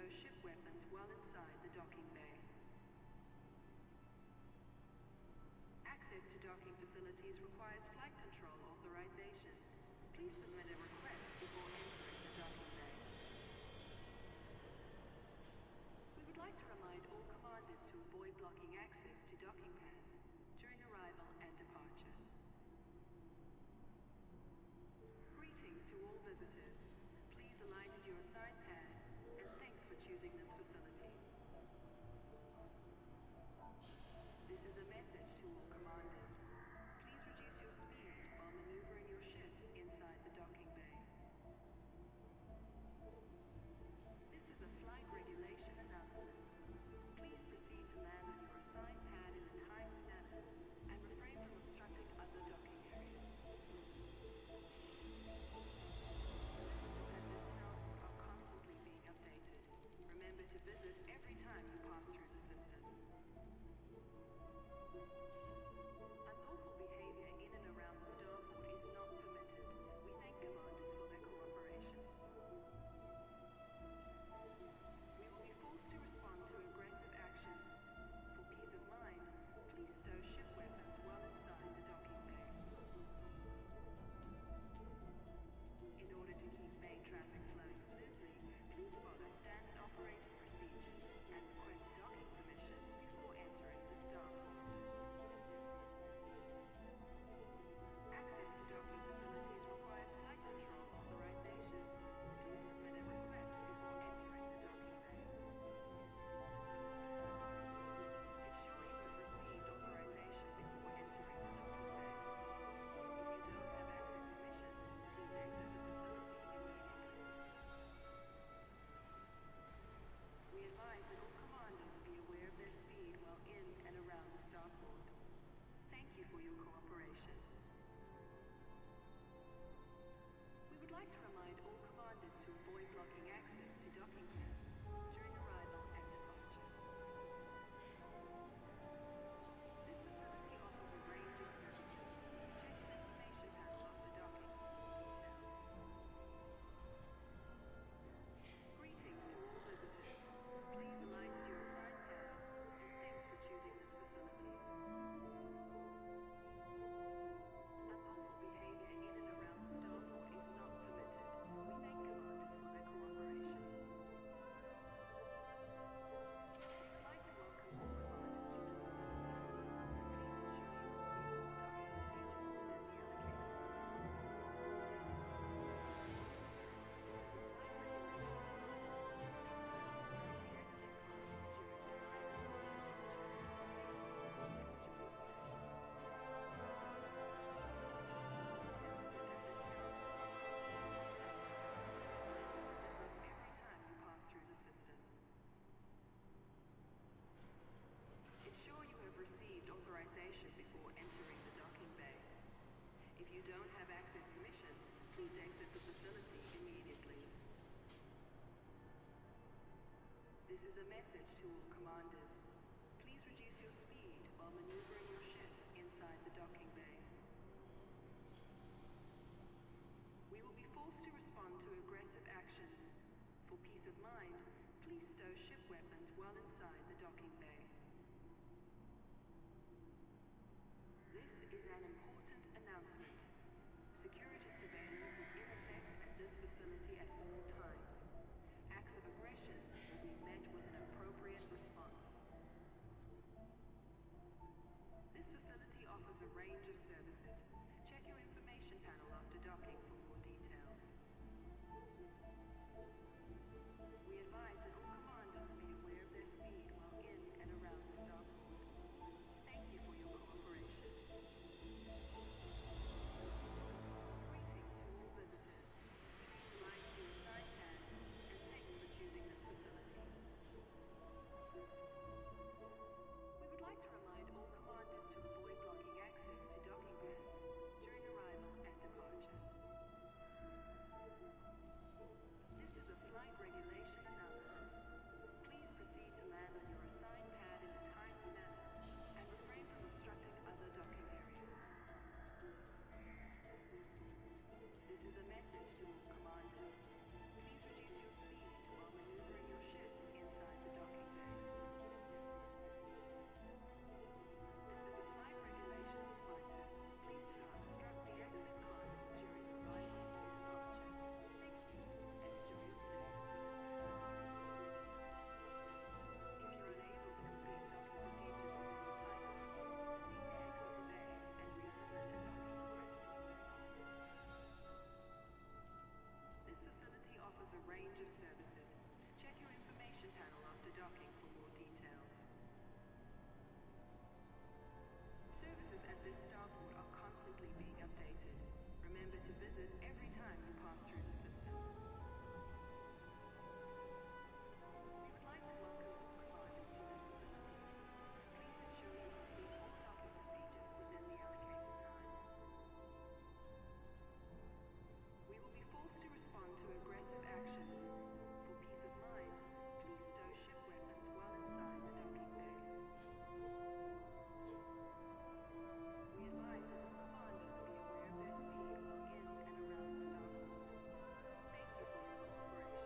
stow ship weapons while inside the docking bay. Access to docking facilities requires flight control authorization. Please submit a request before entering the docking bay. We would like to remind all commanders to avoid blocking access to docking pads during arrival and departure. Greetings to all visitors. Please align to your assigned pad, and thanks for choosing this facility. This is a message to all commanders. Please reduce your speed while maneuvering your ship inside the docking bay. This is a flight regulation announcement. Please proceed to land on your assigned pad in a timely manner and refrain from obstructing other docking areas. Systems at this terminal are constantly being updated. Remember to visit every time you pass through the system. Unlawful behavior in and around the starport is not permitted. We thank commanders for their cooperation. We will be forced to respond to aggressive action. For peace of mind, please stow ship weapons while inside the docking bay. In order to keep main traffic flowing smoothly, please follow standard operating procedures and request docking permission before entering the starport. Access to docking facilities requires flight control authorization. Please submit a request before entering the docking bay. Ensure you have received authorization before entering the docking bay. If you don't have access permission, please exit the facility immediately. We advise that all commanders be aware of their speed while in and around the starport. Thank you for your cooperation. We would like to remind all commanders to avoid blocking access to docking pads during arrival and departure. This facility offers a range of services. Check the information panel after docking for more details. Greetings to all visitors. Please align to your assigned pad, and thanks for choosing this facility. Unlawful behavior in and around the starport is not permitted. We thank commanders for their cooperation. We would like to welcome all commanders to this facility. Please ensure you complete all docking procedures within the allocated time. Flight regulations announcement. Please check their codes during the arrival and departure. Thank you for your punctual attendance. Systems at this terminal are constantly updated. Remember to visit every time you pass through the system. Ensure you have received authorization before entering the docking bay. If you don't have access permission, please exit the facility immediately. This is a message to all commanders. Please reduce your speed while maneuvering your ship inside the docking bay. We will be forced to respond to aggressive actions. For peace of mind, please stow ship weapons while inside the docking bay. This is an important announcement. Security surveillance is in effect at this facility at all times. Acts of aggression will be met with an appropriate response. This facility offers a range of services. Check your information panel after docking for more details. We advise that all commanders be aware of their speed while in and around the starport. Thank you for your cooperation. docking for more details. Services at this starport are constantly being updated. Remember to visit every time you pass through the system. We would like to welcome all commanders to this facility. Please ensure you complete all docking procedures within the allocated time. We will be forced to respond to aggressive actions. For peace of mind, please stow ship weapons well inside the docking bay. We advise that all commanders be aware of their speed while in and around the starport. Thank you for your cooperation.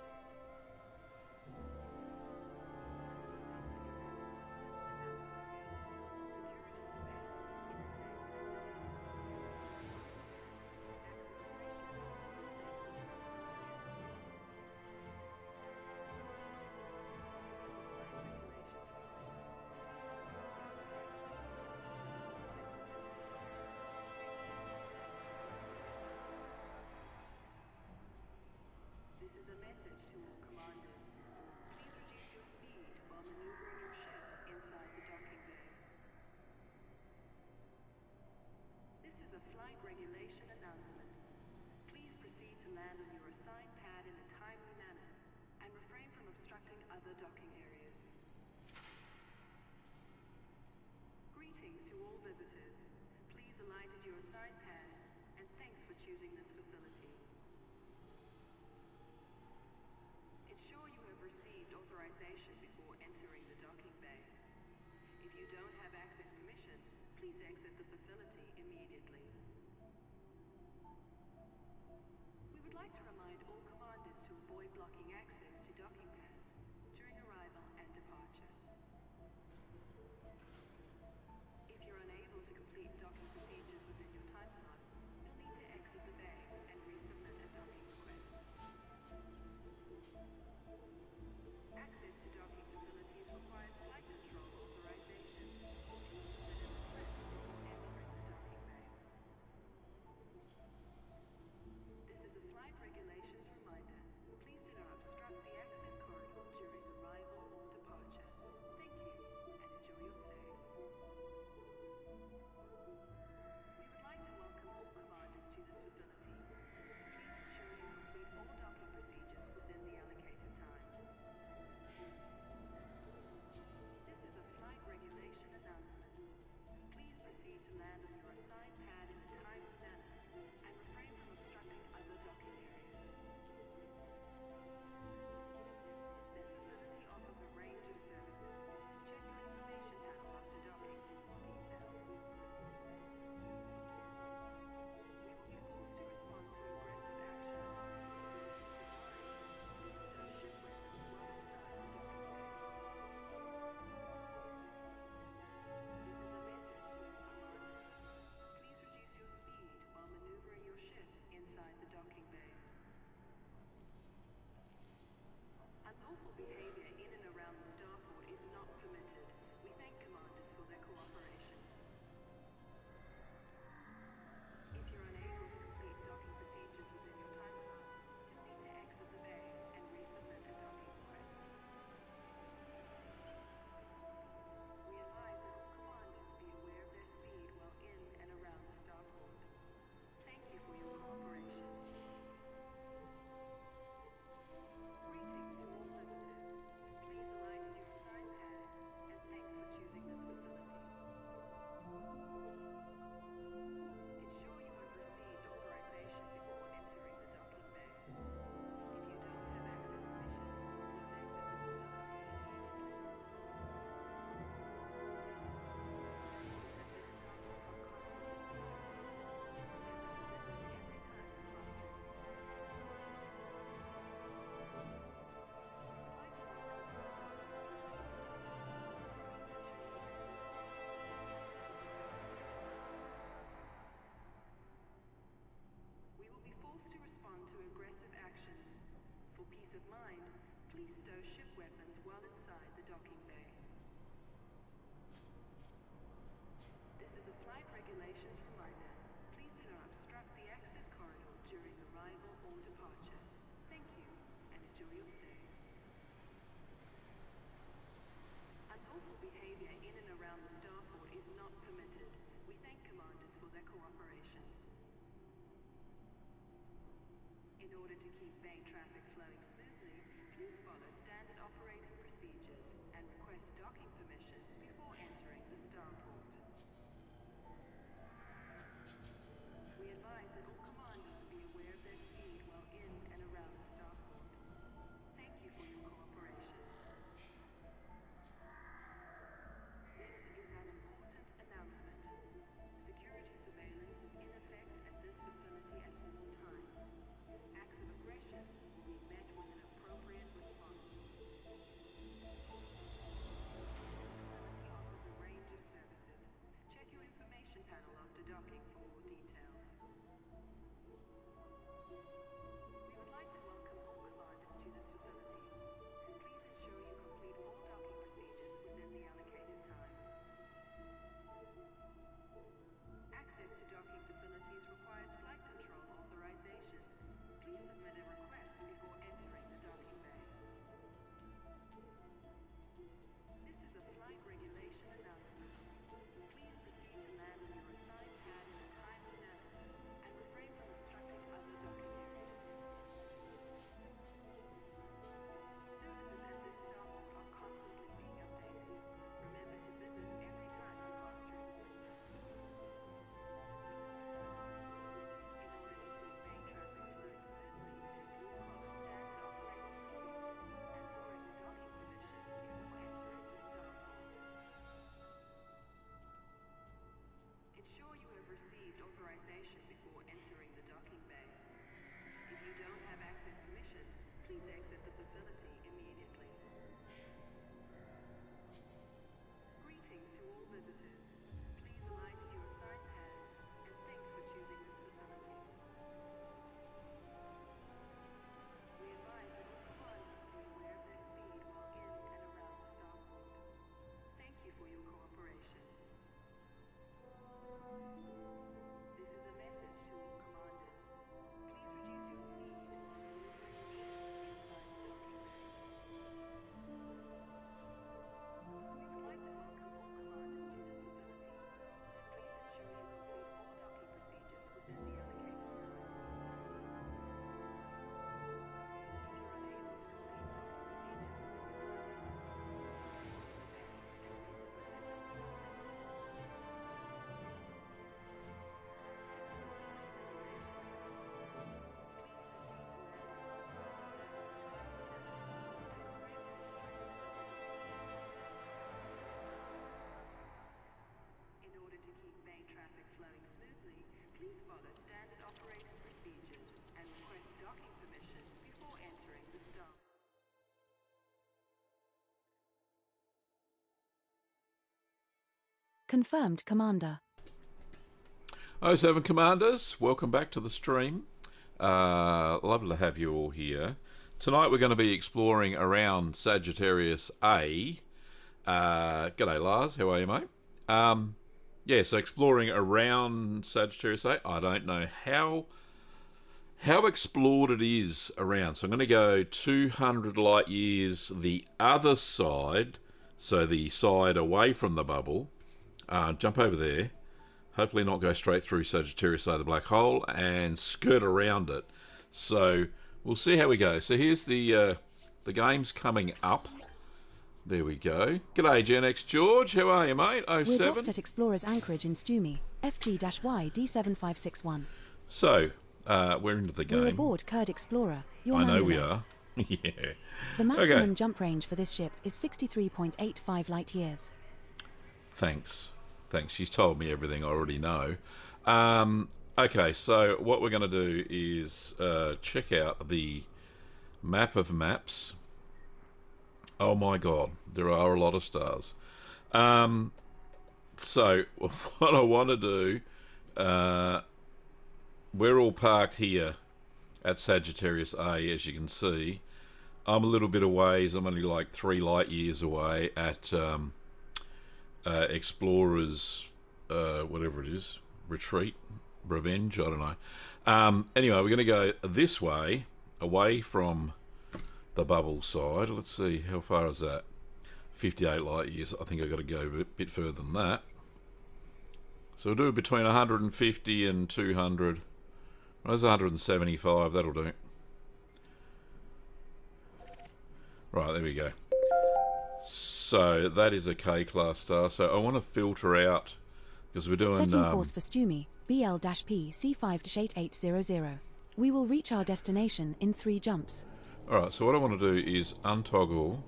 This is a message to all commanders. Please reduce your speed while maneuvering your ship inside the docking bay. This is a flight regulation announcement. Please proceed to land on your assigned pad in a timely manner and refrain from obstructing other docking areas. Greetings to all visitors. Please alight at your assigned pad and thanks for choosing this facility. Ensure you have received authorization before entering the docking bay. If you don't have access permission, please exit the facility immediately. We would like to remind all commanders to avoid blocking access to docking pads during arrival and departure. If you're unable to complete docking procedures within your time slot, you'll need to exit the bay and resubmit a docking request. Access to docking facilities requires flight control authorization. Please submit a request before entering the docking bay. This is a flight regulations reminder. Please do not obstruct the access corridor during arrival or departure. Thank you, and enjoy your stay. We would like to welcome all commanders to this facility. Please ensure you complete all docking procedures within the allocated time. This is a flight regulation announcement. Please proceed to land on your assigned pad in a timely manner and refrain from obstructing other docking areas. This facility offers a range of services. Check your information panel after docking for more details. We will be forced to respond to aggressive actions. For peace of mind, please stow ship weapons well inside the docking bay. This is a message to all commanders. Please reduce your speed while maneuvering your ship inside the docking bay. Unlawful behavior in and around the starport is not permitted. We thank commanders for their cooperation. If you're unable to complete docking procedures within your time slot, you'll need to exit the bay and resubmit a docking request. We advise that all commanders be aware of their speed while in and around the starport. Thank you for your cooperation. Greetings to all visitors. Please alight at your assigned pad and thanks for choosing this facility. Ensure you have received authorization before entering the docking bay. If you don't have access permission, please exit the facility immediately. Services at this starport are constantly being updated. Remember to visit every time you pass through the facility. We would like to welcome all commanders to this facility. Please ensure you complete all docking procedures within your allocated time. We will be forced to respond to aggressive actions. For peace of mind, please stow ship weapons well inside the docking bay. This is a flight regulations reminder. Please do not obstruct the access corridor during arrival or departure. Thank you, and enjoy your stay. order to keep bank traffic flowing smoothly, please follow standard operating procedures and request docking permission before entering the starport. We advise that all commanders be aware of their speed while in and around the starport. Thank you for your cooperation. This is an important announcement. Security surveillance is in effect at this facility at all times. Acts of aggression will be met with an appropriate response. This facility offers a range of services. Check your information panel after docking for more details. We would like to welcome all commanders to this facility. Please ensure you complete all docking procedures within the allocated time. Access to docking facilities requires flight control authorization. Please submit a request before entering the docking bay. This is a flight regulation announcement. Please proceed to land on your assigned pad in a timely manner and refrain from obstructing other docking areas. Services at this starport are constantly being updated. Remember to visit every time you pass through the system. In order to keep bank traffic flowing smoothly, please follow standard operating procedures and request docking permission before entering the starport. Ensure you have received authorization before entering the docking bay. If you don't have access permission, please exit the facility immediately. Greetings to all visitors. Please align to your assigned pads, and thanks for choosing this facility. We advise that all commanders be aware of their speed while in and around the starport. Thank you for your cooperation. This is a message to all commanders. Please reduce your speed while maneuvering inside the docking bay. We would like to welcome all commanders to this facility. Please ensure you complete all docking procedures within the allocated time. If you're unable to complete docking procedures, the bay and exit the facility. In order to keep bank traffic flowing smoothly, please follow standard operating procedures and request docking permission before entering the stop. Confirmed, Commander. 07 Commanders, welcome back to the stream. Lovely to have you all here. Tonight we're going to be exploring around Sagittarius A. G'day Lars, how are you, mate? Yeah, so exploring around Sagittarius A. I don't know how explored it is around. So I'm going to go 200 light years the other side, so the side away from the bubble. Jump over there. Hopefully not go straight through Sagittarius A, the black hole, and skirt around it. So we'll see how we go. So here's the games coming up. There we go. G'day, Gen X George. How are you, mate? 07. We're docked at Explorer's anchorage in Stumi, FG-Y D7561. So, we're into the game. We're aboard Kurd Explorer. I know we are. Yeah. The maximum jump range for this ship is 63.85 light years. Thanks. She's told me everything I already know. Okay, so what we're going to do is check out the map of maps. Oh my god, there are a lot of stars. So, what I want to do, we're all parked here at Sagittarius A, as you can see. I'm a little bit away, I'm only like 3 light years away at Explorer's, whatever it is, retreat, revenge, I don't know. Anyway, we're going to go this way, away from the bubble side. Let's see, how far is that? 58 light years. I think I've got to go a bit further than that. So we'll do between 150 and 200. Well, there's 175, that'll do. Right, there we go. So that is a K-class star. So I want to filter out, because we're doing... Setting course for Stumi, BL-P C5-8800. We will reach our destination in 3 jumps. Alright, so what I want to do is untoggle.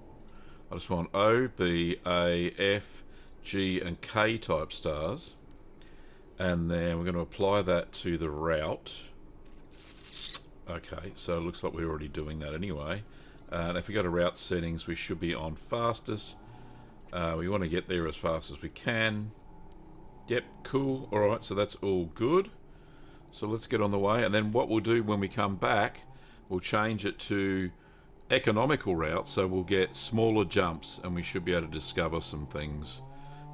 I just want O, B, A, F, G and K type stars. And then we're going to apply that to the route. Okay, so it looks like we're already doing that anyway. And if we go to route settings, we should be on fastest. We want to get there as fast as we can. Yep, cool. Alright, so that's all good. So let's get on the way. And then what we'll do when we come back, we'll change it to economical routes. So we'll get smaller jumps and we should be able to discover some things.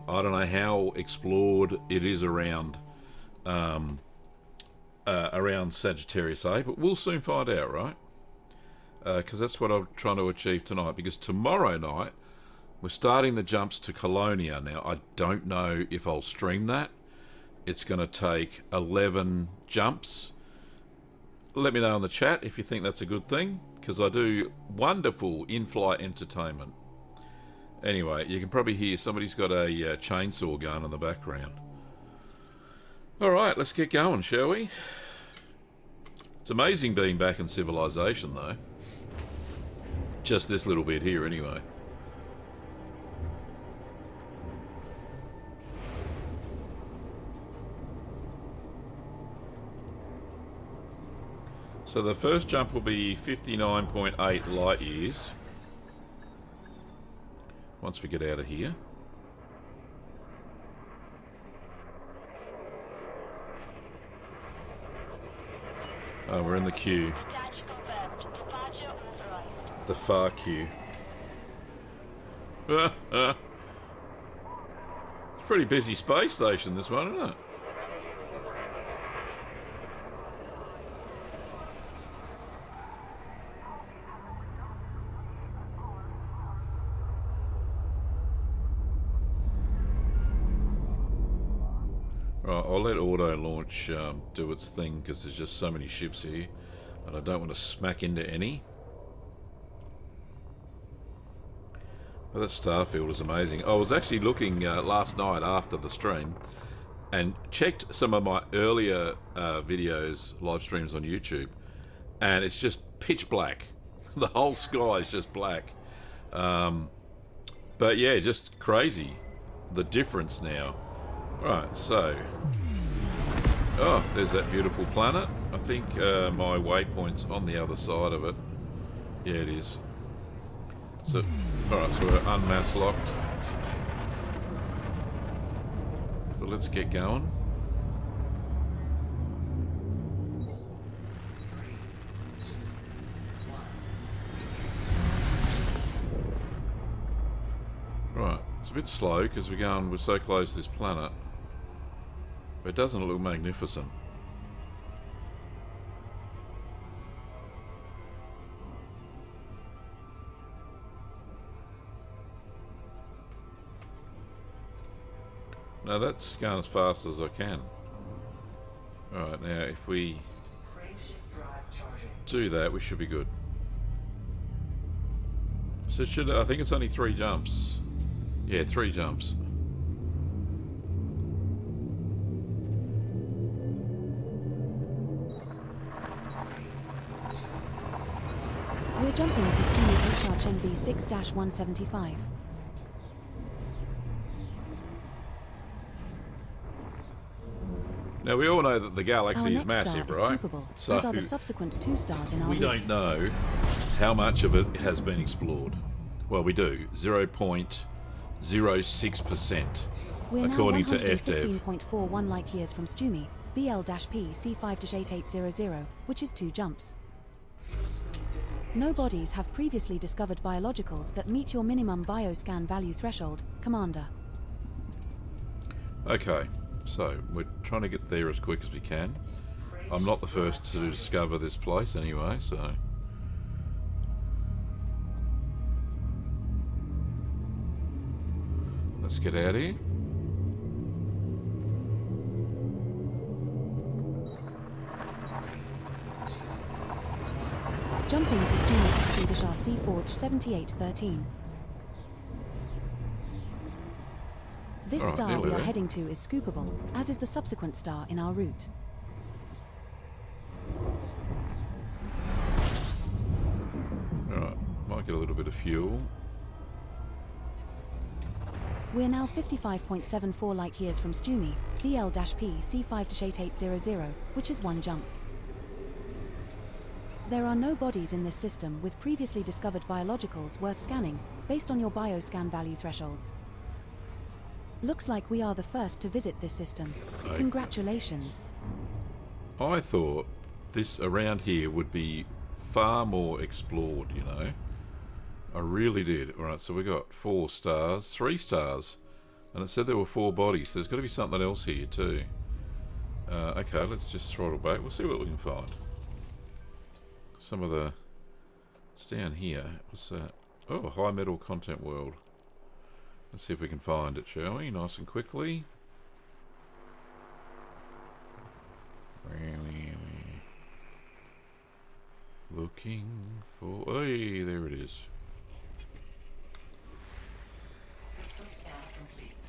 I don't know how explored it is around around Sagittarius A, but we'll soon find out, right? Because that's what I'm trying to achieve tonight. Because tomorrow night, we're starting the jumps to Colonia. Now, I don't know if I'll stream that. It's going to take 11 jumps. Let me know in the chat if you think that's a good thing, because I do wonderful in-flight entertainment. Anyway, you can probably hear somebody's got a chainsaw going in the background. Alright, let's get going, shall we? It's amazing being back in civilization, though. Just this little bit here, anyway. So the first jump will be 59.8 light years. Once we get out of here. Oh, we're in the queue. The far queue. It's a pretty busy space station, this one, isn't it? Right, I'll let auto launch do its thing because there's just so many ships here and I don't want to smack into any. But that starfield is amazing. I was actually looking last night after the stream and checked some of my earlier videos, live streams on YouTube, and it's just pitch black. The whole sky is just black. But yeah, just crazy, the difference now. Right, so... Oh, there's that beautiful planet. I think my waypoint's on the other side of it. Yeah, it is. So, alright, so we're unmass locked. So let's get going. Right, it's a bit slow because we're so close to this planet. But it doesn't look magnificent. No, that's going as fast as I can. Alright, now if we do that, we should be good. So I think it's only 3 jumps. Yeah, 3 jumps. We're jumping to Stumi HRChenB 6-175. Now we all know that the galaxy is massive, right? So these are the subsequent 2 stars in our we don't know how much of it has been explored. Well, we do. 0.06%, according to FDev. 15.41 light years from Stumi, BL-P C5-8800, which is 2 jumps. No bodies have previously discovered biologicals that meet your minimum bioscan value threshold, Commander. Okay, so we're trying to get there as quick as we can. I'm not the first to discover this place anyway, so... Let's get out of here. Jumping to Streamer XE-RC Forge 7813. This Alright, star nearly we are there. heading to is scoopable, as is the subsequent star in our route. Alright, might get a little bit of fuel. We're now 55.74 light-years from Stumi, BL-P C5-8800, which is one jump. There are no bodies in this system with previously discovered biologicals worth scanning, based on your bioscan value thresholds. Looks like we are the first to visit this system. Congratulations. I thought this around here would be far more explored, you know. I really did. Alright, so we got 4 stars, 3 stars, and it said there were 4 bodies. There's got to be something else here too. Okay, let's just throttle back. We'll see what we can find. Some of the... It's down here. What's that? Oh, high metal content world. Let's see if we can find it, shall we? Nice and quickly. Looking for... Hey, there it is.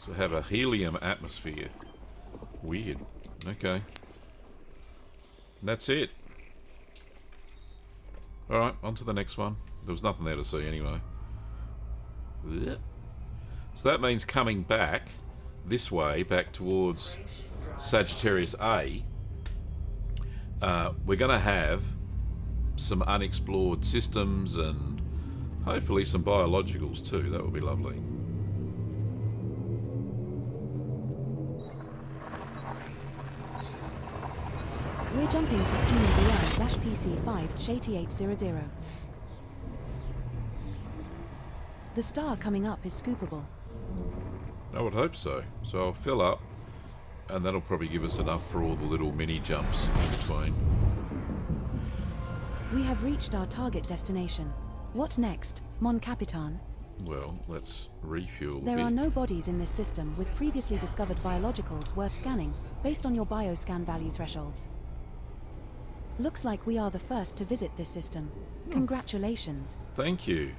So have a helium atmosphere. Weird. Okay. And that's it. Alright, on to the next one. There was nothing there to see anyway. Blech. So that means coming back this way, back towards Sagittarius A, we're going to have some unexplored systems and hopefully some biologicals too. That would be lovely. We're jumping to Stumi BL-P C5-8800. The star coming up is scoopable. I would hope so. So I'll fill up, and that'll probably give us enough for all the little mini jumps in between. We have reached our target destination. What next, Mon Capitan? Well, let's refuel a There bit. are no bodies in this system with previously discovered biologicals worth scanning, based on your bioscan value thresholds. Looks like we are the first to visit this system. Congratulations. Thank you.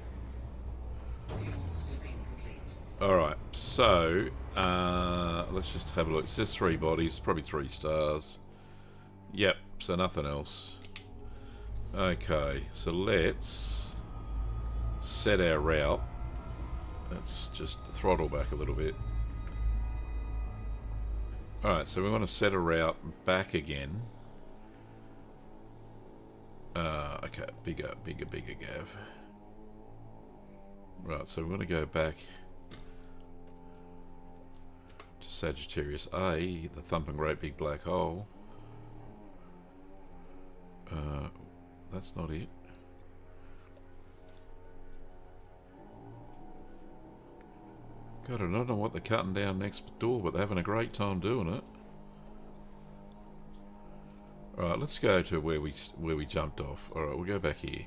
Alright, so let's just have a look. It says 3 bodies, probably 3 stars. Yep, so nothing else. Okay, so let's set our route. Let's just throttle back a little bit. Alright, so we want to set a route back again. Okay, bigger, Gav. Right, so we're going to go back to Sagittarius A, the thumping great big black hole. That's not it. God, I don't know what they're cutting down next door, but they're having a great time doing it. Alright, let's go to where we jumped off. Alright, we'll go back here.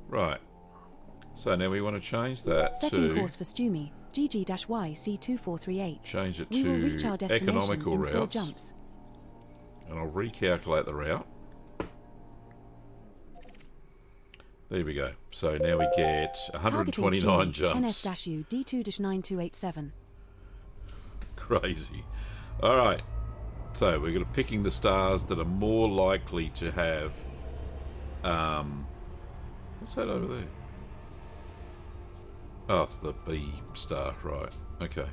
Right. So now we want to change that Setting to... course for Stumi, GG-YC2438. Change it We will reach our to destination economical in 4 routes. jumps. And I'll recalculate the route. There we go. So now we get 129 jumps. NS-U D2-9287. Crazy. Alright. So we're going to picking the stars that are more likely to have... what's that over there? Oh, it's the B star, right. Okay.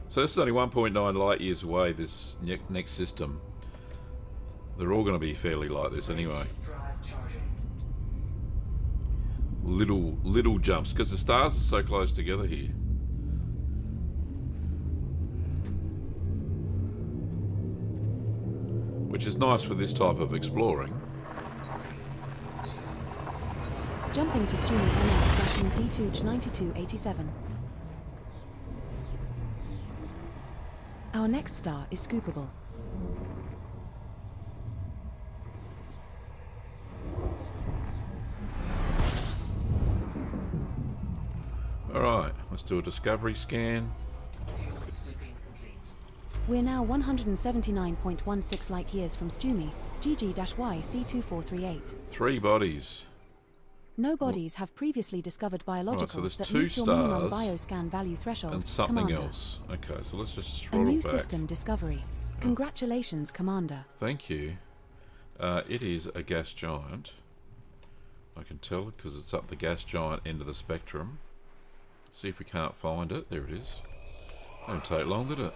So this is only 1.9 light years away, this next system. They're all going to be fairly like this anyway. Little jumps, because the stars are so close together here. Which is nice for this type of exploring. Jumping to Stumi NS-U D2-9287. Our next star is scoopable. Alright, let's do a discovery scan. We're now 179.16 light years from Stumi, GG-YC2438. 3 bodies. No bodies have previously discovered biologicals there's that 2 meet your minimum stars bioscan value threshold, and something Commander. else. Okay, so let's just A throttle new back. system discovery. Congratulations, Commander. Thank you. It is a gas giant. I can tell because it's up the gas giant end of the spectrum. See if we can't find it. There it is. Didn't take long, did it?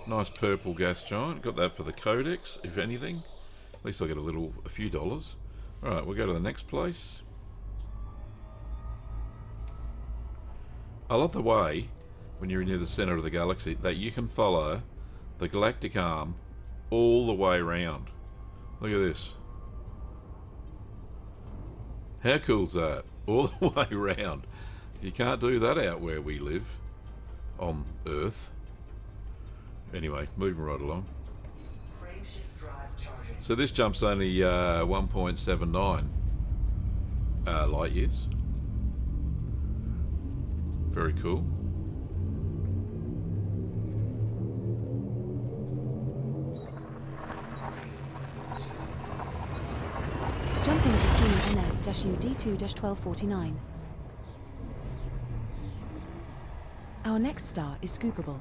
Nice purple gas giant. Got that for the codex, if anything. At least I'll get a few dollars. Alright, we'll go to the next place. I love the way, when you're near the centre of the galaxy, that you can follow the galactic arm all the way around. Look at this. How cool's that? All the way around. You can't do that out where we live on Earth. Anyway, moving right along. Frameshift drive charging. So this jump's only 1.79 light years. Very cool. Jumping to Stumi NS-UD2-1249. Our next star is scoopable.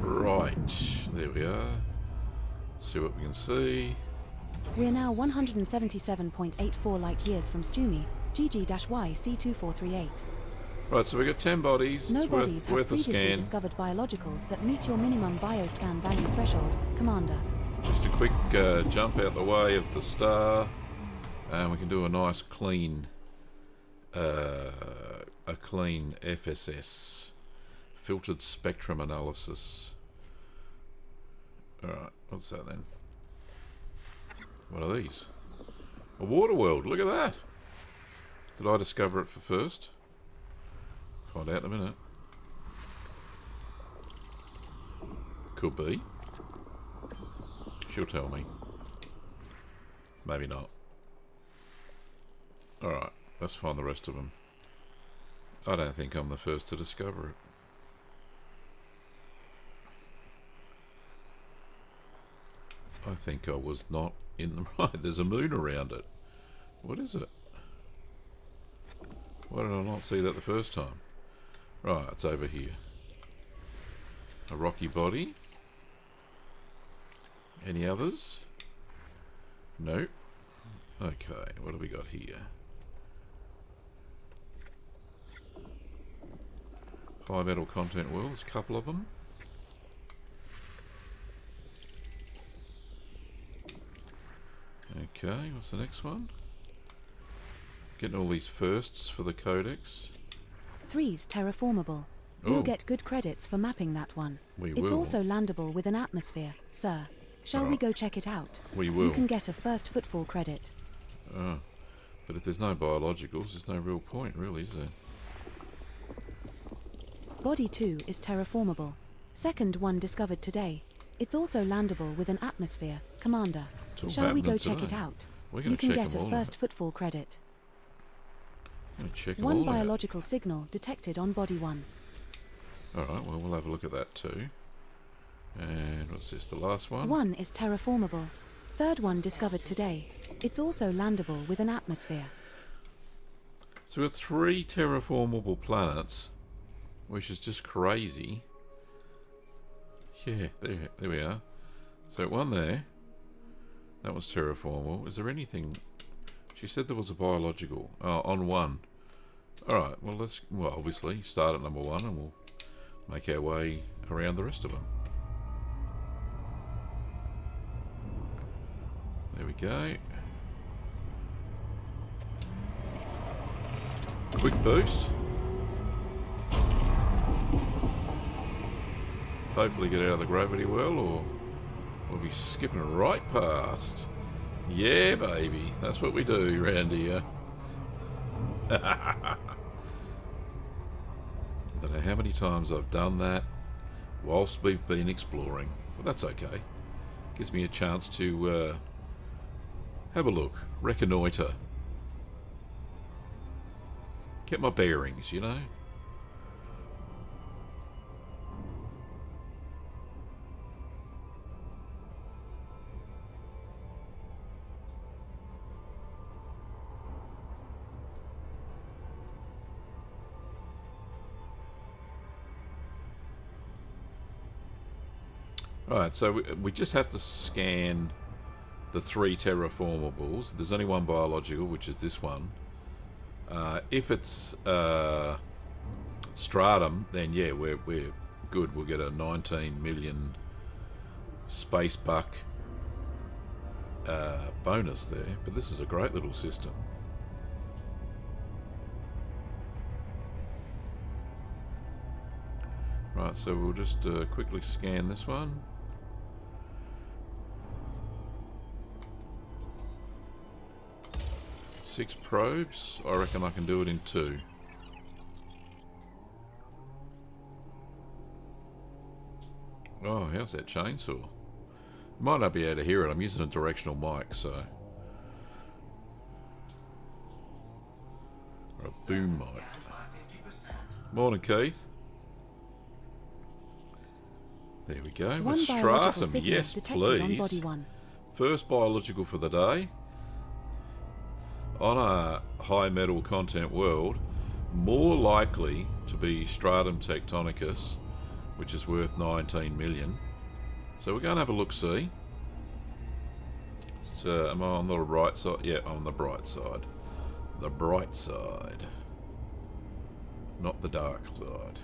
Right, there we are. See what we can see. We're now 177.84 light years from Stumi, GG-YC2438. Right, so we've got 10 bodies. No It's bodies have worth a previously scan. discovered biologicals that meet your minimum bioscan value threshold, Commander. Just a quick jump out the way of the star, and we can do a nice clean FSS, filtered spectrum analysis. Alright, what's that then? What are these? A water world, look at that! Did I discover it for first? Find out in a minute. Could be. She'll tell me. Maybe not. Alright, let's find the rest of them. I don't think I'm the first to discover it. I think I was not in the right. There's a moon around it. What is it? Why did I not see that the first time? Right, it's over here. A rocky body. Any others? Nope. Okay, what have we got here? High metal content worlds, a couple of them. Okay, what's the next one? Getting all these firsts for the codex. 3's terraformable. We'll get good credits for mapping that one. It's will. also landable with an atmosphere, sir. Shall we go check it out? We will. You can get a first footfall credit. Oh, but if there's no biologicals, there's no real point, really, is there? Body 2 is terraformable. Second one discovered today. It's also landable with an atmosphere, Commander. It's all Shall we go happening check it today. out? We're gonna You can check get them a all first footfall credit. I'm gonna check them One all out. biological signal detected on body 1. Alright, well, we'll have a look at that too. And what's this, the last one? 1 is terraformable. Third one discovered today. It's also landable with an atmosphere. So we've got 3 terraformable planets, which is just crazy. Yeah, there we are. So one there. That was terraformable. Is there anything... She said there was a biological. Oh, on 1. Alright, well let's... Well, obviously, start at number 1 and we'll make our way around the rest of them. There we go. Quick boost. Hopefully get out of the gravity well, or we'll be skipping right past. Yeah, baby. That's what we do around here. I don't know how many times I've done that whilst we've been exploring, but that's okay. Gives me a chance to have a look, reconnoitre. Get my bearings, you know. Right, so we just have to scan the 3 terraformables. There's only one biological, which is this one. If it's stratum, then yeah, we're good. We'll get a 19 million space buck bonus there. But this is a great little system. Right, so we'll just quickly scan this one. Six probes. I reckon I can do it in 2. Oh, how's that chainsaw? Might not be able to hear it. I'm using a directional mic, so. Or a boom mic. Morning, Keith. There we go. One With biological stratum, signal yes, detected on please. body 1. First biological for the day. On a high metal content world, more likely to be stratum tectonicus, which is worth 19 million. So we're going to have a look-see. So am I on the right side? Yeah, on the bright side. The bright side. Not the dark side.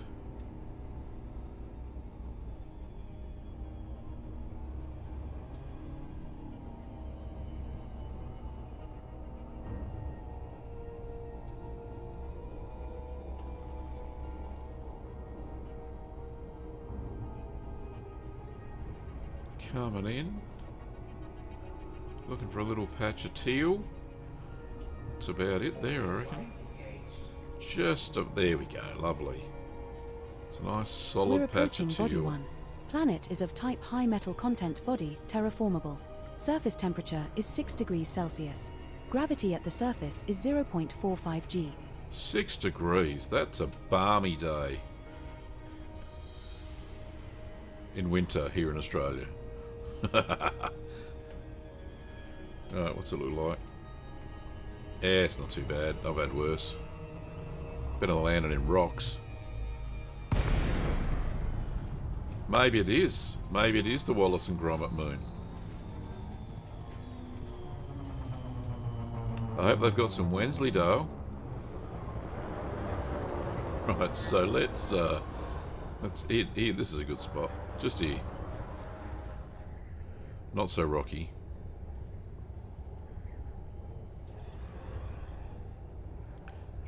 Coming in. Looking for a little patch of teal. That's about it there, I reckon. Just there we go. Lovely. It's a nice solid We're patch approaching of body teal. 1. Planet is of type high metal content body, terraformable. Surface temperature is 6 degrees Celsius. Gravity at the surface is 0.45 g. 6 degrees. That's a balmy day. In winter here in Australia. Alright, what's it look like? Yeah, it's not too bad. I've had worse. Better than landing in rocks. Maybe it is. Maybe it is the Wallace and Gromit moon. I hope they've got some Wensleydale. Right, so let's here, this is a good spot. Just here. Not so rocky.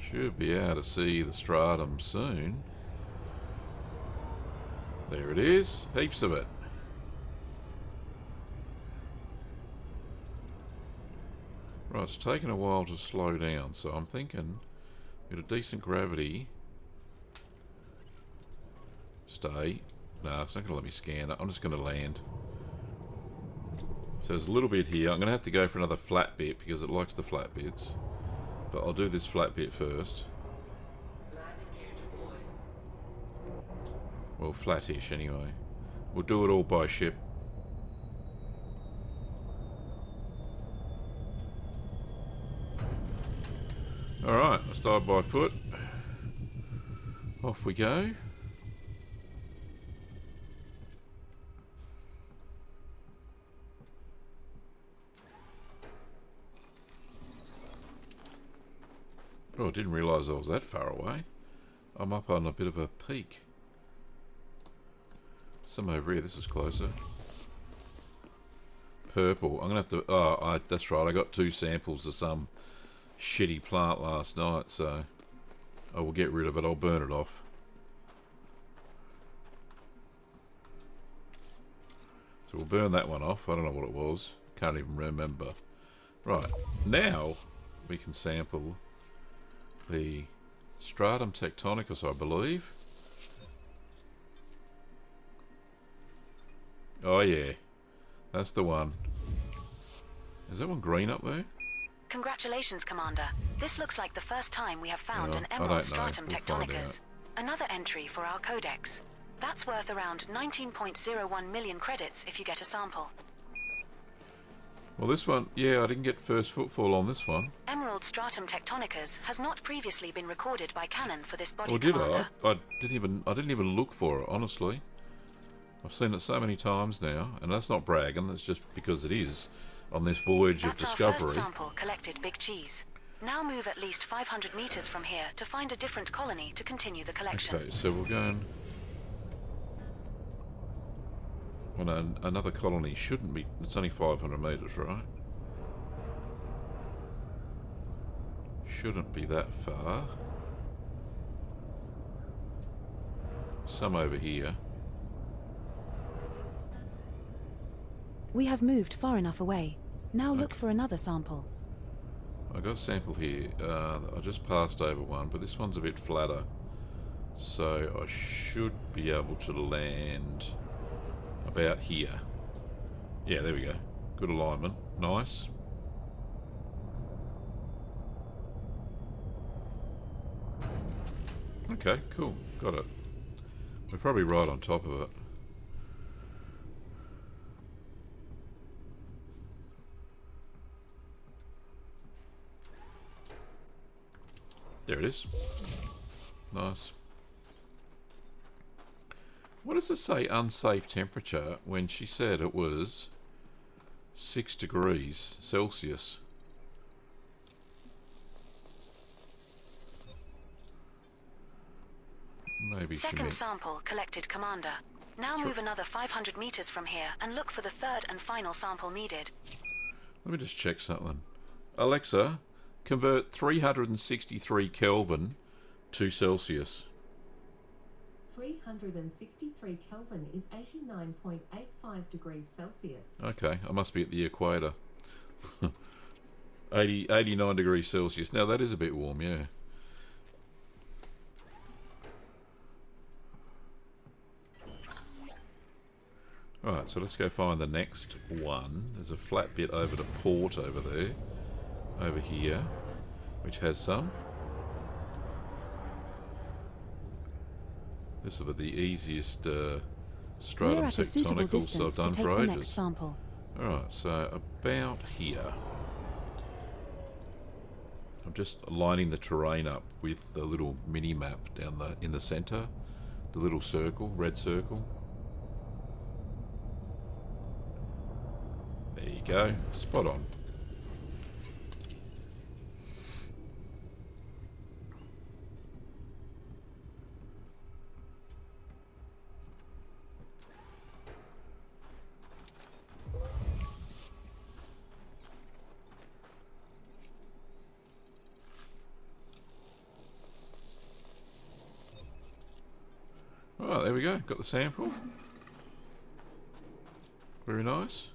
Should be able to see the stratum soon. There it is. Heaps of it. Right, it's taken a while to slow down, so I'm thinking with a decent gravity. Stay. No, it's not going to let me scan it. I'm just going to land. So there's a little bit here. I'm going to have to go for another flat bit because it likes the flat bits. But I'll do this flat bit first. Well, flattish anyway. We'll do it all by ship. Alright, let's dive by foot. Off we go. Oh, I didn't realise I was that far away. I'm up on a bit of a peak. Some over here, this is closer. Purple. I'm going to have to... Oh, that's right, I got 2 samples of some shitty plant last night, so I will get rid of it. I'll burn it off. So we'll burn that one off. I don't know what it was. Can't even remember. Right, now we can sample the stratum tectonicus, I believe. Oh yeah, that's the one. Is that one green up there? Congratulations, Commander. This looks like the first time we have found Well, an I emerald don't know. stratum We'll find tectonicus. Another entry for our codex. That's worth around 19.01 million credits if you get a sample. Well, this one, yeah, I didn't get first footfall on this one. Emerald stratum tectonicus has not previously been recorded by Canon for this body, Or did Commander. I didn't even look for it, honestly. I've seen it so many times now, and that's not bragging, that's just because it is on this voyage of That's our discovery. first sample collected, Big Cheese. Now move at least 500 meters from here to find a different colony to continue the collection. Okay, so we're going... Well, no, another colony shouldn't be... It's only 500 meters, right? Shouldn't be that far. Some over here. We have moved far enough away. Now look for another sample. I got a sample here. I just passed over one, but this one's a bit flatter. So I should be able to land about here. Yeah, there we go. Good alignment. Nice. Okay, cool. Got it. We're probably right on top of it. There it is. Nice. What does it say unsafe temperature when she said it was 6 degrees Celsius? Maybe she Second meant... sample collected, Commander. Now move another 500 meters from here and look for the third and final sample needed. Let me just check something. Alexa, convert 363 Kelvin to Celsius. 363 Kelvin is 89.85 degrees Celsius. Okay, I must be at the equator. 89 degrees Celsius. Now that is a bit warm, yeah. Alright, so let's go find the next one. There's a flat bit over to port over there. Over here. Which has some. This will be the easiest stratum We're at a suitable tectonicals I've distance to done take for the ages. next sample. Alright, so about here. I'm just lining the terrain up with the little mini map down in the centre. The little circle, red circle. There you go, spot on. Alright, there we go, got the sample. Very nice.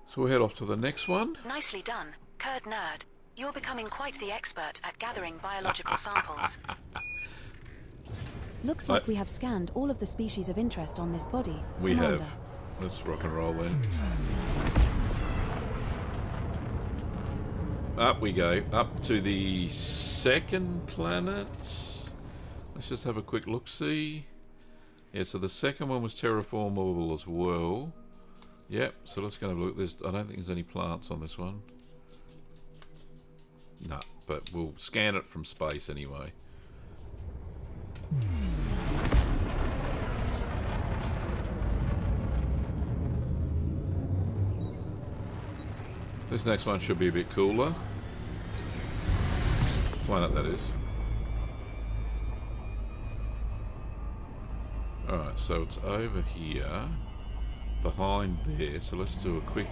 So we'll head off to the next one. Nicely done, Kurd Nerd. You're becoming quite the expert at gathering biological samples. Looks like we have scanned all of the species of interest on this body, We Commander. have. Let's rock and roll then. Up we go, up to the second planet. Let's just have a quick look-see. Yeah, so the second one was terraformable as well. Yep, so let's go and have a look. I don't think there's any plants on this one. No, but we'll scan it from space anyway. This next one should be a bit cooler. Planet, that is. Alright, so it's over here. Behind there, so let's do a quick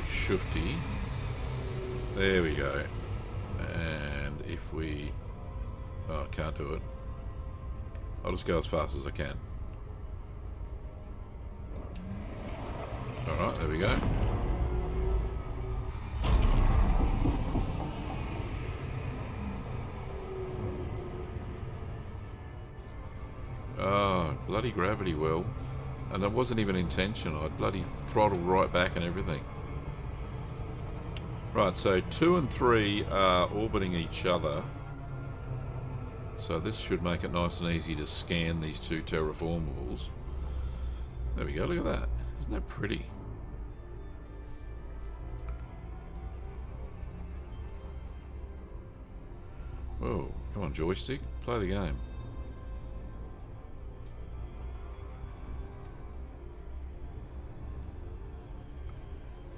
shifty. There we go. And if we... Oh, I can't do it. I'll just go as fast as I can. Alright, there we go. bloody gravity well. And it wasn't even intentional. I bloody throttled right back and everything. Right, so 2 and 3 are orbiting each other. So this should make it nice and easy to scan these 2 terraformables. There we go, look at that. Isn't that pretty? Whoa, come on joystick, play the game.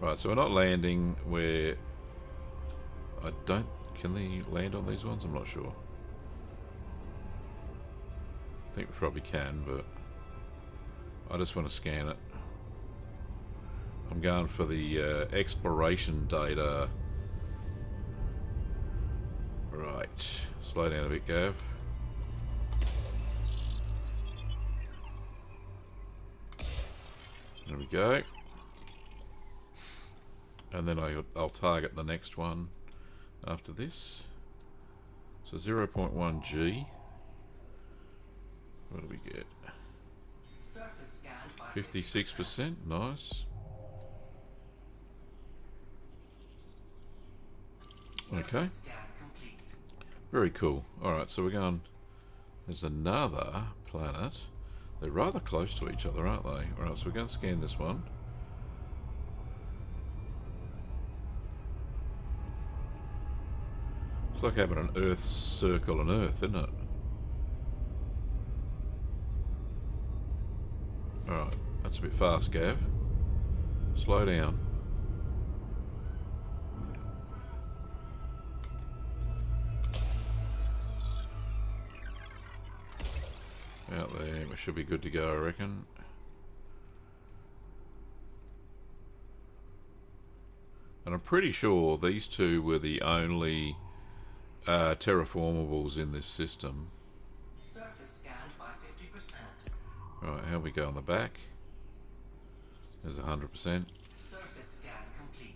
Right, so we're not landing where... I don't... Can they land on these ones? I'm not sure. I think we probably can, but... I just want to scan it. I'm going for the exploration data. Right. Slow down a bit, Gav. There we go. And then I'll target the next one after this. So 0.1 G. What do we get? 56%. Nice. Okay. Very cool. Alright, so we're going... There's another planet. They're rather close to each other, aren't they? Alright, so we're going to scan this one. It's like having an Earth circle on Earth, isn't it? Alright, that's a bit fast, Gav. Slow down. Out there, we should be good to go, I reckon. And I'm pretty sure these 2 were the only terraformables in this system. Surface scanned by 50%. Right, how we go on the back? There's 100%. Surface scan complete.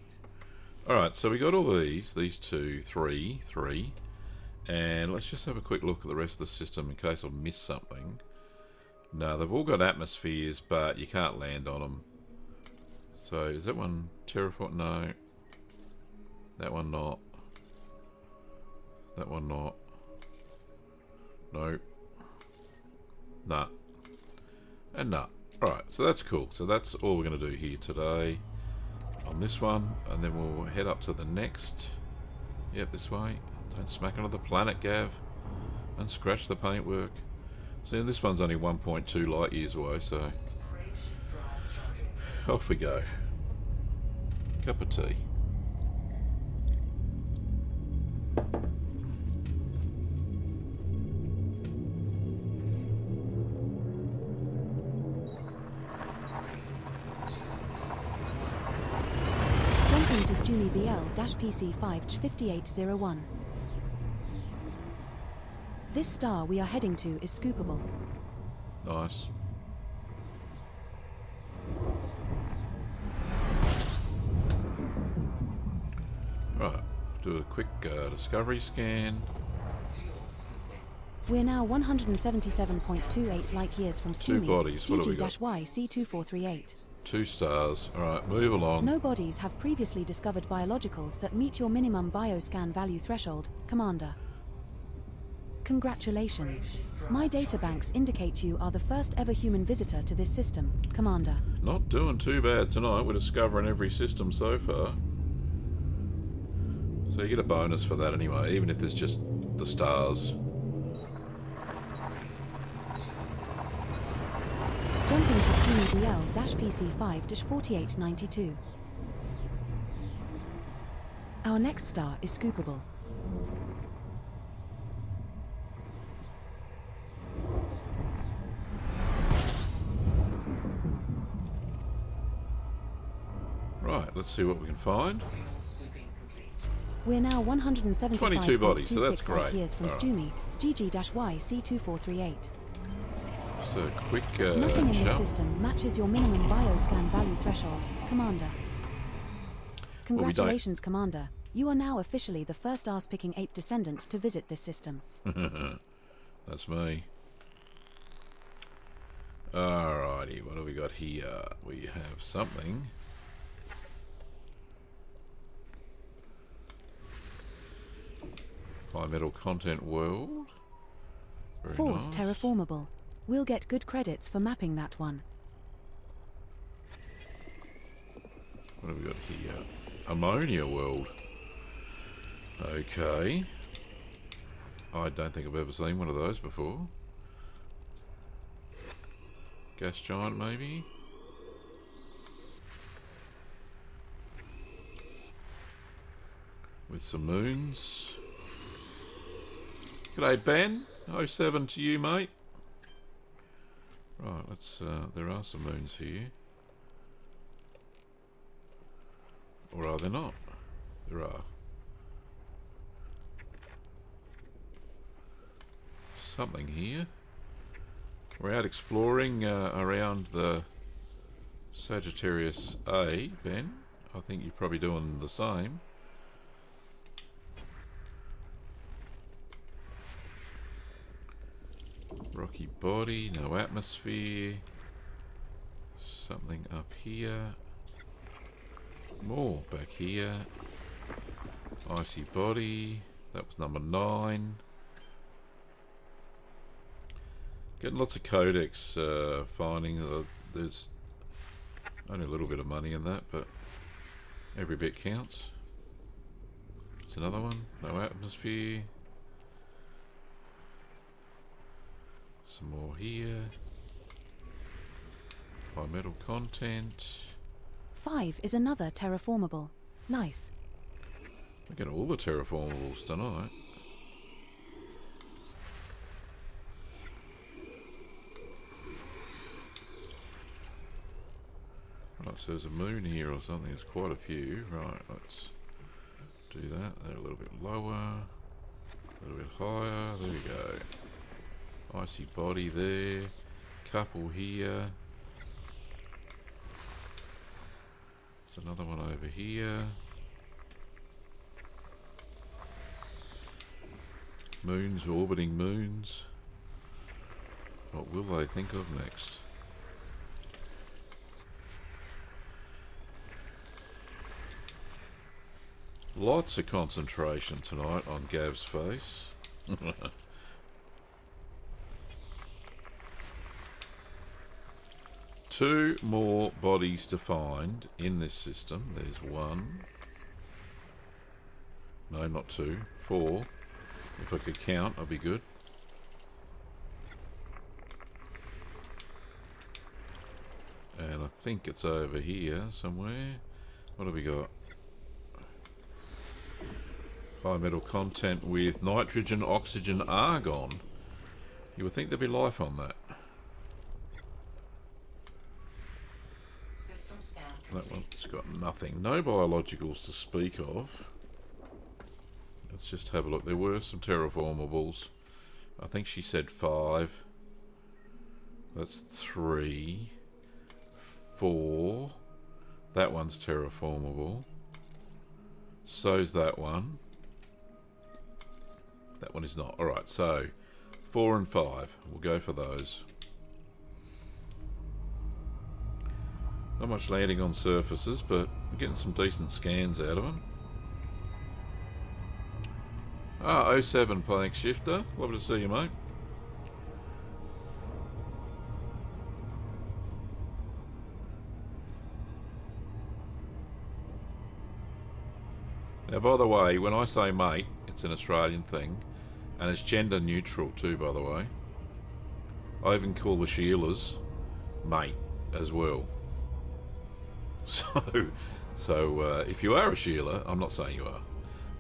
Alright, so we got all these 2, 3, and let's just have a quick look at the rest of the system in case I've missed something. No, they've all got atmospheres, but you can't land on them. So, is that one terraform? No. That one not. That one not. Nope. Nah. And nah. Alright, so that's cool. So that's all we're going to do here today on this one. And then we'll head up to the next. Yep, this way. Don't smack onto the planet, Gav. And scratch the paintwork. See, this one's only 1.2 light years away, so... Off we go. Cup of tea. Jumping to Stumi BL-PC5-5801. This star we are heading to is scoopable. Nice. Right, do a quick discovery scan. We're now 177.28 light years from Two Stumi, bodies, what have we got? GG-YC2438. 2 stars. Alright, move along. No bodies have previously discovered biologicals that meet your minimum bioscan value threshold, Commander. Congratulations. My databanks indicate you are the first ever human visitor to this system, Commander. Not doing too bad tonight. We're discovering every system so far. So you get a bonus for that anyway, even if there's just the stars. Jumping to Stumi BL-PC5-4892. Our next star is scoopable. Right, let's see what we can find. We're now 22 bodies, so that's 175.26 great. light years from Alright. Stumi, GG-YC2438. Just a quick Nothing in this jump. system matches your minimum bioscan value threshold, Commander. Congratulations, Commander. You are now officially the first arse-picking ape descendant to visit this system. That's me. Alrighty, what do we got here? We have something. High metal content world. Very Force nice. terraformable. We'll get good credits for mapping that one. What have we got here? Ammonia world. Okay. I don't think I've ever seen one of those before. Gas giant, maybe? With some moons. G'day, Ben. 07 to you, mate. Right, let's... there are some moons here. Or are there not? There are. Something here. We're out exploring around the Sagittarius A, Ben. I think you're probably doing the same. Rocky body, no atmosphere. Something up here. More back here. Icy body. That was number 9. Getting lots of codex finding. There's only a little bit of money in that, but every bit counts. It's another one. No atmosphere. Some more here. High metal content. 5 is another terraformable. Nice. We get all the terraformables tonight. Right, so there's a moon here or something. There's quite a few. Right, let's do that. They're a little bit lower. A little bit higher. There we go. Icy body there. Couple here. There's another one over here. Moons orbiting moons. What will they think of next? Lots of concentration tonight on Gav's face. 2 more bodies to find in this system. There's 1. No, not 2. 4. If I could count, I'd be good. And I think it's over here somewhere. What have we got? High metal content with nitrogen, oxygen, argon. You would think there'd be life on that. System scan That complete. one's got nothing. No biologicals to speak of. Let's just have a look. There were some terraformables. I think she said 5. That's 3. 4. That one's terraformable. So's that one. That one is not. Alright, so 4 and 5. We'll go for those. Not much landing on surfaces, but we're getting some decent scans out of them. Ah, 07 Plank Shifter. Lovely to see you, mate. Now, by the way, when I say mate, it's an Australian thing, and it's gender neutral too, by the way. I even call the Sheilas mate as well. So if you are a Sheila, I'm not saying you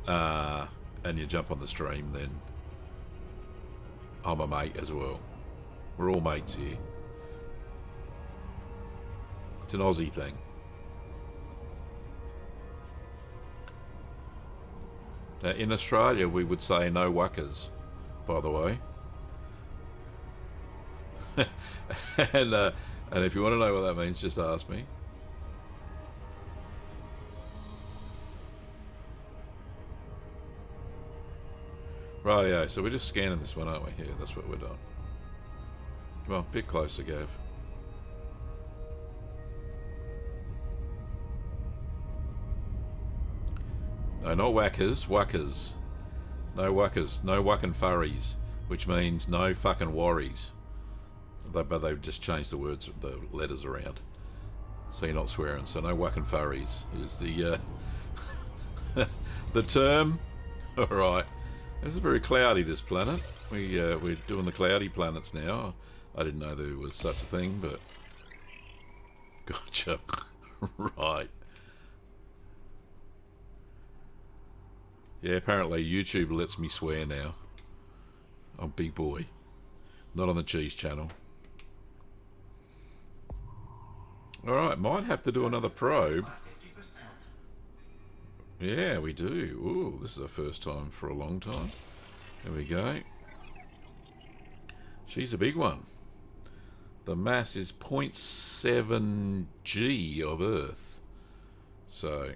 are, and you jump on the stream, then I'm a mate as well. We're all mates here. It's an Aussie thing. Now, in Australia, we would say no wuckers, by the way. And if you want to know what that means, just ask me. Rightio, so we're just scanning this one, aren't we? Yeah, that's what we're doing. Come on, a bit closer, Gav. No, not whackers. Whackers. No whackers. No whacking furries. Which means no fucking worries. But they've just changed the words, the letters around. So you're not swearing. So no whacking furries is the the term. Alright. This is very cloudy, this planet. We're doing the cloudy planets now. I didn't know there was such a thing, but... Gotcha. Right. Yeah, apparently YouTube lets me swear now. I'm big boy. Not on the cheese channel. Alright, might have to do another probe. Yeah, we do. Ooh, this is our first time for a long time. There we go. She's a big one. The mass is 0.7 G of Earth. So...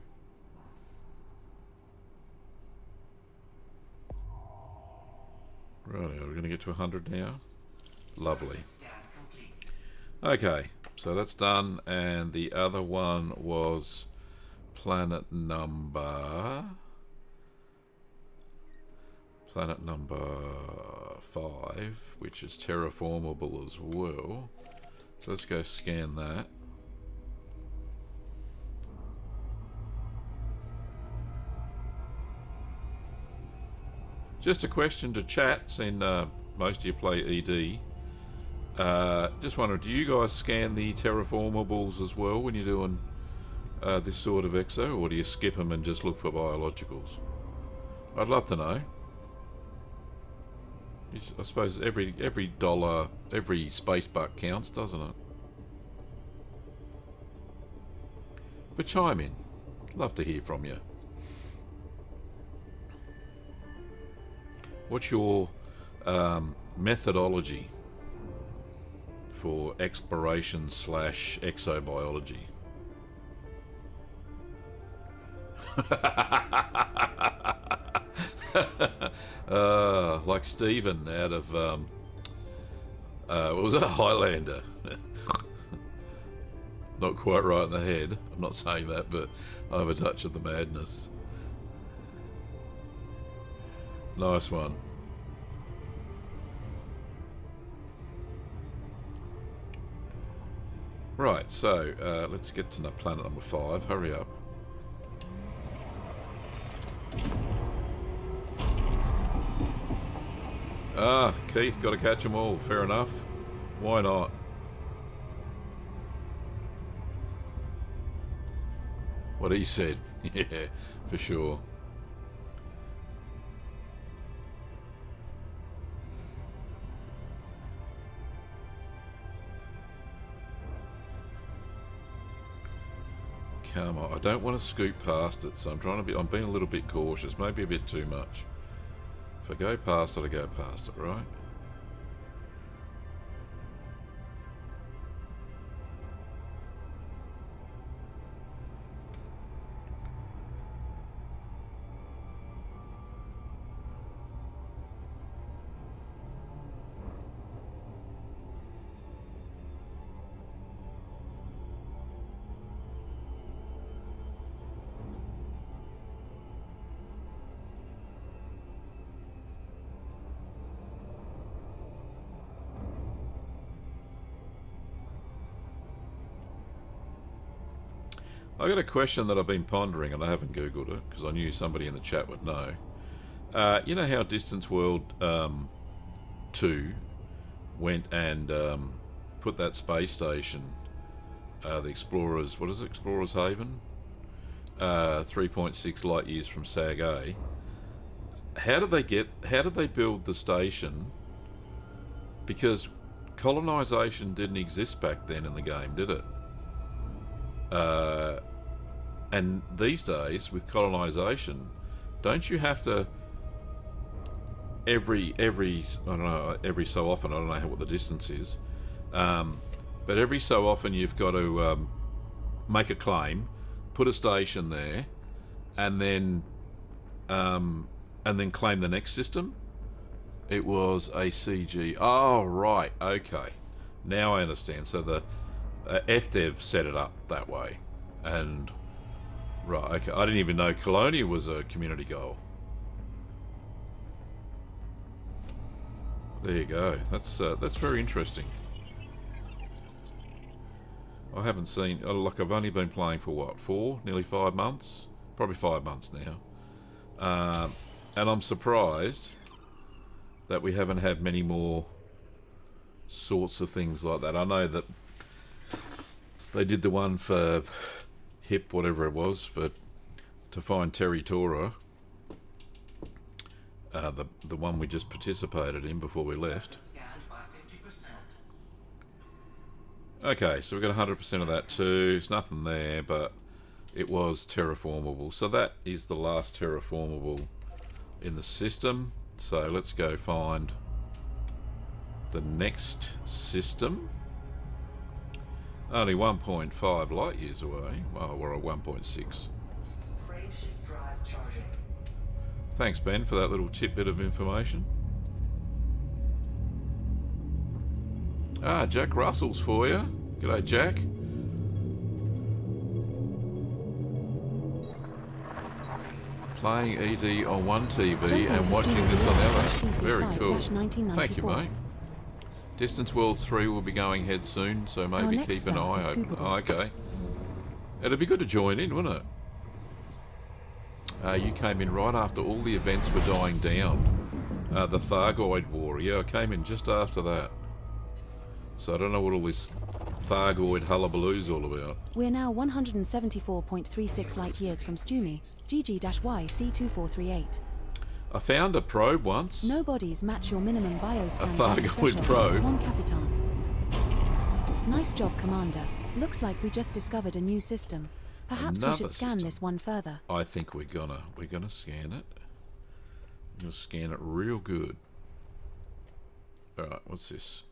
Right, we're going to get to 100 now. Lovely. Okay, so that's done. And the other one was planet number 5, which is terraformable as well. So let's go scan that. Just a question to chat, seeing most of you play ED. Just wondering, do you guys scan the terraformables as well when you're doing this sort of exo, or do you skip them and just look for biologicals? I'd love to know. I suppose every dollar, every space buck counts, doesn't it? But chime in. Love to hear from you. What's your methodology for exploration / exobiology? Like Stephen out of what was it, Highlander? Not quite right in the head. I'm not saying that, but I have a touch of the madness. Nice one. Right, so let's get to planet number 5. Hurry up. Ah, Keith, got to catch them all. Fair enough. Why not? What he said. Yeah, for sure. Come on, I don't want to scoot past it, so I'm being a little bit cautious, maybe a bit too much. If I go past it, I go past it, right? I got a question that I've been pondering, and I haven't Googled it because I knew somebody in the chat would know. You know how Distance World 2 went and put that space station, the Explorers, what is it, Explorers Haven? 3.6 light years from Sag A. How did they build the station? Because colonization didn't exist back then in the game, did it? And these days with colonization, don't you have to every I don't know, every so often, I don't know what the distance is, but every so often you've got to make a claim, put a station there, and then claim the next system? It was a CG. Oh right, okay, now I understand. So the FDev set it up that way, and Right, okay. I didn't even know Colonia was a community goal. There you go. That's very interesting. I haven't seen... Like, I've only been playing for, what, nearly 5 months? Probably 5 months now. And I'm surprised that we haven't had many more sorts of things like that. I know that they did the one for HIP, whatever it was, to find Territora. The one we just participated in before we left. Surface scanned by 50%. Okay, so we've got 100% of that too. There's nothing there, but it was terraformable. So that is the last terraformable in the system. So let's go find the next system. Only 1.5 light years away. Well, we're at 1.6. Frameshift drive charging. Thanks, Ben, for that little tidbit of information. Ah, Jack Russell's for you. G'day, Jack. Playing ED on one TV and watching this on the other. Very cool. Thank you, mate. Distance World 3 will be going ahead soon, so maybe keep an eye open. Oh, okay. It'd be good to join in, wouldn't it? You came in right after all the events were dying down. The Thargoid War. Yeah, I came in just after that. So I don't know what all this Thargoid hullabaloo's all about. We're now 174.36 light years from Stumi, GG-YC2438. I found a probe once. No bodies match your minimum bioscan. A Thargoid probe. Mon Capitan. Nice job, Commander. Looks like we just discovered a new system. Perhaps we should scan this one further. I think we're gonna scan it. I'm gonna scan it real good. Alright, what's this?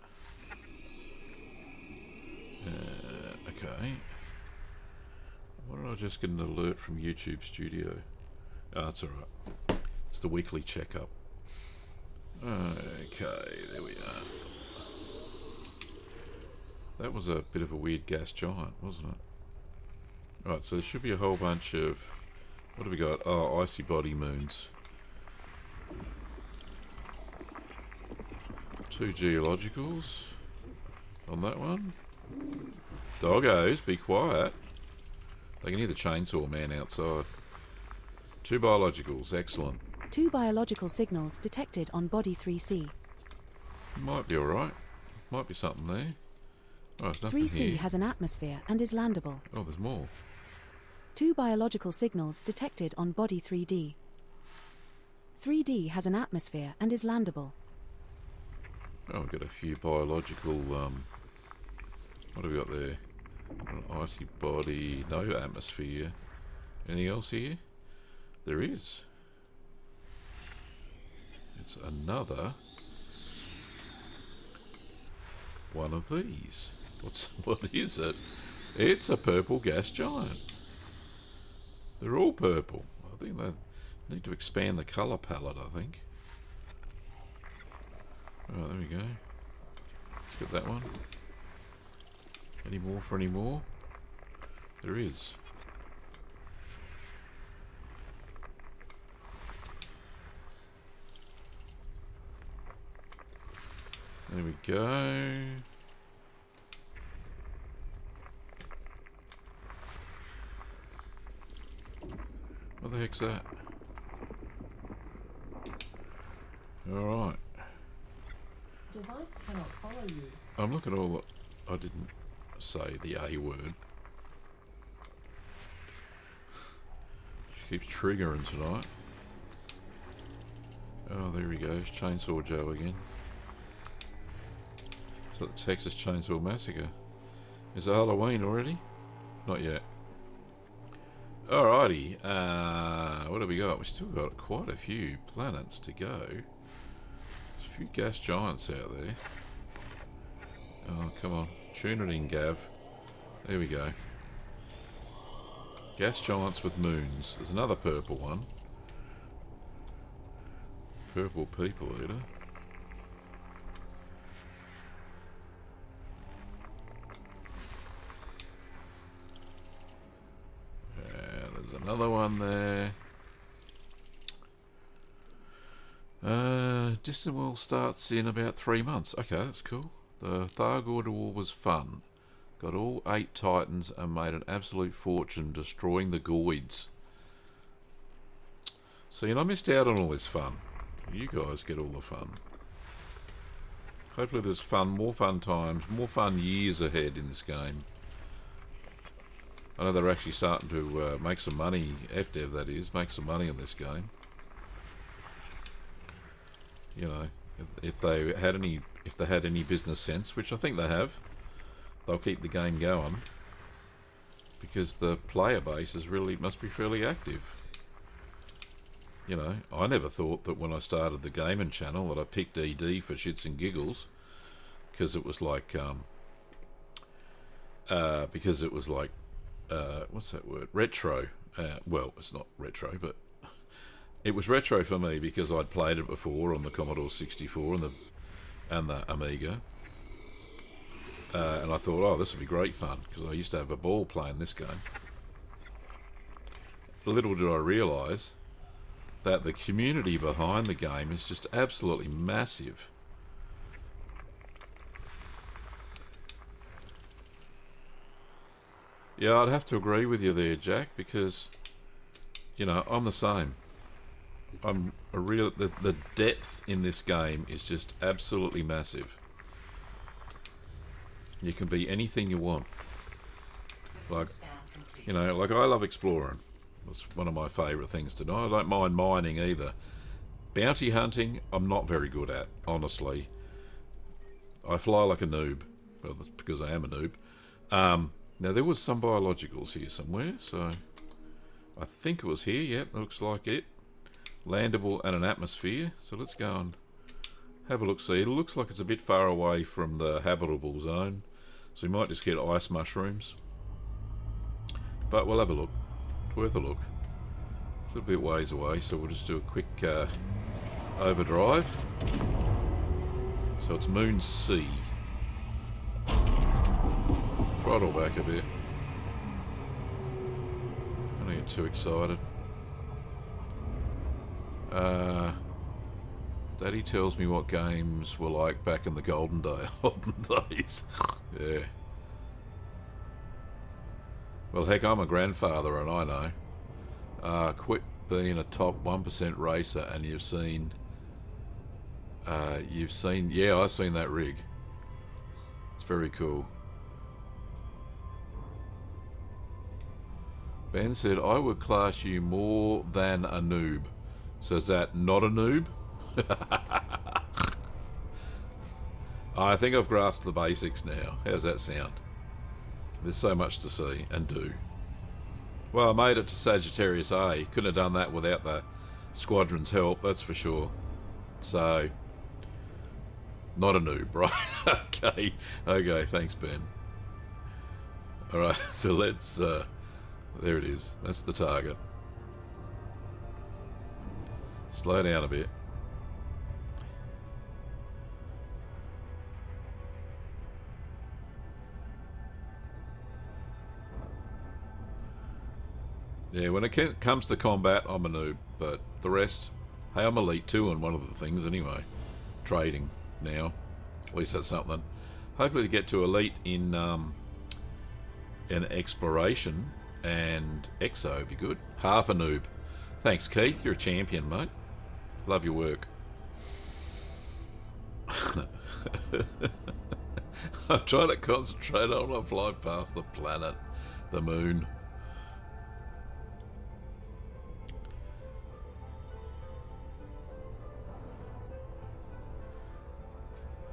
Okay. Why did I just get an alert from YouTube Studio? Oh, it's alright. It's the weekly checkup. Okay, there we are. That was a bit of a weird gas giant, wasn't it? Alright, so there should be a whole bunch of... What have we got? Oh, icy body moons. 2 geologicals on that one. Doggos, be quiet. They can hear the chainsaw man outside. 2 biologicals, excellent. 2 biological signals detected on body 3C. Might be alright. Might be something there. Oh, there's nothing 3C here. has an atmosphere and is landable. Oh, there's more. 2 biological signals detected on body 3D. 3D has an atmosphere and is landable. Oh, we've got a few biological, what have we got there? An icy body, no atmosphere. Anything else here? There is. It's another one of these. What is it? It's a purple gas giant. They're all purple. I think they need to expand the colour palette, I think. Oh, there we go. Let's get that one. Any more for any more? There is. There we go. What the heck's that? Alright. Device cannot follow you. I'm looking at all the... I didn't say the A word. She keeps triggering tonight. Oh, there he goes. Chainsaw Joe again. It's like the Texas Chainsaw Massacre. Is it Halloween already? Not yet. Alrighty. What have we got? We've still got quite a few planets to go. There's a few gas giants out there. Oh, come on. Tune it in, Gav. There we go. Gas giants with moons. There's another purple one. Purple people eater. There's Another one there. Distant World starts in about 3 months. Okay, that's cool. The Thargoid War was fun. Got all 8 Titans and made an absolute fortune destroying the Goids. See, and I missed out on all this fun. You guys get all the fun. Hopefully there's fun, more fun times, more fun years ahead in this game. I know they're actually starting to make some money, FDev that is, make some money on this game. You know, if they had any business sense, which I think they have, they'll keep the game going because the player base is really must be fairly active. You know, I never thought that when I started the gaming channel that I picked ED for shits and giggles because it was like what's that word? Retro. Well, it's not retro, but it was retro for me because I'd played it before on the Commodore 64 and the Amiga. And I thought, oh, this would be great fun because I used to have a ball playing this game. Little did I realise that the community behind the game is just absolutely massive. Yeah, I'd have to agree with you there, Jack, because, you know, I'm the same. I'm a real... The depth in this game is just absolutely massive. You can be anything you want. Like, you know, like I love exploring. It's one of my favourite things to do. I don't mind mining either. Bounty hunting, I'm not very good at, honestly. I fly like a noob. Well, that's because I am a noob. Now, there was some biologicals here somewhere, so... I think it was here, yep, looks like it. Landable and an atmosphere, so let's go and have a look-see. It looks like it's a bit far away from the habitable zone, so we might just get ice mushrooms. But we'll have a look. It's worth a look. It's a little bit ways away, so we'll just do a quick overdrive. So it's Moon C. Throttle back a bit. Don't get too excited. Daddy tells me what games were like back in the olden days. Yeah. Well, heck, I'm a grandfather and I know. Quit being a top 1% racer and you've seen, yeah, I've seen that rig. It's very cool. Ben said, I would class you more than a noob. So is that not a noob? I think I've grasped the basics now. How's that sound? There's so much to see and do. Well, I made it to Sagittarius A. Couldn't have done that without the squadron's help, that's for sure. So, not a noob, right? Okay, thanks, Ben. Alright, so let's... there it is. That's the target. Slow down a bit. Yeah, when it comes to combat, I'm a noob, but the rest, hey, I'm Elite 2 on one of the things anyway. Trading now. At least that's something. Hopefully to get to Elite in exploration and Exo would be good. Half a noob. Thanks, Keith. You're a champion, mate. Love your work. I'm trying to concentrate on when I fly past the planet, the moon.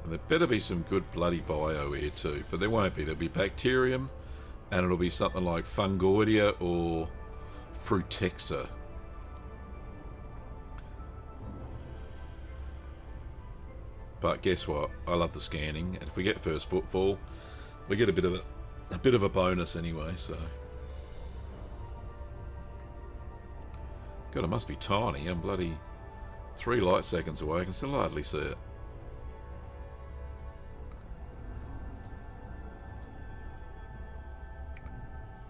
There better be some good bloody bio here too, but there won't be. There'll be bacterium, and it'll be something like Fungoidia or Frutexa. But guess what? I love the scanning, and if we get first footfall, we get a bit of a bonus anyway. So, God, it must be tiny. I'm bloody 3 light seconds away. I can still hardly see it.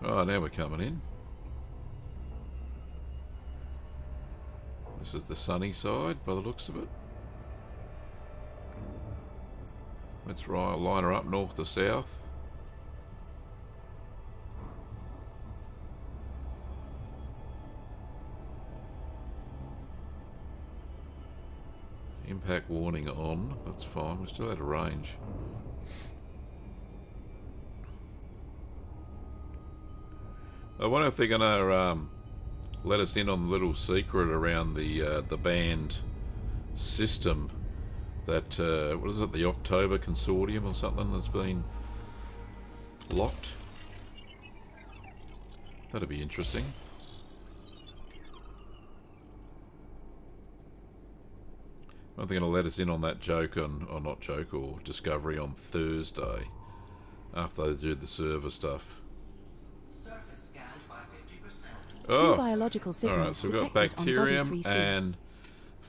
Oh, now we're coming in. This is the sunny side by the looks of it. Let's line her up north to south. Impact warning on. That's fine. We're still out of range. I wonder if they're going to let us in on the little secret around the band system. That what is it? The October Consortium or something that's been locked. That'd be interesting. I think they're going to let us in on that joke on, or not joke, or discovery on Thursday after they do the server stuff. Surface scanned by 50%. Oh, Two biological signals alright, so we've got detected on body bacterium 3C. and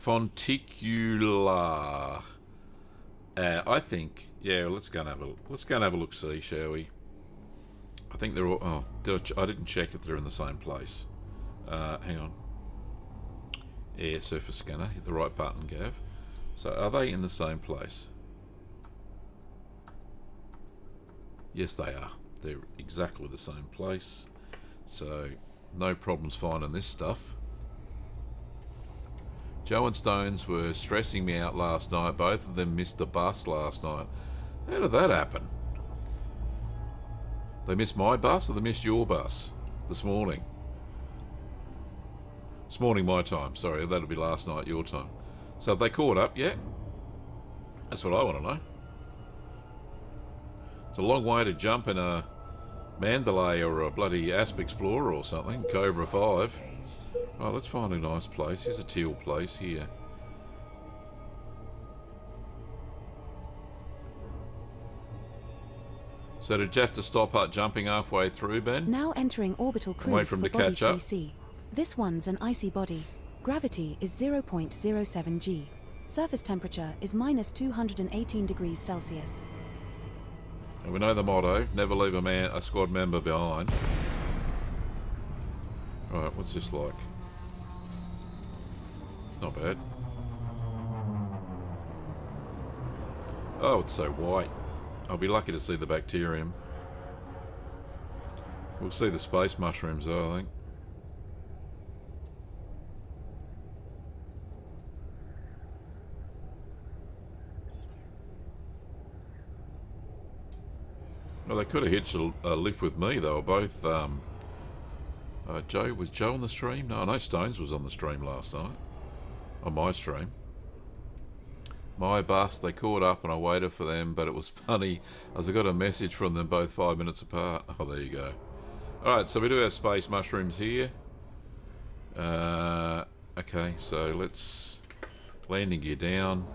fonticula. I think, yeah. Let's go and have a look. See, shall we? I think they're all. Oh, I didn't check if they're in the same place. Hang on. Air surface scanner. Hit the right button, Gav. So, are they in the same place? Yes, they are. They're exactly the same place. So, no problems finding this stuff. Joe and Stones were stressing me out last night. Both of them missed the bus last night. How did that happen? They missed my bus or they missed your bus this morning? This morning my time, sorry, that'll be last night your time. So have they caught up yet? That's what I want to know. It's a long way to jump in a Mandalay or a bloody Asp Explorer or something, Cobra 5. Right, let's find a nice place. Here's a teal place here. So did you have to stop jumping halfway through, Ben? Now entering orbital And wait cruise for for him to body catch up. 3C. This one's an icy body. Gravity is 0.07 g. Surface temperature is minus 218 degrees Celsius. And we know the motto, never leave a squad member behind. Alright, what's this like? Not bad. Oh, it's so white. I'll be lucky to see the bacterium. We'll see the space mushrooms though, I think. Well, they could have hitched a lift with me. They were both. Joe, was Joe on the stream? No, I know Stones was on the stream last night. On my stream. My bus, they caught up and I waited for them, but it was funny as I got a message from them both 5 minutes apart. Oh, there you go. Alright, so we do have space mushrooms here. Okay, so let's... landing gear down.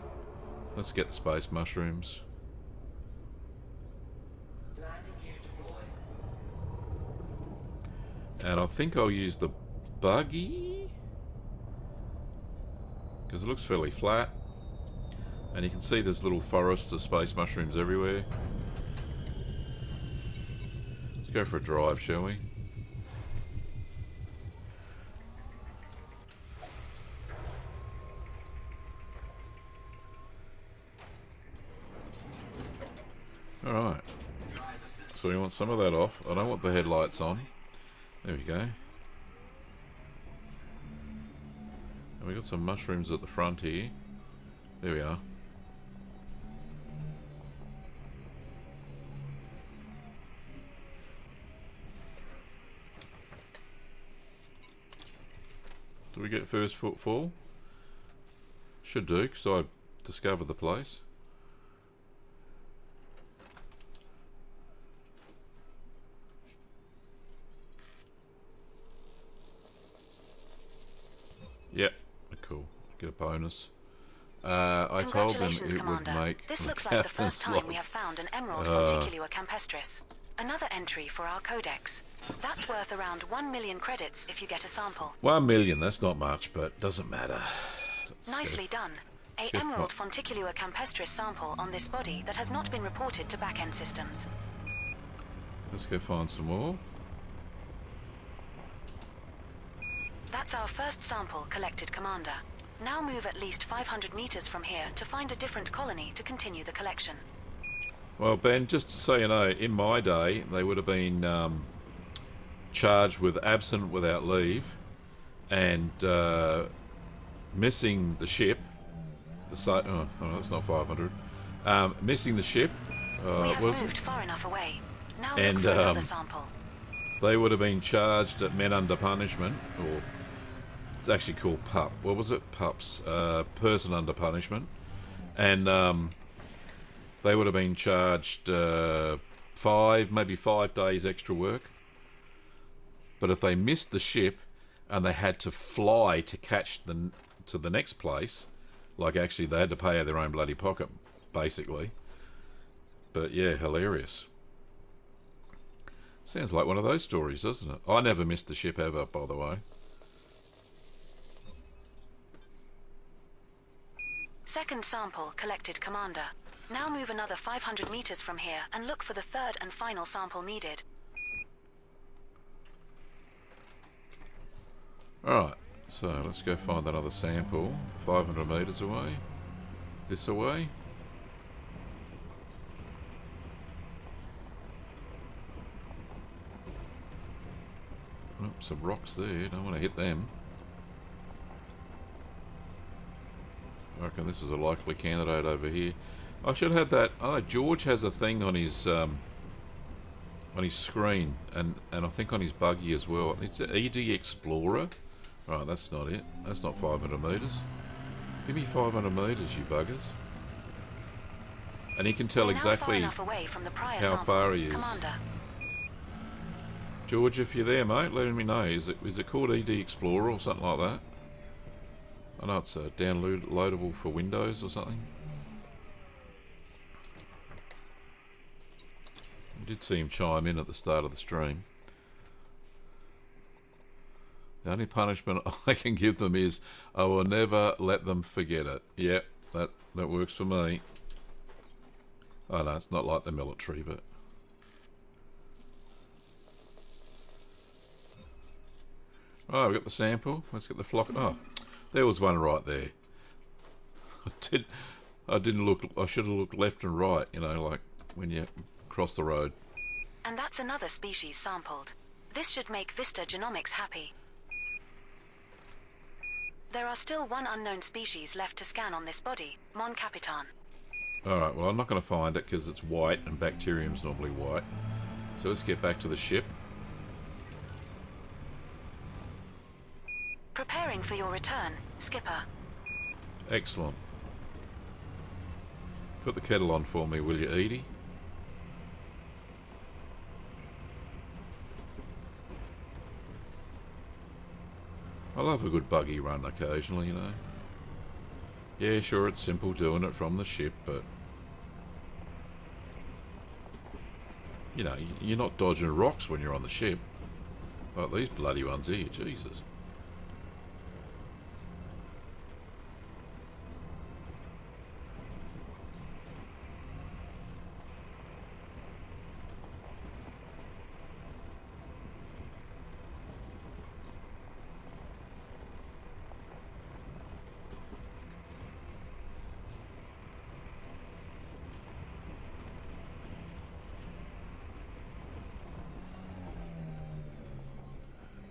Let's get the space mushrooms. Landing gear deployed. And I think I'll use the buggy. Because it looks fairly flat. And you can see there's little forests of space mushrooms everywhere. Let's go for a drive, shall we? Alright. So we want some of that off. I don't want the headlights on. There we go. And we got some mushrooms at the front here. There we are. Do we get first footfall? Should do, because I discovered the place. Yep, cool. Get a bonus. I told them Congratulations, it would Commander. make This the looks like the first captain's time we life. have found an emerald fonticulua campestris. Another entry for our codex. That's worth around 1 million credits if you get a sample. 1 million, that's not much, but doesn't matter. Let's Nicely go. done. A Good emerald find. fonticulua campestris sample on this body that has not been reported to back-end systems. Let's go find some more. That's our first sample collected, Commander. Now move at least 500 meters from here to find a different colony to continue the collection. Well, Ben, just so you know, in my day, they would have been charged with absent without leave and missing the ship. Oh, that's not 500. Missing the ship. We have moved far enough away. Now look for another sample. They would have been charged at men under punishment, or it's actually called PUP. What was it? PUPs, person under punishment, and they would have been charged maybe 5 days extra work. But if they missed the ship and they had to fly to catch to the next place, like actually they had to pay out of their own bloody pocket, basically. But yeah, hilarious. Sounds like one of those stories, doesn't it? I never missed the ship ever, by the way. Second sample collected, Commander. Now move another 500 meters from here and look for the third and final sample needed. Alright, so let's go find another sample. 500 meters away. This away. Oh, some rocks there. Don't want to hit them. I reckon this is a likely candidate over here. I should have that. Oh, George has a thing on his screen, and I think on his buggy as well. It's an ED Explorer. Right, that's not it. That's not 500 meters. Give me 500 meters, you buggers. And he can tell exactly how far he is. Commander. George, if you're there, mate, let me know. Is it called ED Explorer or something like that? I know it's downloadable for Windows or something. I did see him chime in at the start of the stream. The only punishment I can give them is I will never let them forget it. Yep, that works for me. Oh no, it's not like the military, but... Oh, we got the sample. Let's get the flock. Oh, there was one right there. I didn't look. I should have looked left and right. You know, like when you cross the road. And that's another species sampled. This should make Vista Genomics happy. There are still one unknown species left to scan on this body, Mon Capitan. Alright, well I'm not going to find it because it's white and bacterium's normally white. So let's get back to the ship. Preparing for your return, Skipper. Excellent. Put the kettle on for me, will you, Edie? I love a good buggy run occasionally, you know. Yeah, sure, it's simple doing it from the ship, but... You know, you're not dodging rocks when you're on the ship. Like these bloody ones here, Jesus.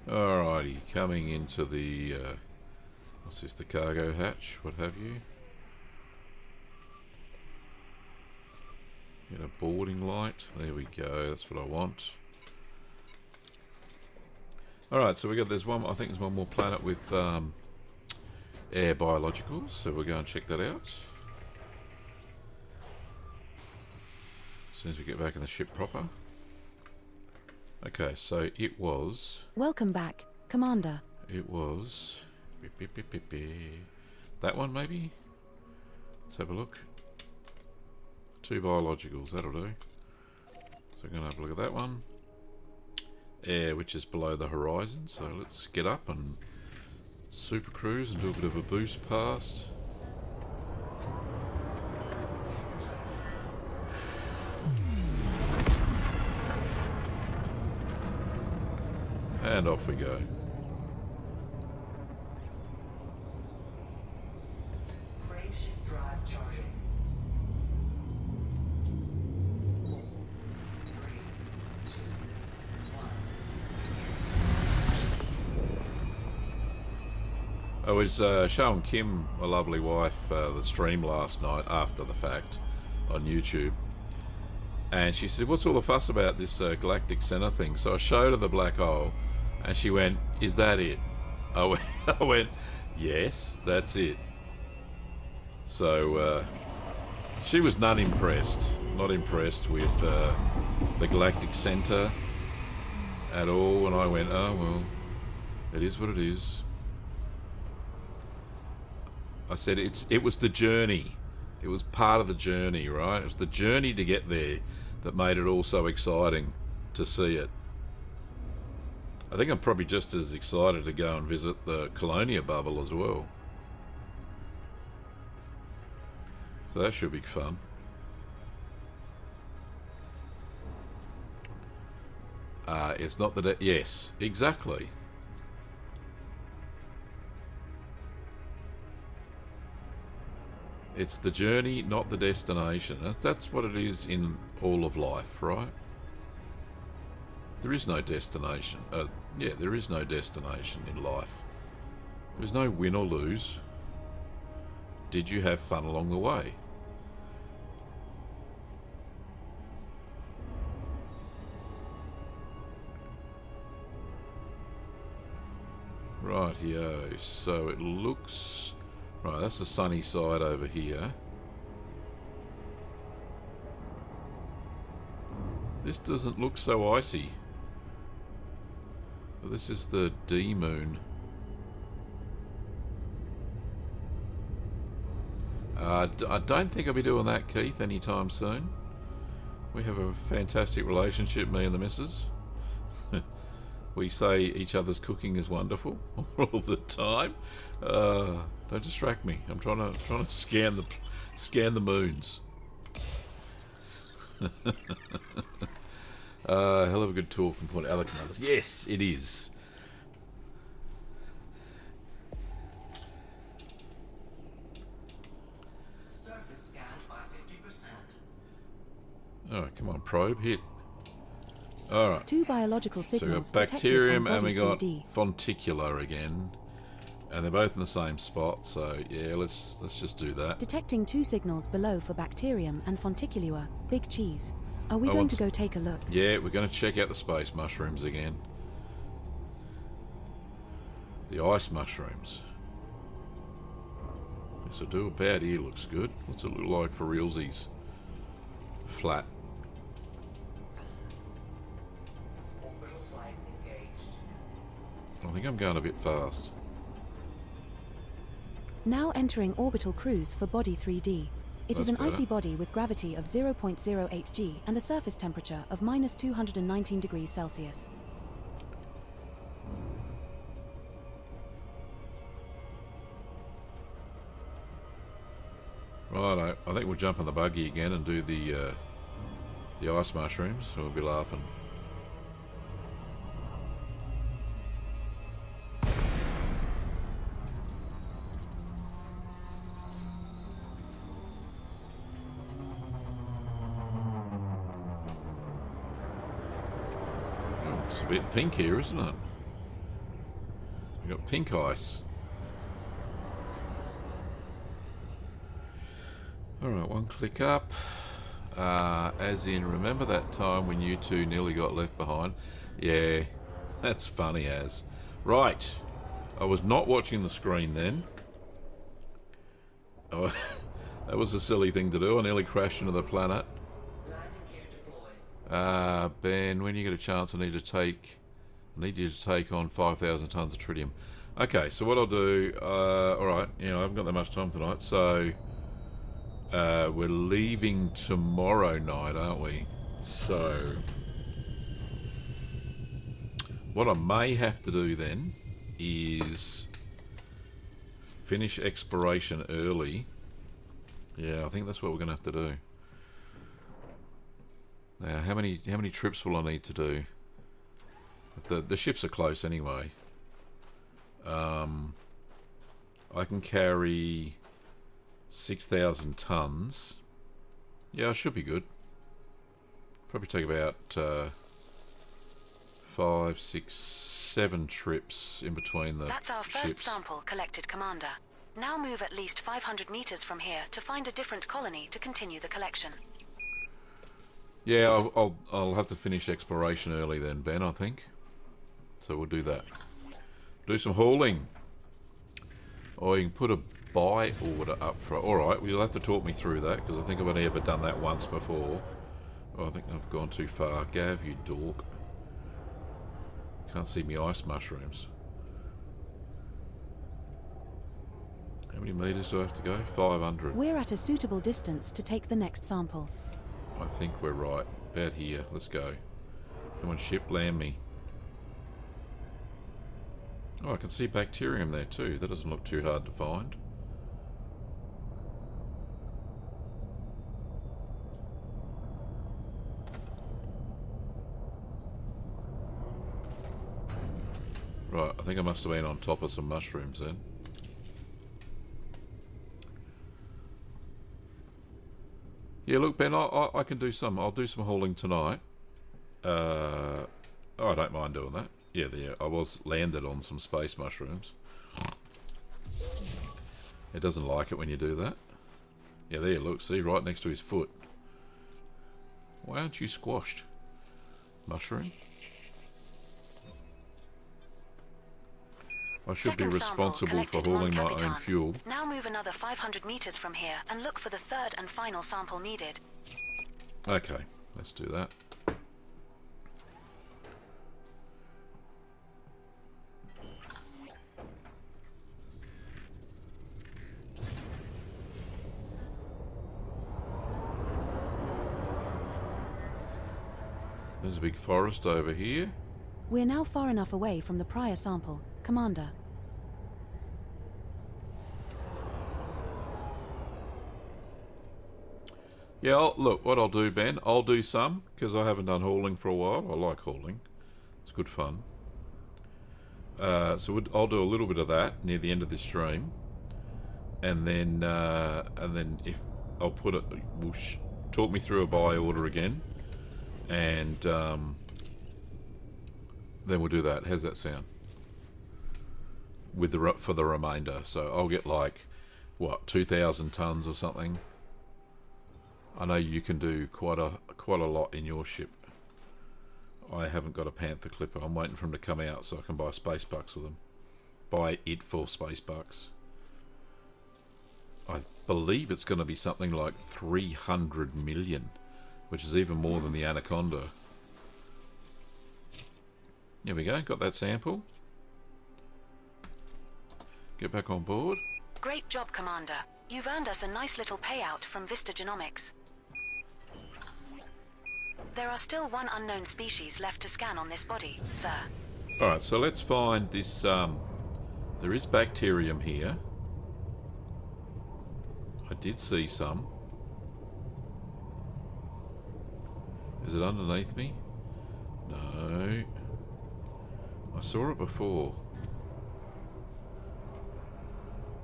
Alrighty, coming into the, what's this, the cargo hatch, what have you. Get a boarding light, there we go, that's what I want. Alright, so there's one, I think there's one more planet with air biologicals, so we'll go and check that out. As soon as we get back in the ship proper. Okay, so it was... Welcome back, Commander. It was... that one, maybe? Let's have a look. 2 biologicals, that'll do. So we're going to have a look at that one. Air, which is below the horizon, so let's get up and super cruise and do a bit of a boost past. And off we go. I was showing Kim, my lovely wife, the stream last night after the fact on YouTube. And she said, what's all the fuss about this galactic center thing? So I showed her the black hole, and she went, is that it? I went, yes, that's it. So she was not impressed with the galactic center at all. And I went, oh, well, it is what it is. I said, it was the journey. It was part of the journey, right? It was the journey to get there that made it all so exciting to see it. I think I'm probably just as excited to go and visit the Colonia bubble as well. So that should be fun. It's not that... yes, exactly. It's the journey, not the destination. That's what it is in all of life, right? There is no destination. Yeah, there is no destination in life. There's no win or lose. Did you have fun along the way? Rightio. So it looks... right, that's the sunny side over here. This doesn't look so icy. Well, this is the D moon. I don't think I'll be doing that, Keith, anytime soon. We have a fantastic relationship, me and the missus. We say each other's cooking is wonderful all the time. Don't distract me. I'm trying to scan the moons. Hell of a good talking point, Alec. Yes, it is. Surface scanned by 50%. Oh, come on, probe, hit. Alright. 2 biological So we signals got bacterium detected on and we body got 3D. fonticular again. And they're both in the same spot, so yeah, let's just do that. Detecting 2 signals below for bacterium and fonticulua. Big cheese. Are we I going want to go take a look? Yeah, we're going to check out the space mushrooms again. The ice mushrooms. This will do about here, looks good. What's it look like for realsies? Flat. Orbital flight engaged. I think I'm going a bit fast. Now entering orbital cruise for body 3D. It is That's an better. icy body with gravity of 0.08 g and a surface temperature of minus 219 degrees Celsius. Right, I think we'll jump on the buggy again and do the ice mushrooms. So we'll be laughing. Oh, it's a bit pink here, isn't it? We've got pink ice. Alright, one click up. As in, remember that time when you two nearly got left behind? Yeah, that's funny as. Right, I was not watching the screen then. Oh, that was a silly thing to do. I nearly crashed into the planet. Landing gear deployed. Ben, when you get a chance, I need you to take on 5,000 tons of tritium. Okay, so what I'll do, alright, I haven't got that much time tonight, so we're leaving tomorrow night, aren't we? So what I may have to do then is finish exploration early. Yeah, I think that's what we're going to have to do. Now, how many trips will I need to do? The ships are close anyway. I can carry 6,000 tons. Yeah, I should be good. Probably take about 5, 6, 7 trips in between the That's our first ships. sample collected, Commander. Now move at least 500 meters from here to find a different colony to continue the collection. Yeah, I'll have to finish exploration early then, Ben, I think. So we'll do that. Do some hauling. Or you can put a buy order up for... Alright, well, you'll have to talk me through that, because I think I've only ever done that once before. Oh, I think I've gone too far. Gav, you dork. Can't see me ice mushrooms. How many meters do I have to go? 500. We're at a suitable distance to take the next sample. I think we're right. About here. Let's go. Come on, ship, land me. Oh, I can see bacterium there too. That doesn't look too hard to find. Right, I think I must have been on top of some mushrooms then. Yeah, look, Ben, I can do some. I'll do some hauling tonight. Oh, I don't mind doing that. Yeah, I was landed on some space mushrooms. It doesn't like it when you do that. Yeah, there, look, see, right next to his foot. Why aren't you squashed? Mushroom? I should be Second sample responsible for collected, hauling Mon my own Capitan. fuel. Now move another 500 meters from here and look for the third and final sample needed. Okay, let's do that. There's a big forest over here. We're now far enough away from the prior sample, Commander. Yeah, look, what I'll do, Ben, I'll do some, because I haven't done hauling for a while. I like hauling. It's good fun. So I'll do a little bit of that near the end of this stream. And then if I'll put it, talk me through a buy order again. And then we'll do that. How's that sound? With for the remainder. So I'll get like, what, 2,000 tons or something. I know you can do quite a lot in your ship. I haven't got a Panther Clipper. I'm waiting for them to come out so I can buy space bucks with them. Buy it for space bucks. I believe it's going to be something like 300 million, which is even more than the Anaconda. There we go. Got that sample. Get back on board. Great job, Commander. You've earned us a nice little payout from Vista Genomics. There are still one unknown species left to scan on this body, sir. Alright, so let's find this, there is bacterium here. I did see some. Is it underneath me? No. I saw it before.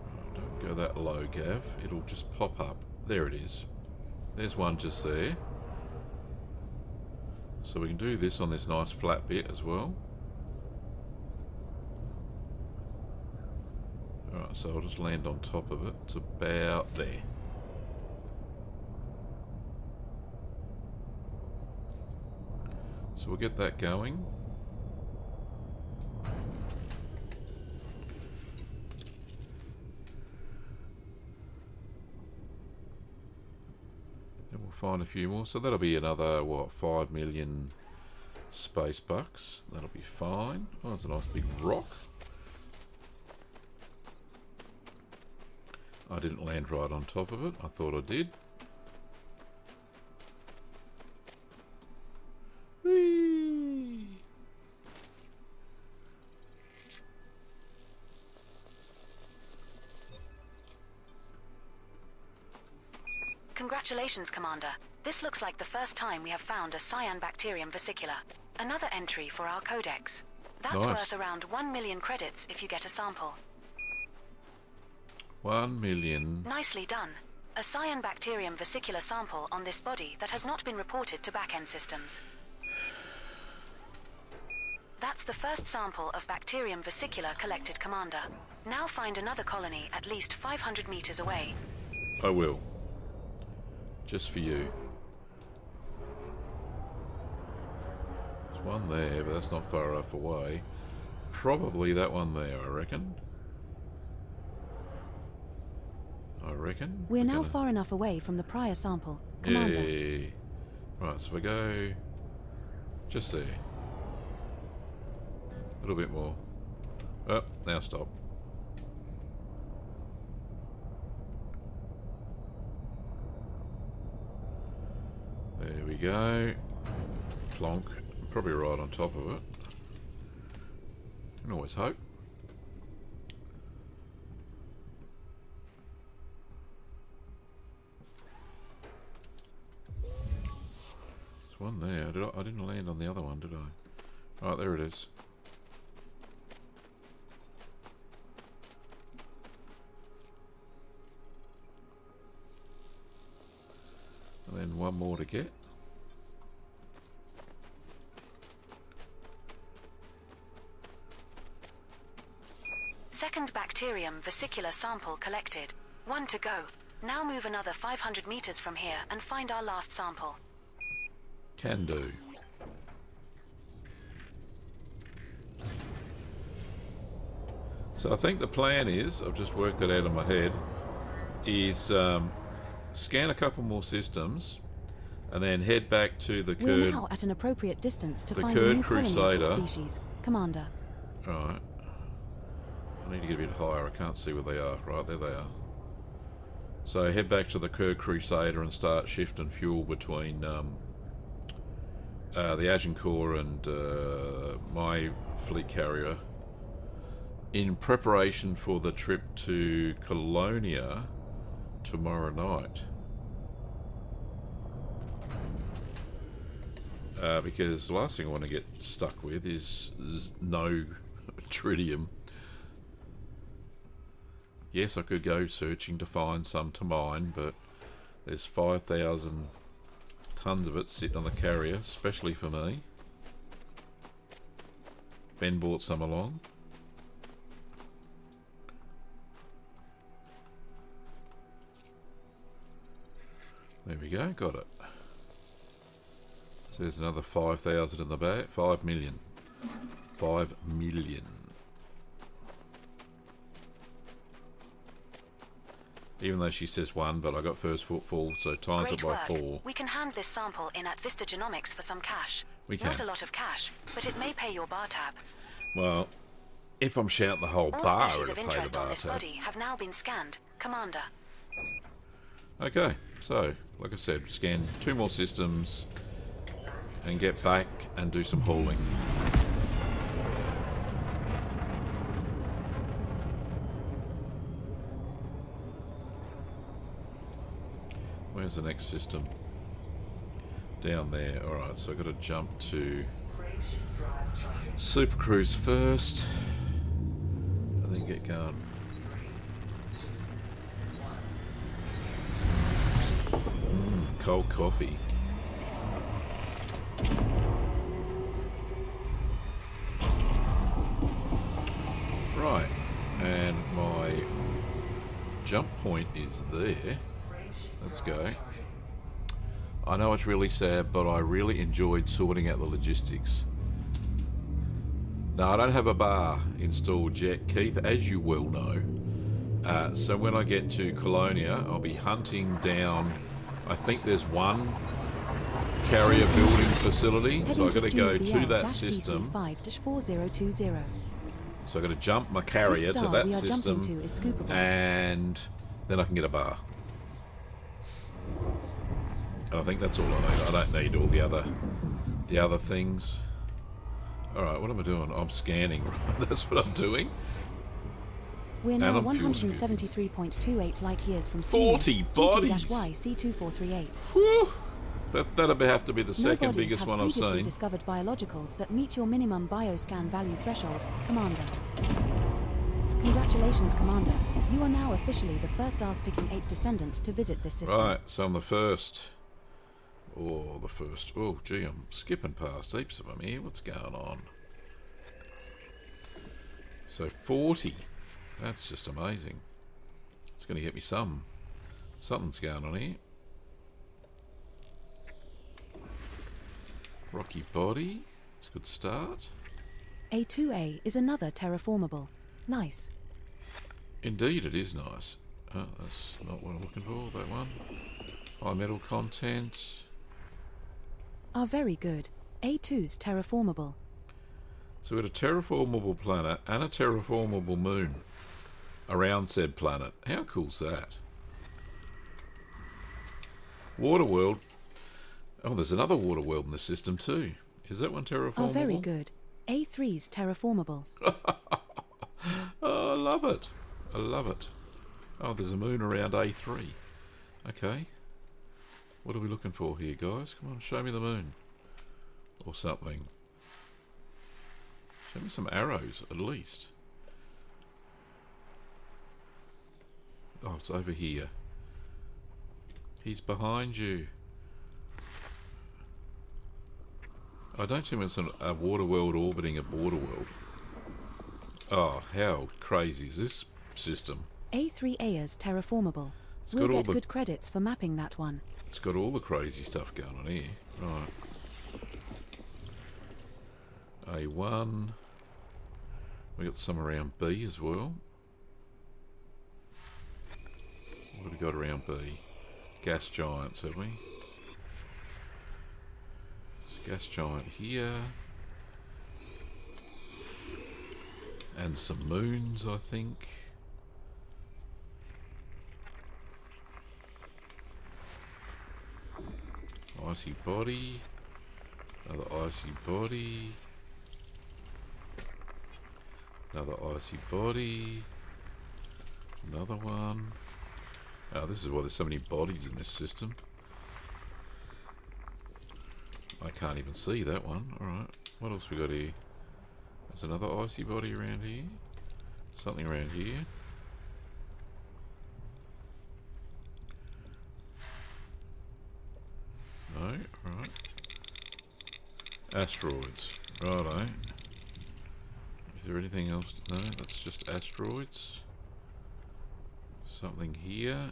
Oh, don't go that low, Gav. It'll just pop up. There it is. There's one just there. So we can do this on this nice flat bit as well. Alright, so I'll just land on top of it. It's about there. So we'll get that going. Then we'll find a few more. So that'll be another, what, 5 million space bucks. That'll be fine. Oh, that's a nice big rock. I didn't land right on top of it. I thought I did. Whee! Congratulations, Commander. This looks like the first time we have found a cyanobacterium vesicula. Another entry for our codex. That's Nice. worth around 1 million credits if you get a sample. 1 million. Nicely done. A cyanobacterium vesicular sample on this body that has not been reported to back-end systems. That's the first sample of Bacterium vesicula collected, Commander. Now find another colony at least 500 meters away. I will. Just for you. There's one there, but that's not far enough away. Probably that one there, I reckon. We're now far enough away from the prior sample, Commander. Yeah. Right, so we go just there. A little bit more. Oh, now stop. There we go. Plonk. Probably right on top of it. Can always hope. There's one there. I didn't land on the other one, did I? Right, there it is. And then one more to get. Second Bacterium vesicula sample collected. 1 to go. Now move another 500 meters from here and find our last sample. Can do. So I think the plan is, I've just worked it out in my head, is scan a couple more systems and then head back to the We're Kurd. now at an appropriate distance to the find a Kurd new colony of Crusader. this species, Commander. Alright. I need to get a bit higher, I can't see where they are. Right, there they are. So head back to the Kurd Crusader and start shifting fuel between the Agincourt and my fleet carrier in preparation for the trip to Colonia tomorrow night. Because the last thing I want to get stuck with is no tritium. Yes, I could go searching to find some to mine, but there's 5,000 tons of it sitting on the carrier, especially for me. Ben bought some along. There we go, got it. So there's another 5,000 in the bag. 5 million. 5 million. Even though she says 1, but I got first footfall, so times Great it by work. 4. We can hand this sample in at Vista Genomics for some cash. We can. Not a lot of cash, but it may pay your bar tab. Well, if I'm shouting the whole All bar, species it'll of pay the interest on bar this tab. body have now been scanned, Commander. Okay, so, like I said, scan 2 more systems and get back and do some hauling. Where's the next system? Down there. Alright, so I've got to jump to Frameshift drive charging. Super Cruise first and then get going. 3, 2, 1. Cold coffee. Right, and my jump point is there. Let's go. I know it's really sad, but I really enjoyed sorting out the logistics. Now, I don't have a bar installed yet, Keith, as you well know. So when I get to Colonia, I'll be hunting down, I think there's one carrier building facility. So I've got to go to that system. 5-4020. So I've got to jump my carrier This to star that we are system, jumping to is scoopable. and then I can get a bar. And I think that's all I need. I don't need all the other things. Alright, what am I doing? I'm scanning, right? That's what I'm doing. We're now I'm fuel 173.28 light years from 40 bodies! GT-Y C2438. Whew! That'll have to be the No second bodies biggest have one I've previously seen. discovered biologicals that meet your minimum bioscan value threshold, Commander. Congratulations, Commander. You are now officially the first Ars-picking ape descendant to visit this system. Right, so I'm the first. Oh, the first. Oh, gee, I'm skipping past heaps of them here. What's going on? So 40. That's just amazing. It's going to get me some. Something's going on here. Rocky body. It's a good start. A2A is another terraformable. Nice. Indeed, it is nice. Oh, that's not what I'm looking for, that one. High metal content. Are very good. A2's terraformable. So we got a terraformable planet and a terraformable moon around said planet. How cool's that? Water world. Oh, there's another water world in the system too. Is that one terraformable? Are very good. A3's terraformable. Oh, I love it. I love it. Oh, there's a moon around A3. Okay. What are we looking for here, guys? Come on, show me the moon. Or something. Show me some arrows, at least. Oh, it's over here. He's behind you. I don't think it's a water world orbiting a border world. Oh, how crazy is this system? A3A's terraformable. It's We'll got all get the- good credits for mapping that one. It's got all the crazy stuff going on here. Right. A1. We got some around B as well. What have we got around B? Gas giants, have we? There's a gas giant here. And some moons, I think. Icy body. Another icy body. Another icy body. Another one. Oh, this is why there's so many bodies in this system. I can't even see that one. Alright, what else we got here? There's another icy body around here. Something around here. No, right. Asteroids. Righto. Is there anything else? No, that's just asteroids. Something here.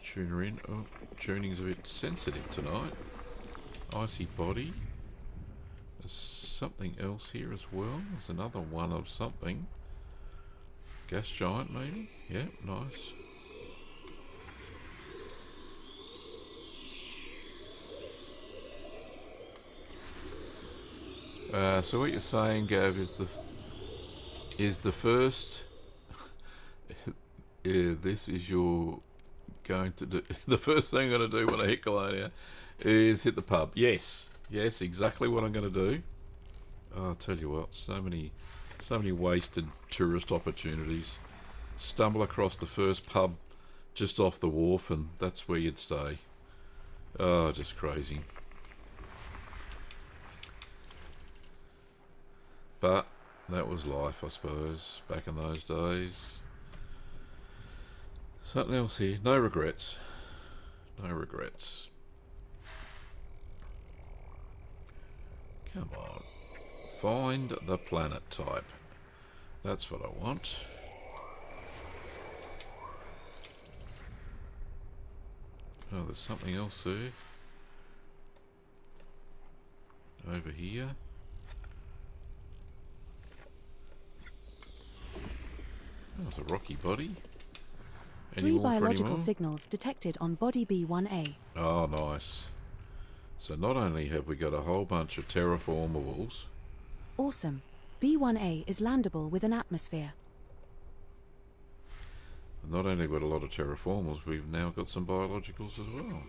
Tune her in. Oh, tuning's a bit sensitive tonight. Icy body. There's something else here as well. There's another one of something. Gas giant maybe? Yeah, nice. So what you're saying, Gav, is the first. This is your going to do. The first thing I'm going to do when I hit Colonia is hit the pub. Yes, exactly what I'm going to do. Oh, I'll tell you what, so many wasted tourist opportunities. Stumble across the first pub just off the wharf, and that's where you'd stay. Oh, just crazy. But that was life, I suppose, back in those days. Something else here. No regrets. No regrets. Come on. Find the planet type. That's what I want. Oh, there's something else there. Over here. Oh, it's a rocky body. Any 3 more for any biological more? signals detected on body B1A. Oh, nice. So not only have we got a whole bunch of terraformables. Awesome. B1A is landable with an atmosphere. Not only got a lot of terraformals, we've now got some biologicals as well.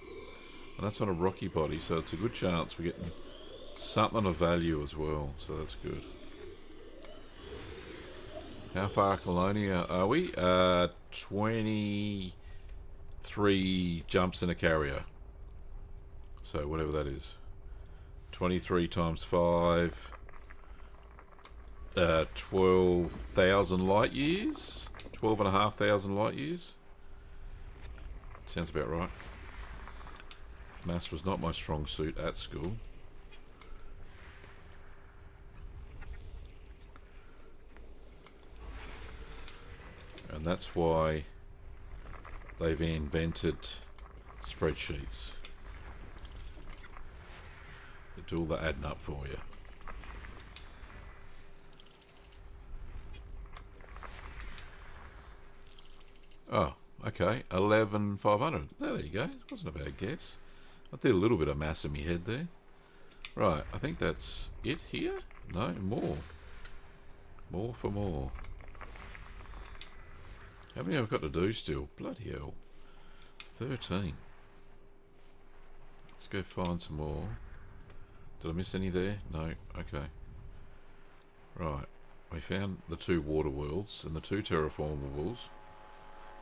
And that's on a rocky body, so it's a good chance we're getting something of value as well, so that's good. How far Colonia are we? 23 jumps in a carrier. So whatever that is. 23 times 5. 12,000 light years? 12,500 light years? Sounds about right. Maths was not my strong suit at school. And that's why they've invented spreadsheets. They do all the adding up for you. Oh, okay, 11,500. There you go. It wasn't a bad guess. I did a little bit of maths in my head there. Right, I think that's it here. No, more. More for more. How many have I got to do still? Bloody hell. 13. Let's go find some more. Did I miss any there? No. Okay. Right. We found the 2 water worlds and the 2 terraformables.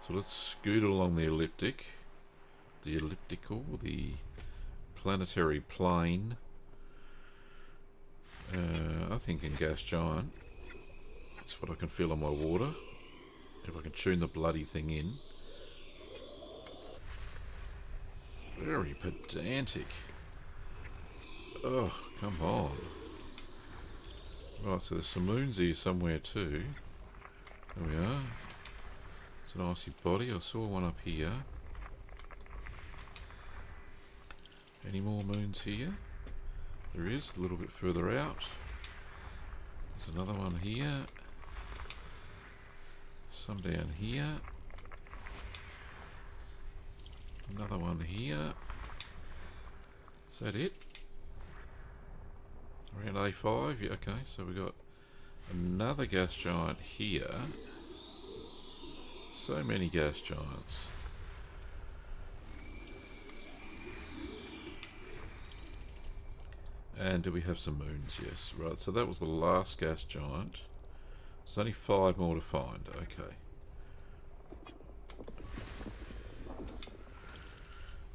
So let's scoot along the elliptic. The elliptical. The planetary plane. I think in gas giant. That's what I can feel on my water. If I can tune the bloody thing in. Very pedantic. Oh, come on. Right, so there's some moons here somewhere too. There we are. It's an icy body. I saw one up here. Any more moons here? There is, a little bit further out. There's another one here. Some down here. Another one here. Is that it? Around A5? Yeah, okay, so we got another gas giant here. So many gas giants. And do we have some moons? Yes. Right, so that was the last gas giant. There's only 5 more to find. Okay.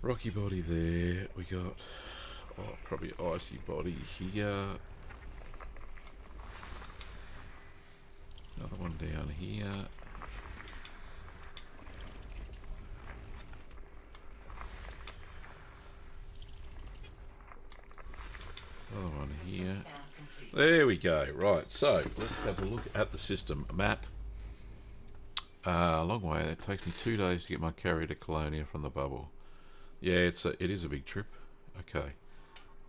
Rocky body there. We got probably icy body here. Another one down here. Another one here. There we go. Right, so let's have a look at the system map. A long way. It takes me 2 days to get my carrier to Colonia from the bubble. Yeah, it is a big trip. Okay.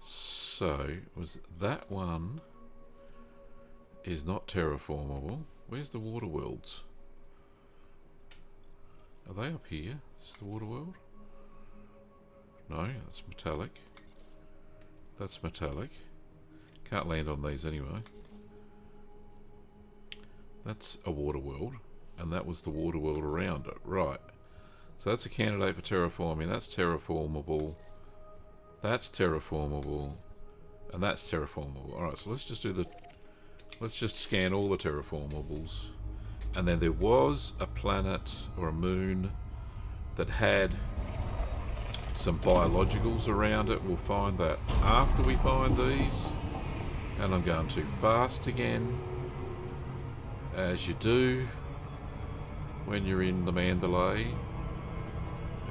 So, was that one is not terraformable. Where's the water worlds? Are they up here? This is the water world? No, that's metallic. That's metallic. Can't land on these anyway. That's a water world. And that was the water world around it. Right. So that's a candidate for terraforming. That's terraformable. That's terraformable. And that's terraformable. Alright, so let's just do the... Let's just scan all the terraformables. And then there was a planet or a moon that had some biologicals around it. We'll find that after we find these. And I'm going too fast again. As you do when you're in the Mandalay.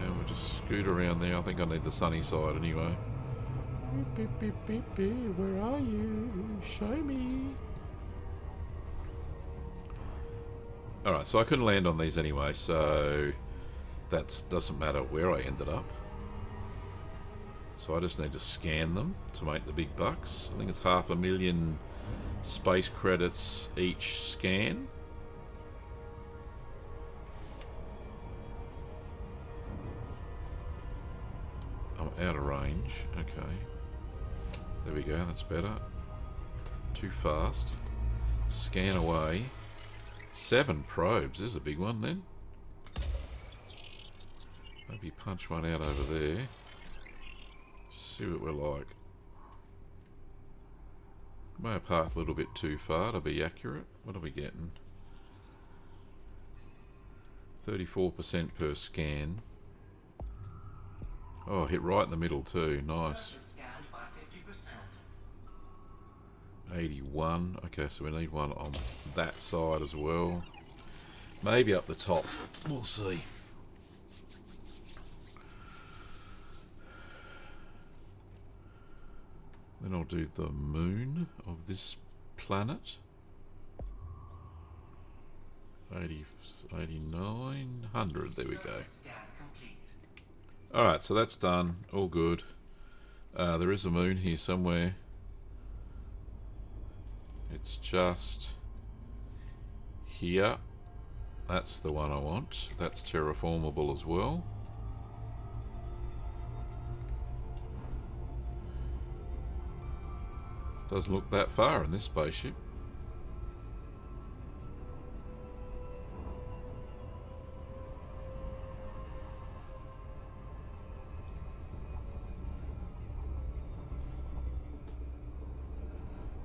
And we'll just scoot around there. I think I need the sunny side anyway. Beep, beep, beep, beep. Where are you? Show me. Alright, so I couldn't land on these anyway, so that doesn't matter where I ended up. So I just need to scan them to make the big bucks. I think it's 500,000 space credits each scan. I'm out of range. Okay. There we go, that's better. Too fast. Scan away. 7 probes. There's a big one then. Maybe punch one out over there. See what we're like. May have path a little bit too far to be accurate. What are we getting? 34% per scan. Oh, hit right in the middle too. Nice. 81. Okay, so we need one on that side as well. Maybe up the top. We'll see. Then I'll do the moon of this planet. 80, 8900. There we go. Surface scan complete. Alright, so that's done. All good. There is a moon here somewhere. It's just here. That's the one I want. That's terraformable as well. Doesn't look that far in this spaceship.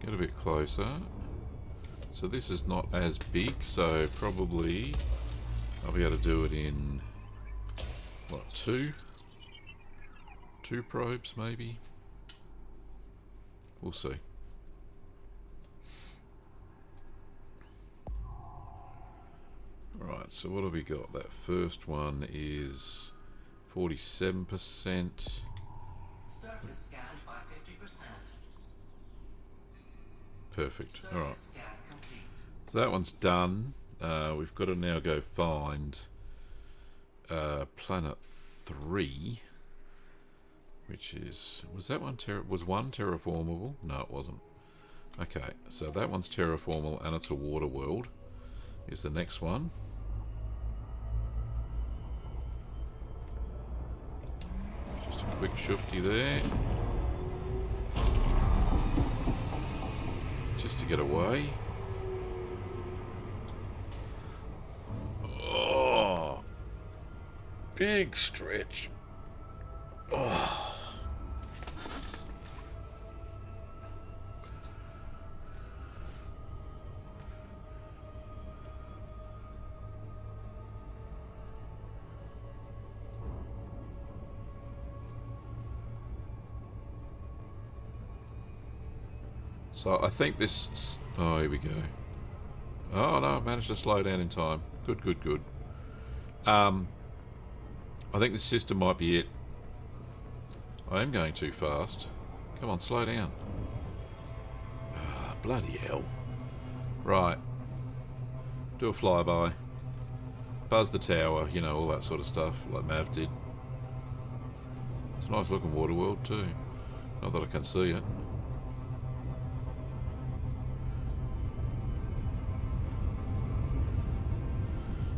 Get a bit closer. So this is not as big, so probably I'll be able to do it in, what, two probes maybe? We'll see. Right, so what have we got? That first one is 47%. Surface scanned by 50%. Perfect. Surface Alright. scan complete. So that one's done. We've got to now go find planet 3, which is, was that one was one terraformable? No, it wasn't. Okay, so that one's terraformable and it's a water world. Is the next one. Just a quick shifty there. Just to get away. Oh, big stretch. Oh. So I think this... Oh, here we go. Oh no, I managed to slow down in time. Good, good, good. I think this system might be it. I am going too fast. Come on, slow down. Ah, bloody hell. Right. Do a flyby. Buzz the tower, you know, all that sort of stuff, like Mav did. It's a nice looking water world too. Not that I can see it.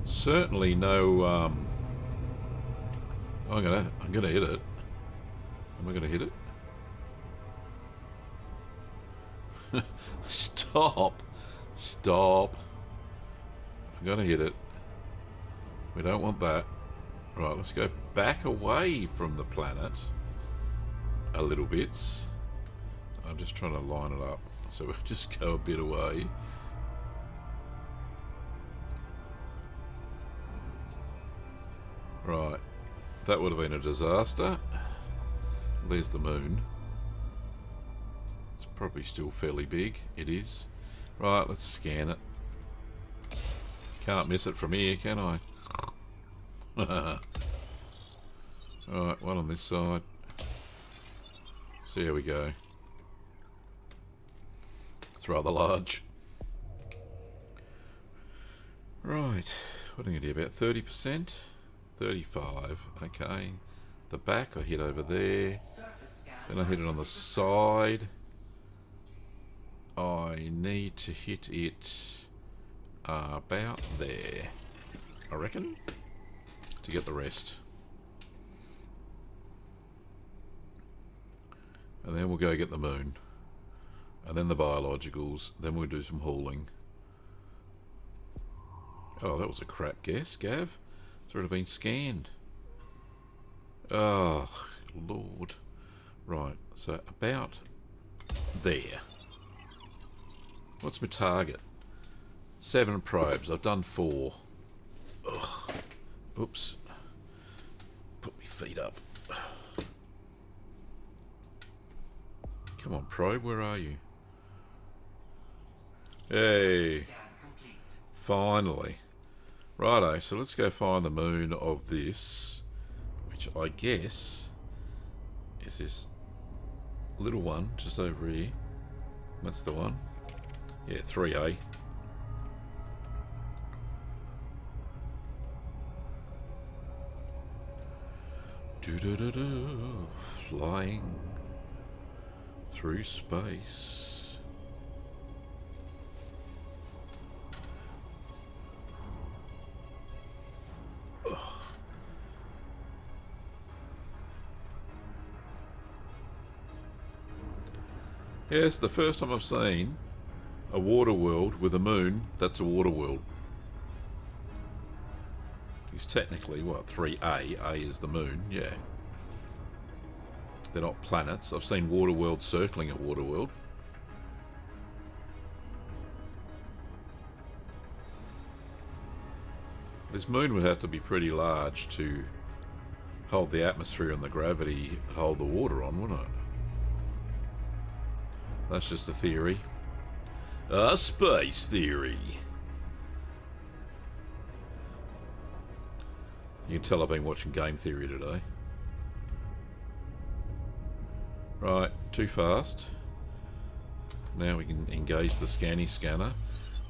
Certainly no. I'm gonna hit it. Am I gonna hit it? Stop! Stop! I'm gonna hit it. We don't want that. Right, let's go back away from the planet a little bit. I'm just trying to line it up, so we'll just go a bit away. Right, that would have been a disaster. There's the moon. It's probably still fairly big. It is. Right, let's scan it. Can't miss it from here, can I? Alright, one on this side. See how we go. It's rather large. Right, what are you going to do, about 30%? 35, okay. The back I hit over there. Then I hit it on the side. I need to hit it about there, I reckon, to get the rest. And then we'll go get the moon. And then the biologicals. Then we'll do some hauling. Oh, that was a crap guess, Gav. It's already been scanned. Oh, Lord. Right, so about there. What's my target? 7 probes. I've done 4. Ugh. Oops. Put my feet up. Come on, probe, where are you? Hey. Finally. Righto, so let's go find the moon of this, which I guess is this little one just over here. That's the one. Yeah, 3A. Do-do-do-do. Flying through space. Ugh. Yes, the first time I've seen a water world with a moon, that's a water world. It's technically, what, 3A? A is the moon, yeah. They're not planets. I've seen water worlds circling a water world. This moon would have to be pretty large to hold the atmosphere and the gravity, hold the water on, wouldn't it? That's just a theory. A space theory. You can tell I've been watching game theory today. Right, too fast. Now we can engage the scanny scanner.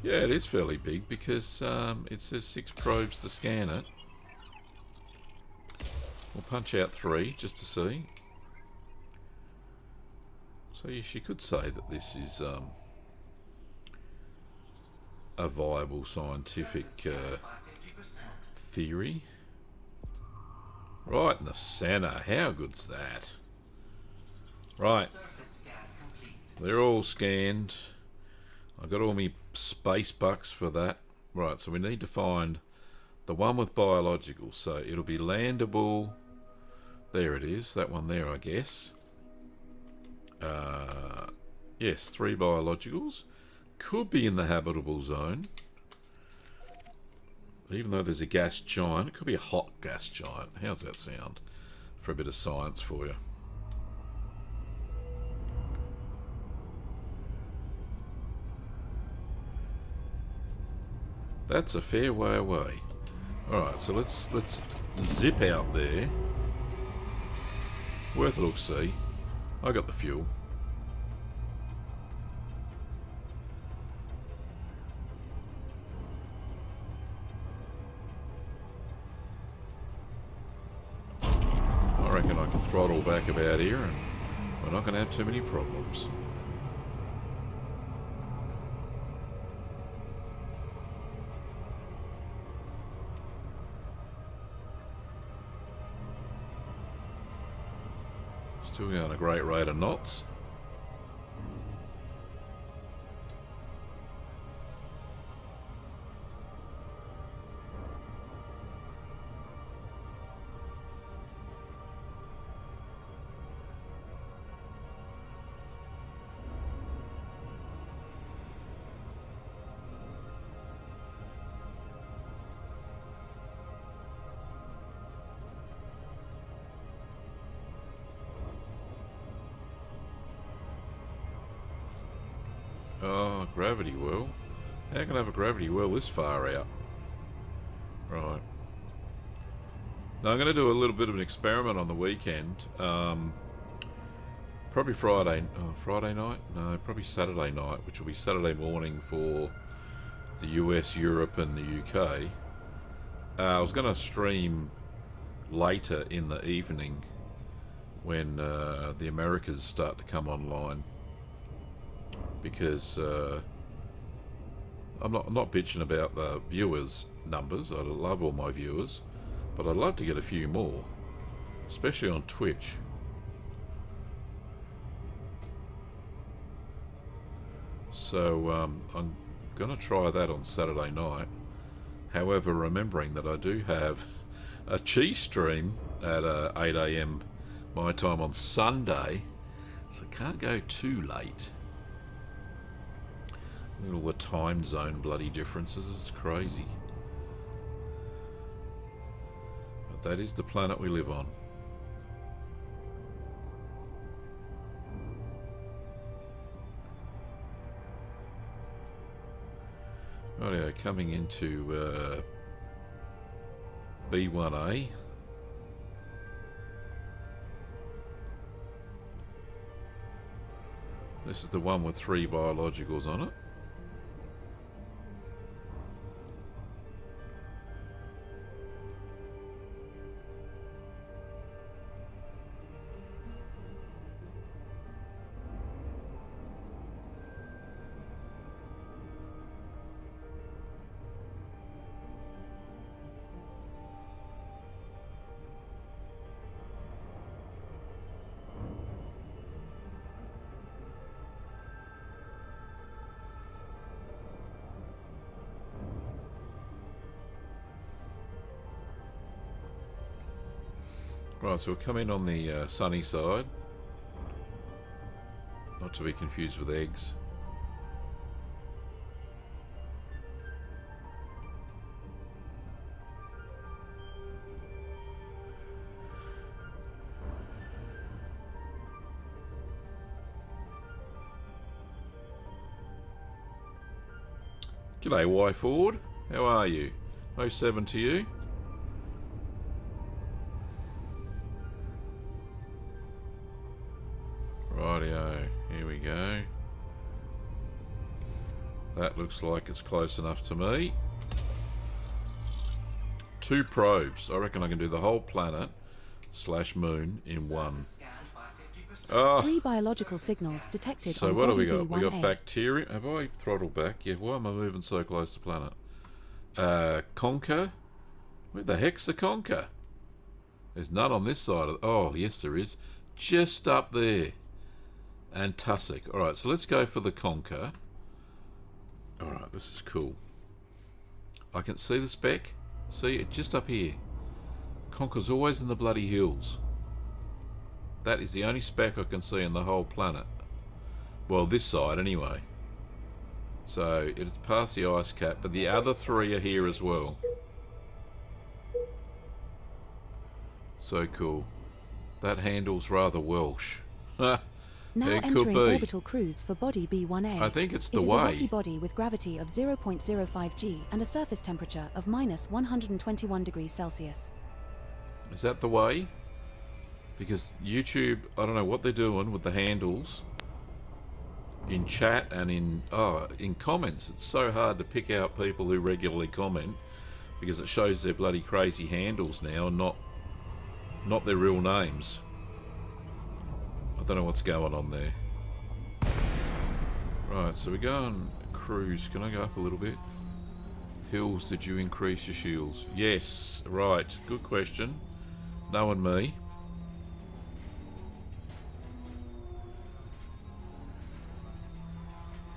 Yeah, it is fairly big because it says 6 probes to scan it. We'll punch out 3 just to see. So yes, you could say that this is a viable scientific theory. Right in the centre. How good's that? Right. They're all scanned. I got all my space bucks for that. Right, so we need to find the one with biological. So it'll be landable. There it is. That one there, I guess. Yes, 3 biologicals. Could be in the habitable zone. Even though there's a gas giant, it could be a hot gas giant. How's that sound? For a bit of science for you. That's a fair way away. Alright, so let's zip out there. Worth a look-see. I got the fuel. I reckon I can throttle back about here and we're not going to have too many problems. Still going a great rate of knots. Oh, gravity well. How can I have a gravity well this far out? Right. Now I'm going to do a little bit of an experiment on the weekend. Probably Friday night? No, probably Saturday night, which will be Saturday morning for the US, Europe and the UK. I was going to stream later in the evening when the Americas start to come online. Because I'm not bitching about the viewers numbers. I love all my viewers, but I'd love to get a few more, especially on Twitch. So I'm gonna try that on Saturday night. However, remembering that I do have a cheese stream at 8 AM my time on Sunday, so I can't go too late. Look at all the time zone bloody differences, it's crazy. But that is the planet we live on. Rightio, coming into B1A. This is the one with 3 biologicals on it. Right, so we'll come in on the sunny side. Not to be confused with eggs. G'day, Y Ford. How are you? 07 to you. Rightio, here we go. That looks like it's close enough to me. 2 probes. I reckon I can do the whole planet / moon in one. Scanned by 50%. Oh, 3 biological signals detected so on what have we body got? We B1A. got bacteria. Have I throttled back? Yeah, why am I moving so close to the planet? Conker? Where the heck's the Conker? There's none on this side of... Oh, yes there is. Just up there. And Tussock. Alright, so let's go for the Conker. Alright, this is cool. I can see the speck. See it just up here. Conker's always in the bloody hills. That is the only speck I can see in the whole planet. Well, this side anyway. So it's past the ice cap, but the other 3 are here as well. So cool. That handle's rather Welsh. Now It could entering be. orbital cruise for body B1A. I think it's the It is a rocky way. body with gravity of 0.05 g and a surface temperature of minus 121 degrees Celsius. Is that the way? Because YouTube, I don't know what they're doing with the handles. In chat and in comments, it's so hard to pick out people who regularly comment because it shows their bloody crazy handles now and not their real names. I don't know what's going on there. Right, so we're going cruise. Can I go up a little bit? Hills, did you increase your shields? Yes, right. Good question. Knowing me.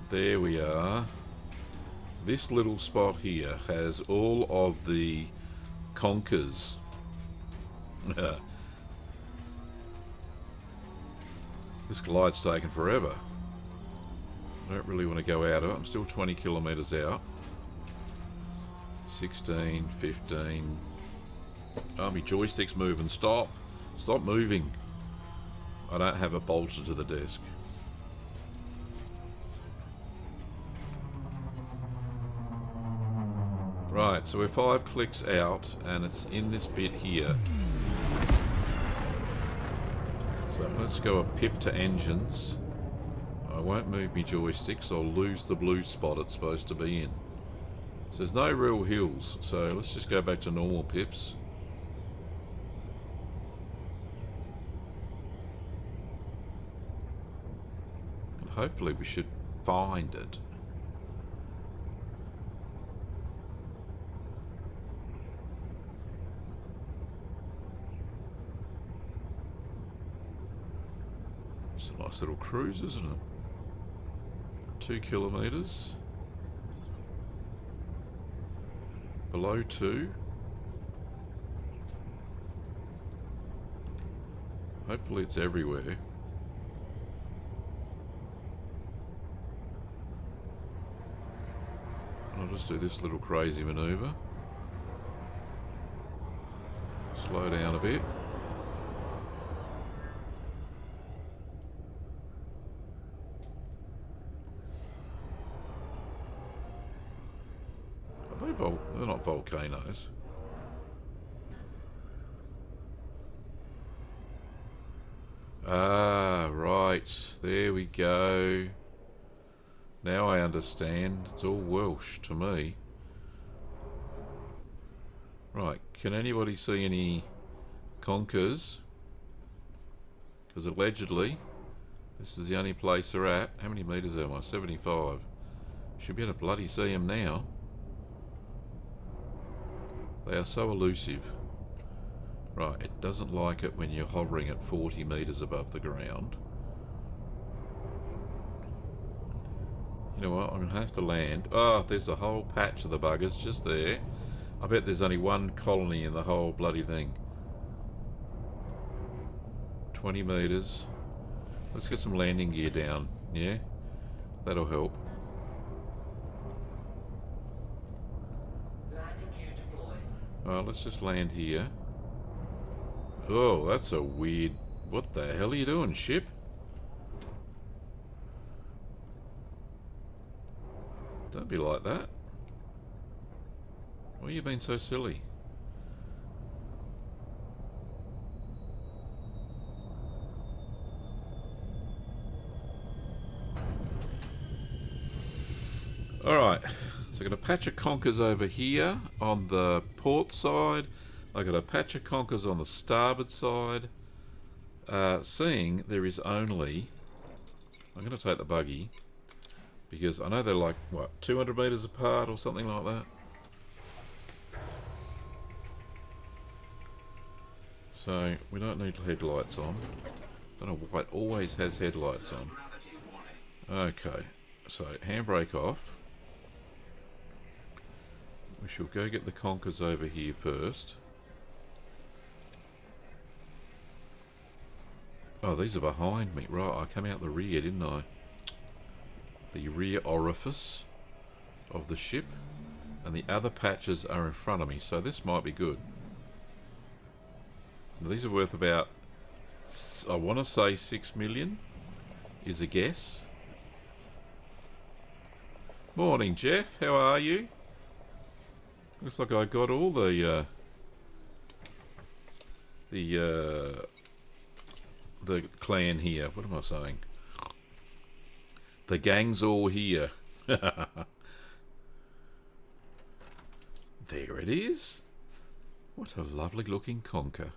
There we are. This little spot here has all of the conkers. This glide's taken forever. I don't really want to go out of it. I'm still 20 kilometres out. 16, 15. Oh, my joystick's moving. Stop. Stop moving. I don't have it bolted to the desk. Right, so we're 5 clicks out and it's in this bit here. So let's go a pip to engines. I won't move my joysticks, I'll lose the blue spot it's supposed to be in. So there's no real hills, so let's just go back to normal pips. And hopefully we should find it. It's a nice little cruise, isn't it? 2 kilometres. Below 2. Hopefully it's everywhere. I'll just do this little crazy manoeuvre. Slow down a bit. They're not volcanoes. Ah, right. There we go. Now I understand. It's all Welsh to me. Right. Can anybody see any conkers? Because allegedly, this is the only place they're at. How many metres am I? 75. Should be able to bloody see them now. They are so elusive. Right, it doesn't like it when you're hovering at 40 metres above the ground. You know what, I'm going to have to land. Oh, there's a whole patch of the buggers just there. I bet there's only one colony in the whole bloody thing. 20 metres. Let's get some landing gear down, yeah? That'll help. Landing gear deployed. Alright, let's just land here. Oh, that's a weird... What the hell are you doing, ship? Don't be like that. Why are you being so silly? Alright, so I've got a patch of conkers over here on the port side. I've got a patch of conkers on the starboard side. Seeing there is only... I'm going to take the buggy, because I know they're like, what, 200 metres apart or something like that? So, we don't need headlights on. Don't know why it always has headlights on. Okay, so handbrake off. We shall go get the conkers over here first. Oh, these are behind me. Right, I came out the rear, didn't I? The rear orifice of the ship. And the other patches are in front of me, so this might be good. Now, these are worth about, I want to say 6 million, is a guess. Morning, Jeff. How are you? Looks like I got all the clan here. What am I saying? The gang's all here. There it is. What a lovely looking conker.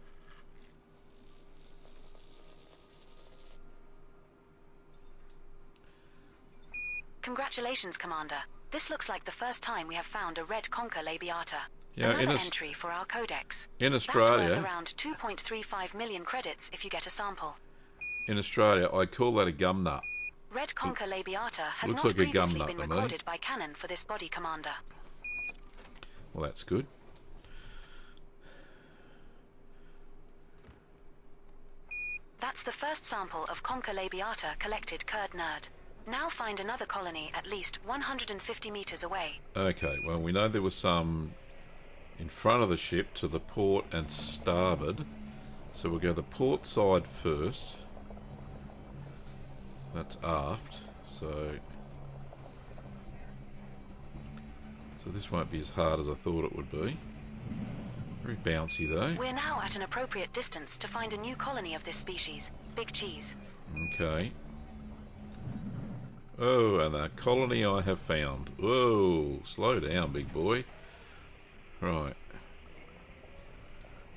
Congratulations, Commander. This looks like the first time we have found a red conker labiata. Yeah, Another entry for our codex. In That's Australia, worth around 2.35 million credits if you get a sample. in Australia, I call that a gum nut. Red conker labiata has Looks not like a gum previously nut been to me. recorded by Canon for this body, Commander. Well, that's good. That's the first sample of conker labiata collected, Kurd Nerd. Now find another colony at least 150 meters away. Okay, well, we know there was some in front of the ship to the port and starboard. So we'll go the port side first. That's aft. So this won't be as hard as I thought it would be. Very bouncy though. We're now at an appropriate distance to find a new colony of this species, Big Cheese. Okay. Oh, and the colony I have found. Whoa, slow down, big boy. Right.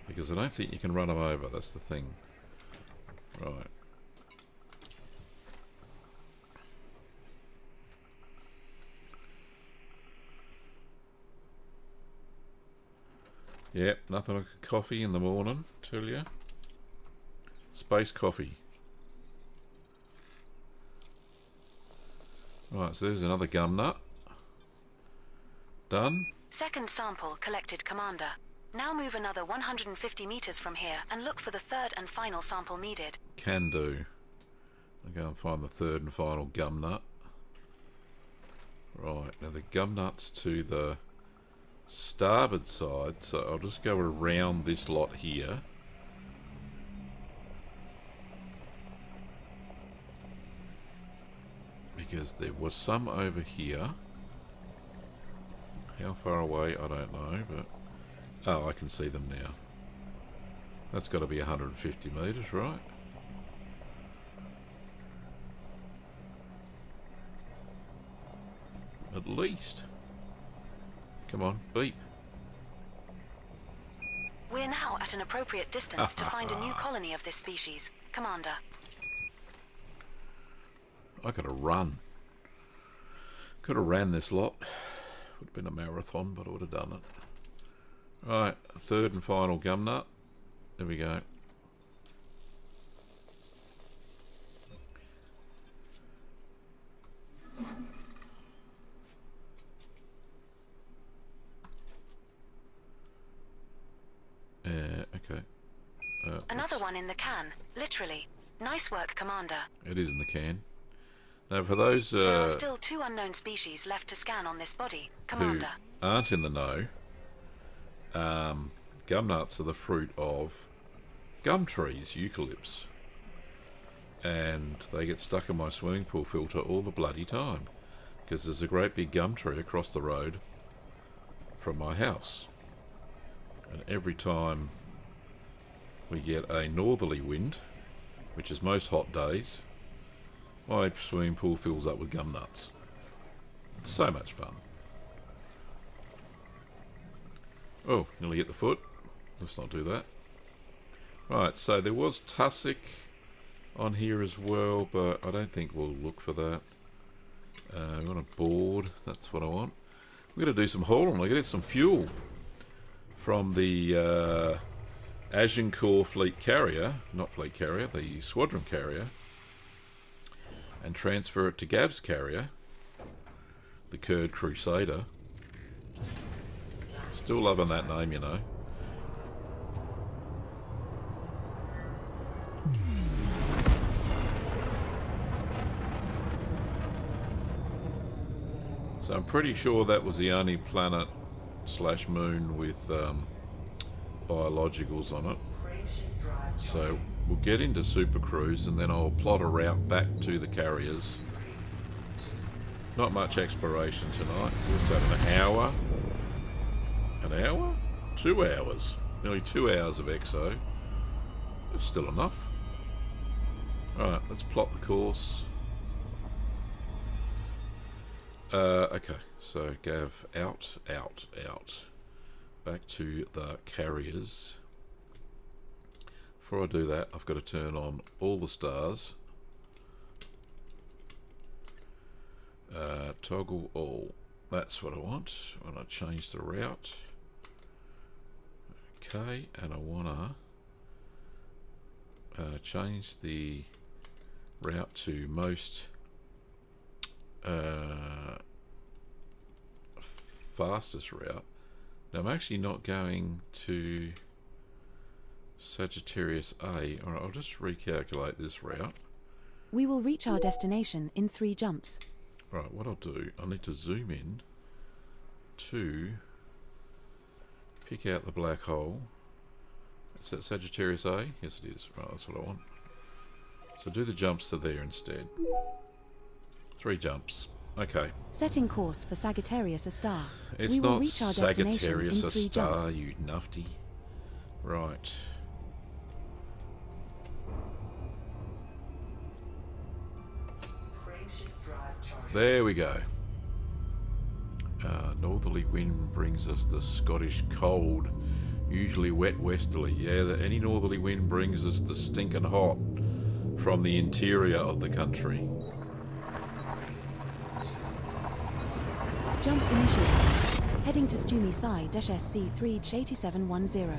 Because I don't think you can run them over, that's the thing. Right. Yep, nothing like a coffee in the morning, tell you. Space coffee. Right, so there's another gum nut. Done. Second sample collected, Commander. Now move another 150 meters from here and look for the third and final sample needed. Can do. I'll go and find the third and final gum nut. Right, now the gum nut's to the starboard side, so I'll just go around this lot here. Because there was some over here. How far away, I don't know, but... Oh, I can see them now. That's got to be 150 metres, right? At least. Come on, beep. We're now at an appropriate distance to find a new colony of this species, Commander. I gotta run. Could have ran this lot. Would have been a marathon, but I would have done it. Right, third and final gum nut. There we go. Okay. Another one in the can, literally. Nice work, Commander. It is in the can. Now, for those There are still 2 unknown species left to scan on this body, who Commander. aren't in the know, gum nuts are the fruit of gum trees, eucalypts. And they get stuck in my swimming pool filter all the bloody time. Because there's a great big gum tree across the road from my house. And every time we get a northerly wind, which is most hot days, my swimming pool fills up with gum nuts. It's so much fun. Oh, nearly hit the foot. Let's not do that. Right, so there was tussock on here as well, but I don't think we'll look for that. We want a board. That's what I want. We're going to do some hauling. We're going to get some fuel from the Agincourt fleet carrier, not fleet carrier, the squadron carrier, and transfer it to Gav's carrier, the Kurd Crusader. Still loving that name, you know. So I'm pretty sure that was the only planet / moon with biologicals on it. So we'll get into Super Cruise and then I'll plot a route back to the carriers. Not much exploration tonight. What's that, an hour? An hour? 2 hours. Nearly 2 hours of exo. That's still enough. Alright, let's plot the course. Okay, so Gav out. Back to the carriers. Before I do that, I've got to turn on all the stars. Toggle all. That's what I want. I want to change the route. Okay, and I want to change the route to most fastest route. Now I'm actually not going to Sagittarius A. Alright, I'll just recalculate this route. We will reach our destination in 3 jumps. Right, what I'll do, I need to zoom in to pick out the black hole. Is that Sagittarius A? Yes it is. Right, that's what I want. So do the jumps to there instead. 3 jumps. Okay. Setting course for Sagittarius A star. It's we will not reach our destination Sagittarius in A 3 star, jumps. you nufty. Right. There we go. Northerly wind brings us the Scottish cold, usually wet westerly. Yeah, any northerly wind brings us the stinking hot from the interior of the country. Jump initiated. Heading to Stumi Psi-SC3-8710.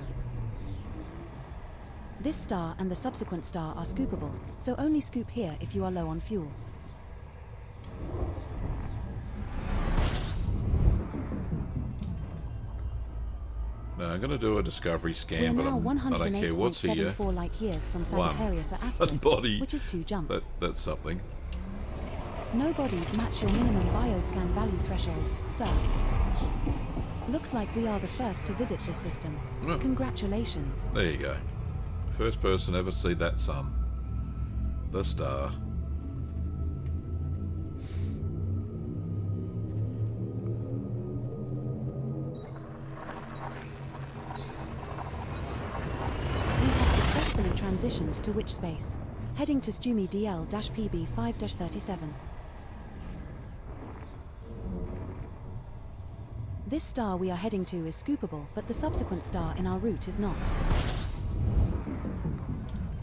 This star and the subsequent star are scoopable, so only scoop here if you are low on fuel. Now I'm going to do a discovery We are scan, but now I don't care what's here. 108.74 light years from One. Sagittarius A Asterisk, Body. which is 2 jumps. That's something. No bodies match your minimum bioscan value threshold, sir. Looks like we are the first to visit this system. Oh. Congratulations. There you go. First person ever to see that sun. The star. We have successfully transitioned to witch space. Heading to Stumi DL-PB5-37. This star we are heading to is scoopable, but the subsequent star in our route is not.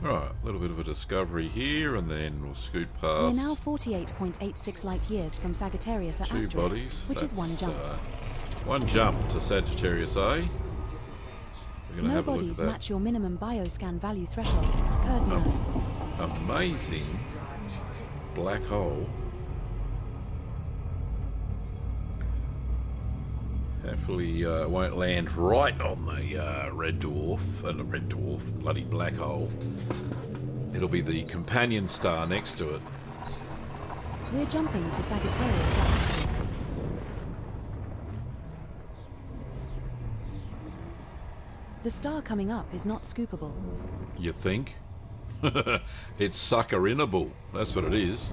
Alright, a little bit of a discovery here, and then we'll scoot We are past now 48.86 light years from Sagittarius A 2 Asterisk, bodies. which is 1 jump. 1 jump to Sagittarius A. We're going to No have a look at bodies that. match your minimum bioscan value threshold. Kurd nerd. Amazing black hole. Hopefully it won't land right on the red dwarf, bloody black hole. It'll be the companion star next to it. We're jumping to Sagittarius atmospheres. The star coming up is not scoopable. You think? It's suckerinable. That's what it is.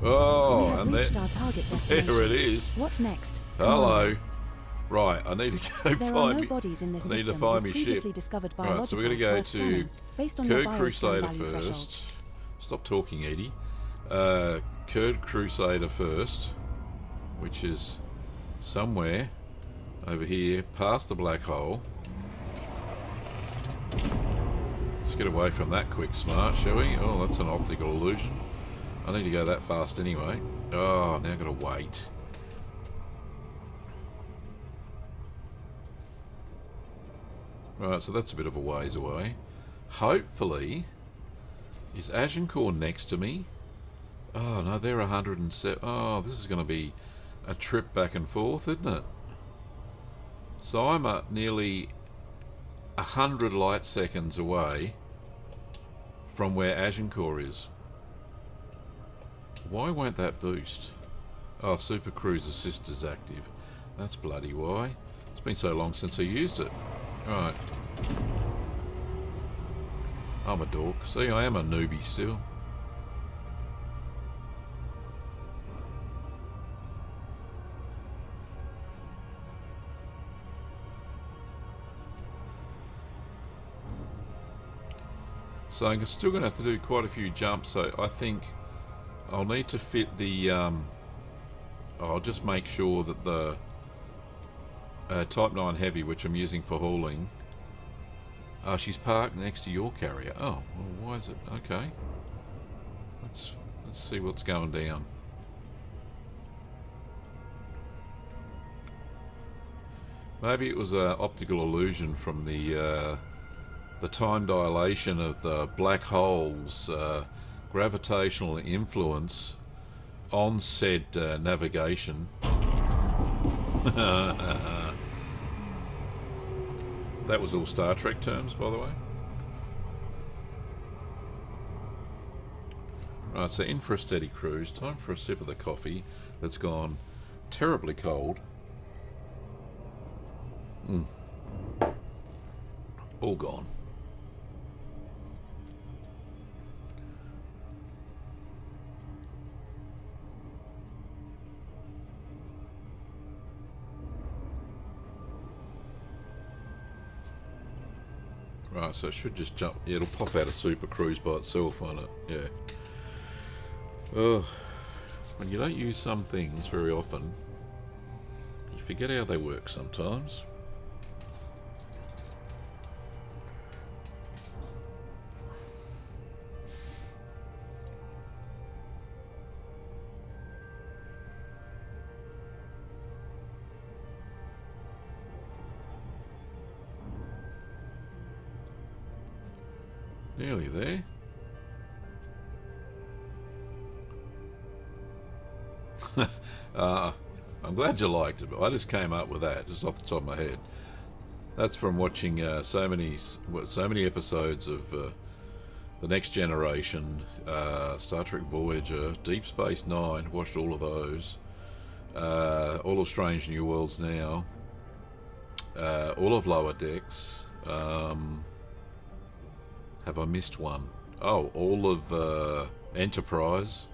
Oh, We have and reached our target destination. there it is. What next? Hello. Right, I need to go There are find no me. bodies in this I need to system find with me previously ship. discovered Right, biologicals so we're going to go worth to scanning, based on your Kurd bioscan Crusader value first. threshold. Stop talking, Edie. Kurd Crusader first, which is somewhere over here past the black hole. Let's get away from that quick smart, shall we? Oh, that's an optical illusion. I need to go that fast anyway. Oh, now I've got to wait. Right, so that's a bit of a ways away. Hopefully, is Agincourt next to me? Oh, no, they're 107. Oh, this is going to be a trip back and forth, isn't it? So I'm at nearly 100 light seconds away from where Agincourt is. Why won't that boost? Oh, Super Cruise Assist is active. That's bloody why. It's been so long since I used it. Right. I'm a dork. See, I am a newbie still. So I'm still going to have to do quite a few jumps, so I think I'll need to fit the... I'll just make sure that the Type 9 Heavy, which I'm using for hauling... Oh, she's parked next to your carrier. Oh, well, why is it? Okay. Let's see what's going down. Maybe it was an optical illusion from the time dilation of the black hole's gravitational influence on said navigation. That was all Star Trek terms, by the way. Right, so in for a steady cruise. Time for a sip of the coffee that's gone terribly cold. All gone. Right, so it should just jump. Yeah, it'll pop out a Super Cruise by itself, won't it? Yeah. Oh, when you don't use some things very often, you forget how they work sometimes. Nearly there. I'm glad you liked it. I just came up with that just off the top of my head. That's from watching so many episodes of The Next Generation, Star Trek Voyager, Deep Space Nine. Watched all of those. All of Strange New Worlds now. All of Lower Decks. Have I missed one? Oh, all of Enterprise.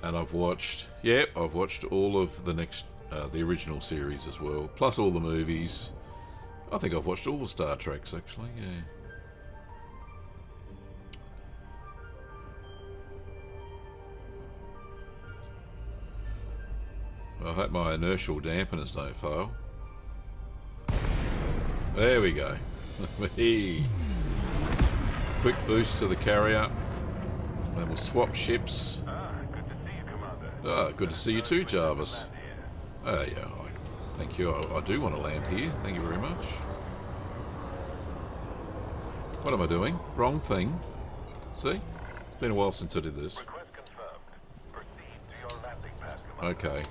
And I've watched all of the original series as well, plus all the movies. I think I've watched all the Star Treks actually, yeah. I hope my inertial dampeners don't fail. There we go. Quick boost to the carrier. Then we'll swap ships. Good to see you too, Jarvis. Yeah, thank you. I do want to land here. Thank you very much. What am I doing? Wrong thing. See? It's been a while since I did this. Okay.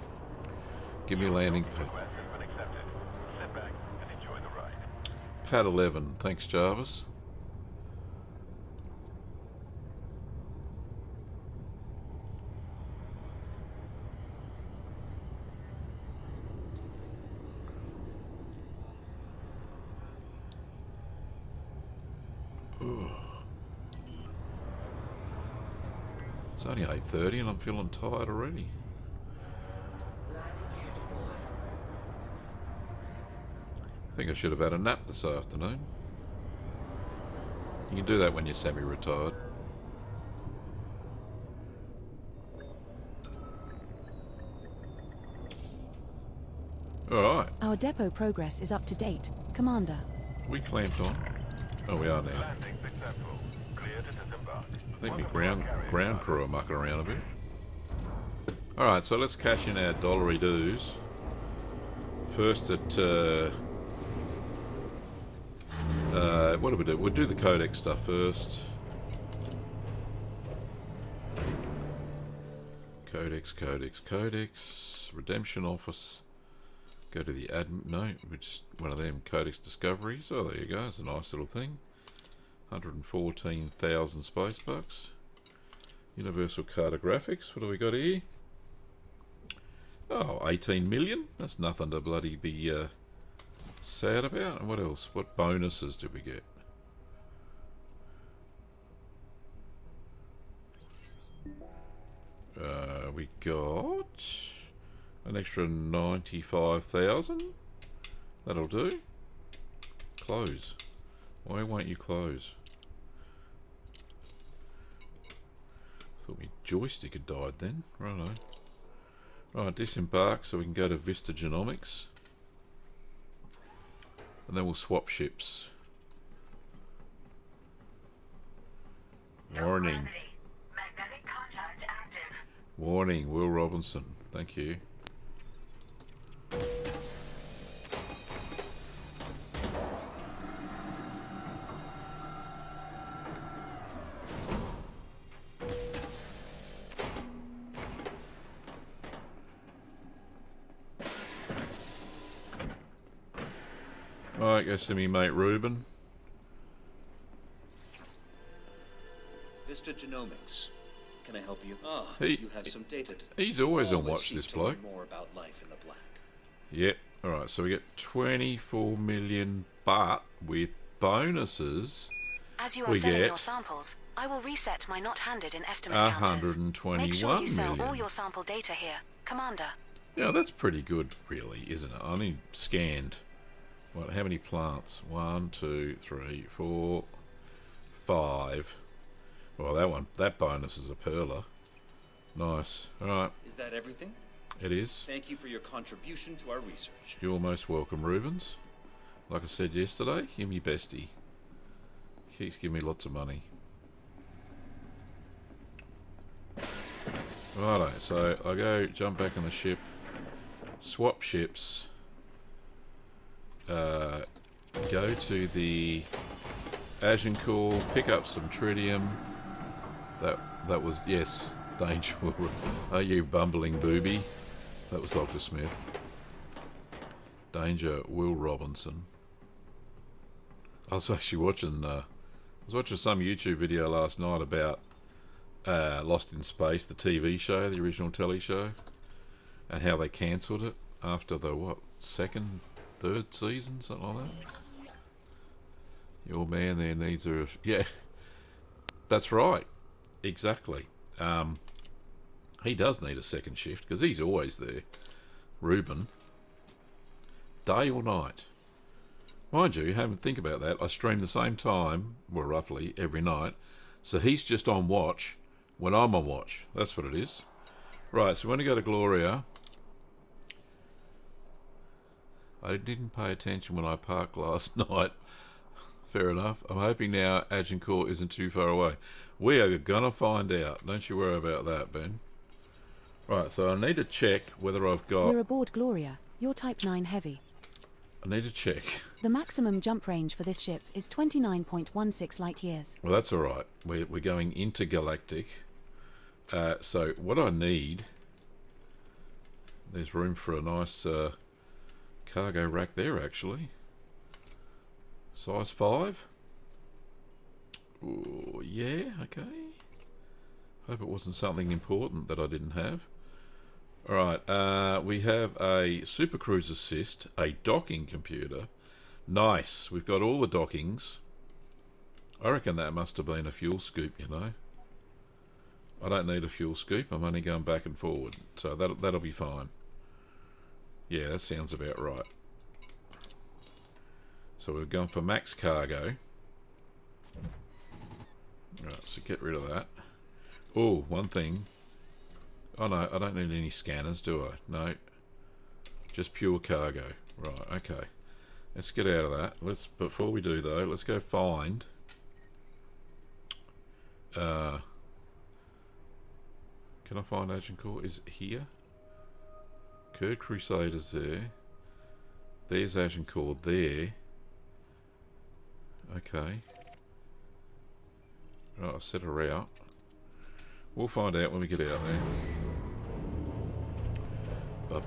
Give me a landing pad. Request has been accepted. Sit back and enjoy the ride. Pad 11. Thanks, Jarvis. It's only 8:30 and I'm feeling tired already. Landing gear deployed. I think I should have had a nap this afternoon. You can do that when you're semi-retired. Alright, Our depot progress is up to date, Commander. we clamped on. Oh, we are now. Landing successful. Clear to disembark. I think my ground crew are mucking around a bit. Alright, so let's cash in our dollary dues. First at, what do we do? We'll do the codex stuff first. Codex. Redemption office. Go to the admin. No, which one of them codex discoveries. Oh, there you go. It's a nice little thing. 114,000 space bucks. Universal cartographics. What do we got here? Oh, 18 million. That's nothing to bloody be sad about. And what else? What bonuses did we get? We got an extra 95,000. That'll do. Close. Why won't you close? Thought my joystick had died then. Righto. Right, disembark so we can go to Vista Genomics. And then we'll swap ships. Warning. Magnetic contact active. Warning, Will Robinson. Thank you. Alright, go see me mate Ruben. Vista Genomics. Can I help you? You have some data to... He's always on watch, seek this to learn bloke. more about life in the black. Yep. Alright, so we get 24 million, but with bonuses, As you are we selling get your samples, I will reset my not handed in estimate counters. 121 Make sure you sell all million. your sample data here, Commander. Yeah, that's pretty good, really, isn't it? I only scanned. What? How many plants? 1, 2, 3, 4, 5. Well, that bonus is a perler. Nice. All right, Is that everything? it is. Thank you for your contribution to our research. You're most welcome, Rubens. Like I said yesterday, you're me bestie. Keeps giving me lots of money. Righto, so I go jump back in the ship, swap ships, go to the Agincourt, pick up some tritium. That was, yes, Danger. Are you bumbling booby? That was Dr. Smith. Danger, Will Robinson. I was actually watching some YouTube video last night about Lost in Space, the TV show, the original telly show, and how they cancelled it after the, second, third season, something like that. Your man there needs a... Yeah, that's right. Exactly. He does need a second shift, because he's always there. Ruben. Day or night. Mind you, have a think about that. I stream the same time, well, roughly, every night. So he's just on watch when I'm on watch. That's what it is. Right, so when I go to Gloria... I didn't pay attention when I parked last night. Fair enough. I'm hoping now Agincourt isn't too far away. We are gonna find out. Don't you worry about that, Ben. Right, so I need to check whether I've got... We're aboard Gloria. You're Type 9 Heavy. I need to check. The maximum jump range for this ship is 29.16 light years. Well, that's alright. We're going intergalactic. So what I need... there's room for a nice cargo rack there, actually. Size 5. Oh, yeah, okay. Hope it wasn't something important that I didn't have. Alright, we have a Super Cruise Assist, a docking computer. Nice, we've got all the dockings. I reckon that must have been a fuel scoop, you know. I don't need a fuel scoop, I'm only going back and forward. So that'll be fine. Yeah, that sounds about right. So we're going for max cargo. Right, so get rid of that. Oh, one thing. Oh no, I don't need any scanners, do I? No. Just pure cargo. Right, okay. Let's get out of that. Before we do though, let's go find can I find Agent Core? Is it here? Kurd Crusaders there. There's Agent Core there. Okay. Right, I'll set her out. We'll find out when we get out there.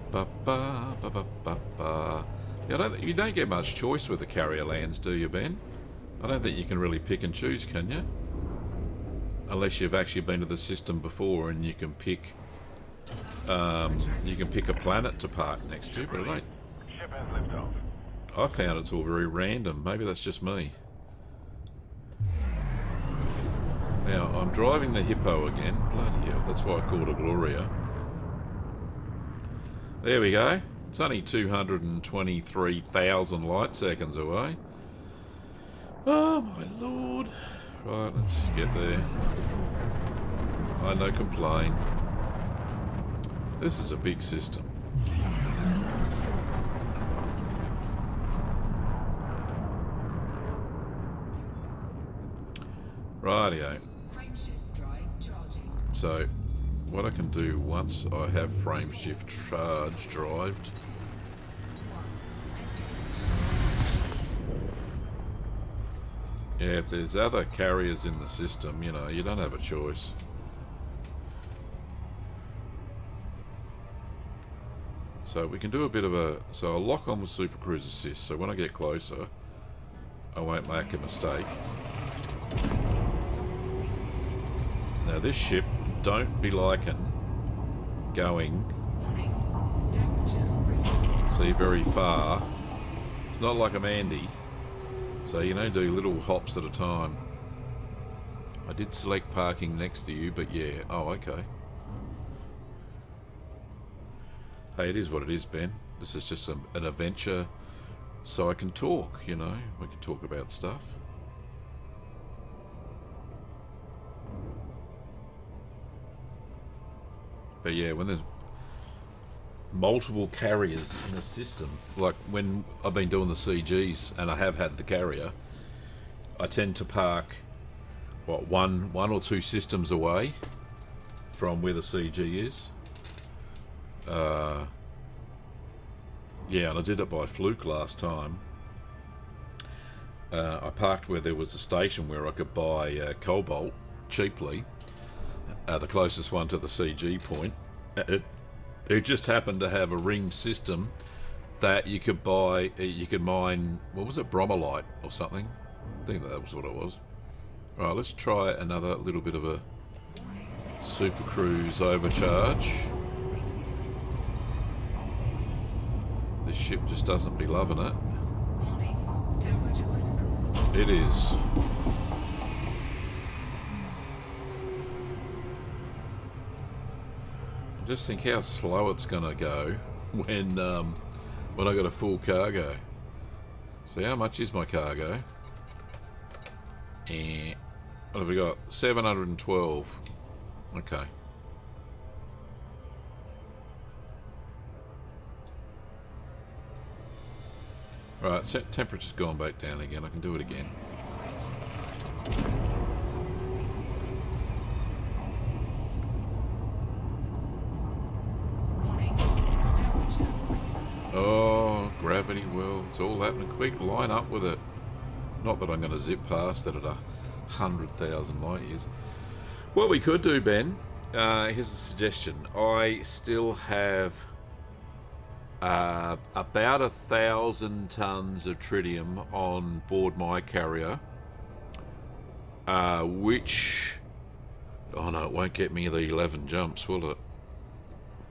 Yeah, you don't get much choice with the carrier lands, do you, Ben? I don't think you can really pick and choose, can you? Unless you've actually been to the system before and you can pick a planet to park next to, but I don't. Ship has liftoff. I found it's all very random. Maybe that's just me. Now, I'm driving the Hippo again. Bloody hell, that's why I called it Gloria. There we go. It's only 223,000 light seconds away. Oh my lord. Right, let's get there. I no complain. This is a big system. Rightio. So, what I can do once I have frame shift charge drived. Yeah, if there's other carriers in the system, you know, you don't have a choice. So we can do a bit of a... So I'll lock on with Super Cruise Assist, so when I get closer, I won't make a mistake. Now this ship, don't be liking going, see, very far. It's not like a Mandy, so you know, do little hops at a time. I did select parking next to you, but yeah, oh okay. Hey, it is what it is, Ben. This is just an adventure, so I can talk, you know, we can talk about stuff. But yeah, when there's multiple carriers in a system, like when I've been doing the CGs and I have had the carrier, I tend to park, what, one or two systems away from where the CG is. Yeah, and I did it by fluke last time. I parked where there was a station where I could buy cobalt cheaply. The closest one to the CG point. It just happened to have a ringed system that you could buy, you could mine, what was it, bromolite or something? I think that was what it was. Alright, let's try another little bit of a Super Cruise overcharge. This ship just doesn't be loving it. It is. Just think how slow it's gonna go when I got a full cargo. So how much is my cargo? What have we got? 712. Okay. Right, temperature's gone back down again. I can do it again. Oh, gravity worlds, all happening quick. Line up with it. Not that I'm going to zip past it at 100,000 light years. What we could do, Ben, here's a suggestion. I still have about 1,000 tons of tritium on board my carrier, which... Oh no, it won't get me the 11 jumps, will it?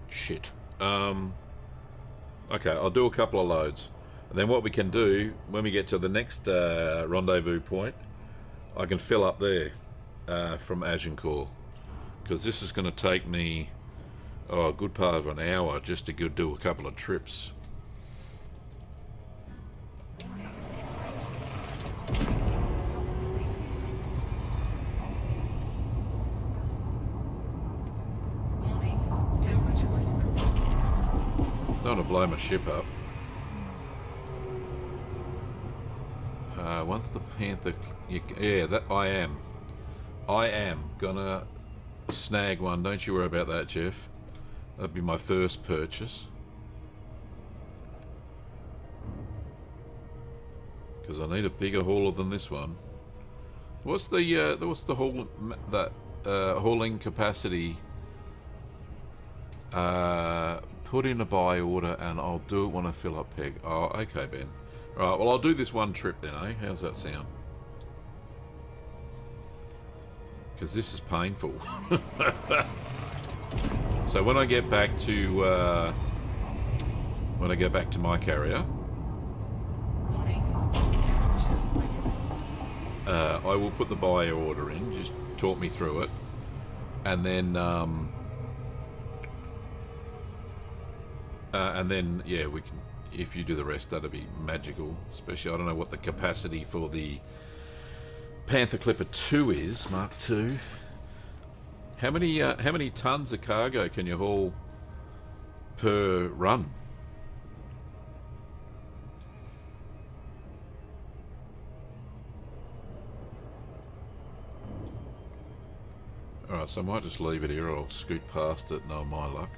Shit. Okay, I'll do a couple of loads. And then what we can do, when we get to the next rendezvous point, I can fill up there from Agincourt. Because this is going to take me a good part of an hour just to go do a couple of trips. Don't want to blow my ship up. Once the Panther... Yeah, that I am. I am gonna snag one. Don't you worry about that, Jeff. That'll be my first purchase. Because I need a bigger hauler than this one. What's the haul... that hauling capacity... put in a buy order and I'll do it when I fill up peg. Oh, okay, Ben. Right, well, I'll do this one trip then, eh? How's that sound? Because this is painful. So when I get back to my carrier, I will put the buy order in. Just talk me through it, and then yeah, we can. If you do the rest, that'll be magical. Especially, I don't know what the capacity for the Panther Clipper 2 is, Mark II. How many tons of cargo can you haul per run? Alright, so I might just leave it here, or I'll scoot past it, no my luck.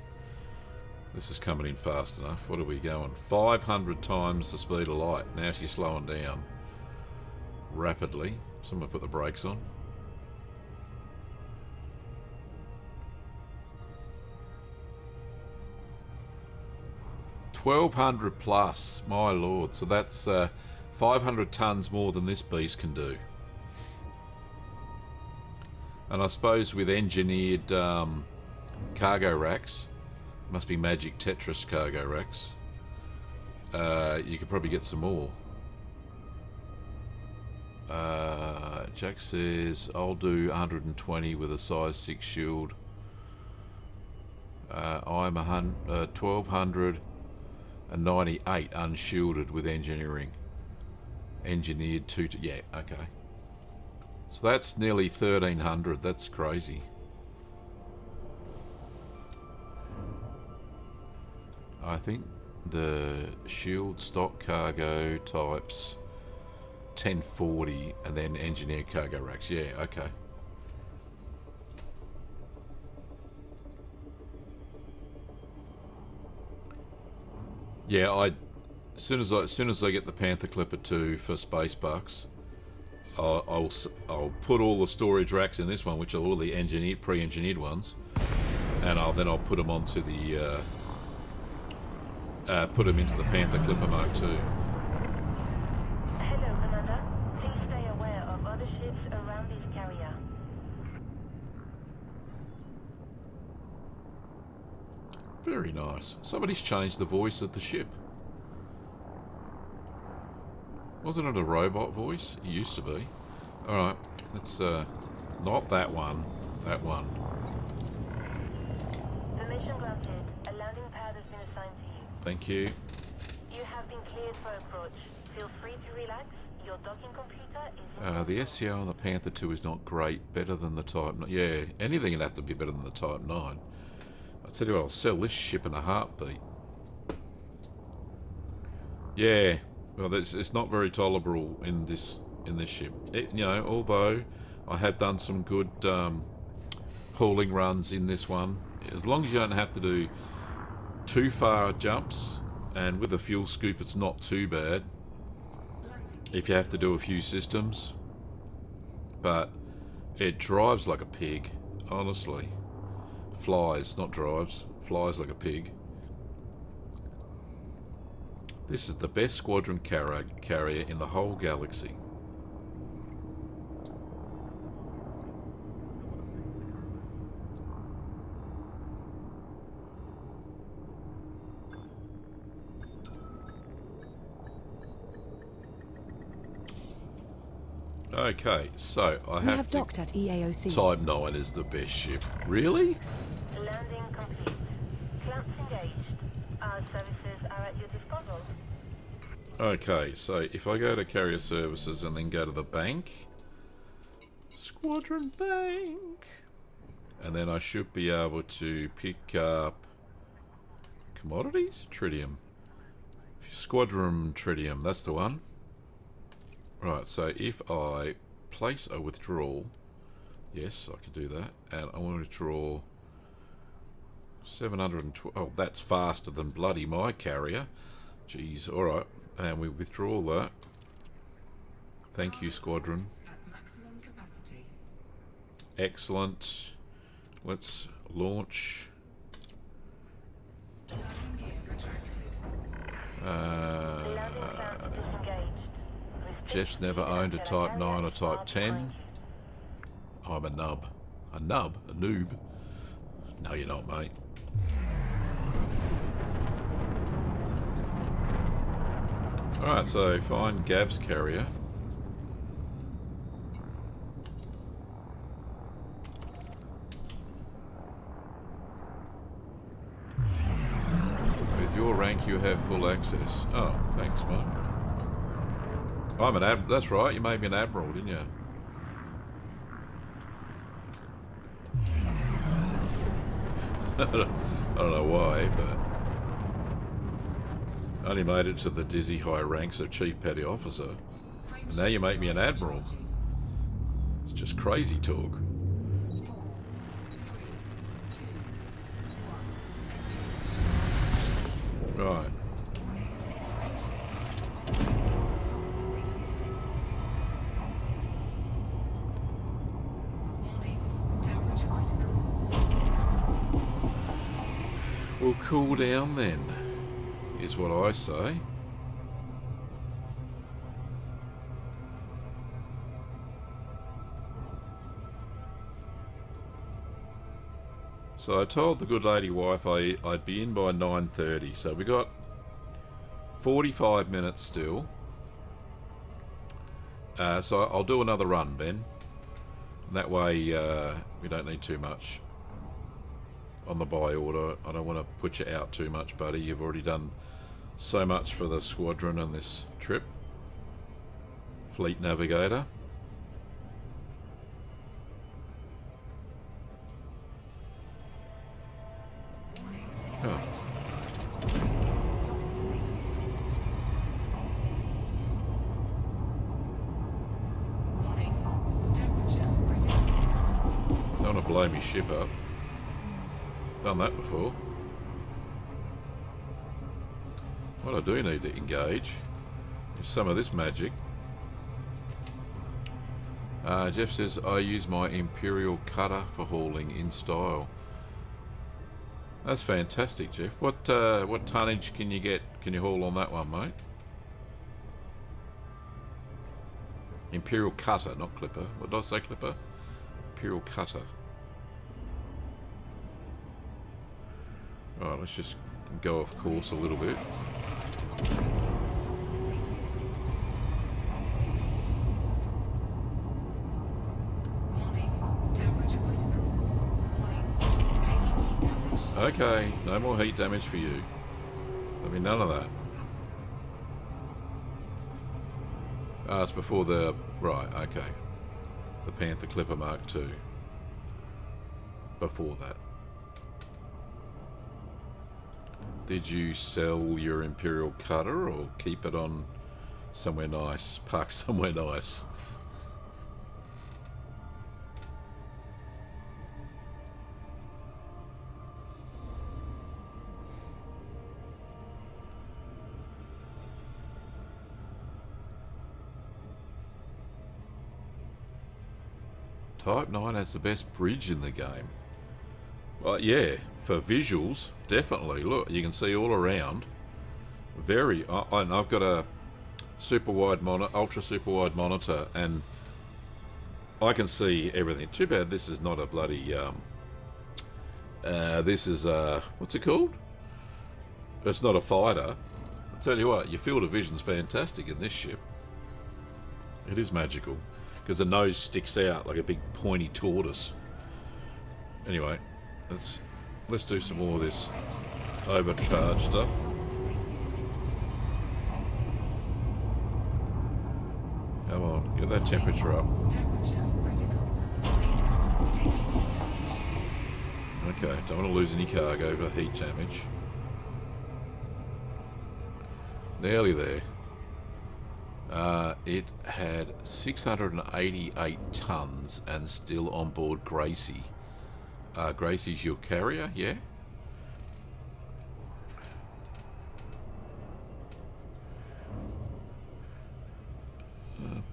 This is coming in fast enough. What are we going? 500 times the speed of light. Now she's slowing down rapidly. So I'm going to put the brakes on. $1,200 plus, my lord. So that's 500 tons more than this beast can do. And I suppose with engineered cargo racks, must be magic Tetris cargo racks, you could probably get some more. Jack says I'll do 120 with a size 6 shield. I'm 1298 unshielded with engineering. Engineered two to, yeah, okay. So that's nearly 1300. That's crazy. I think the shield stock cargo types 1040 and then engineered cargo racks. Yeah, okay. Yeah, as soon as I get the Panther Clipper 2 for space bucks, I'll put all the storage racks in this one, which are all the pre-engineered ones, and I'll put them onto the put them into the Panther Clipper Mark II. Hello, Commander. Please stay aware of other ships around this carrier. Very nice. Somebody's changed the voice of the ship. Wasn't it a robot voice? It used to be. Alright, let's not that one. That one. Permission granted. A landing pad has been assigned to you. Thank you. You have been cleared for approach. Feel free to relax. Your docking computer is... The SCO on the Panther 2 is not great. Better than the Type 9. Yeah, anything would have to be better than the Type 9. I'll tell you what, I'll sell this ship in a heartbeat. Yeah, well, it's not very tolerable in this ship. You know, although I have done some good hauling runs in this one. As long as you don't have to do too far jumps, and with a fuel scoop it's not too bad if you have to do a few systems, but it drives like a pig, honestly. Flies, not drives, flies like a pig. This is the best squadron carrier in the whole galaxy. Okay, so I We have have to... docked at EAOC. Type 9 is the best ship. Really? Landing complete. Clamps engaged. Our services are at your disposal. Okay, so if I go to carrier services and then go to the bank, squadron bank, and then I should be able to pick up commodities? Tritium. Squadron tritium, that's the one. Right, so if I place a withdrawal, yes, I can do that, and I want to withdraw 712. Oh, that's faster than bloody my carrier. Jeez, alright, and we withdraw that. Thank you, squadron. At maximum capacity. Excellent. Let's launch. Landing gear retracted. Landing clamps disengaged. Jeff's never owned a Type 9 or Type 10. I'm a nub. A nub? A noob? No, you're not, mate. Alright, so find Gab's carrier. With your rank, you have full access. Oh, thanks, mate. I'm an that's right, you made me an admiral, didn't you? I don't know why, but I only made it to the dizzy high ranks of Chief Petty Officer. And now you make me an admiral. It's just crazy talk. 4, 3, 2, 1. Right. Warning. Temperature critical. We'll cool down then, is what I say. So I told the good lady wife I'd be in by 9:30, so we got 45 minutes still. So I'll do another run, Ben. That way we don't need too much on the buy order. I don't want to put you out too much, buddy. You've already done so much for the squadron on this trip. Fleet Navigator. Oh. Warning. Temperature critical. Don't want to blow me ship up. Done that before. What I do need to engage is some of this magic. Jeff says, I use my Imperial cutter for hauling in style. That's fantastic, Jeff. What tonnage can you get? Can you haul on that one, mate? Imperial cutter, not clipper. What did I say, clipper? Imperial cutter. Right, let's just go off course a little bit. Warning. Temperature critical. Warning. Taking heat damage. Okay, no more heat damage for you. I mean, none of that. Ah, it's before the... Right, okay. The Panther Clipper Mark II. Before that. Did you sell your Imperial cutter or keep it on somewhere nice? Park somewhere nice. Type 9 has the best bridge in the game. Well, yeah, for visuals, definitely. Look, you can see all around. Very. And I've got a super wide monitor, ultra super wide monitor, and I can see everything. Too bad this is not a bloody. This is what's it called? It's not a fighter. I tell you what, your field of vision's fantastic in this ship. It is magical because the nose sticks out like a big pointy tortoise. Anyway, let's do some more of this overcharged stuff. Come on, get that temperature up. Temperature critical. Warning. Taking heat damage. Okay, don't want to lose any cargo for heat damage. Nearly there. It had 688 tons and still on board Gracie. Gracie's your carrier, yeah?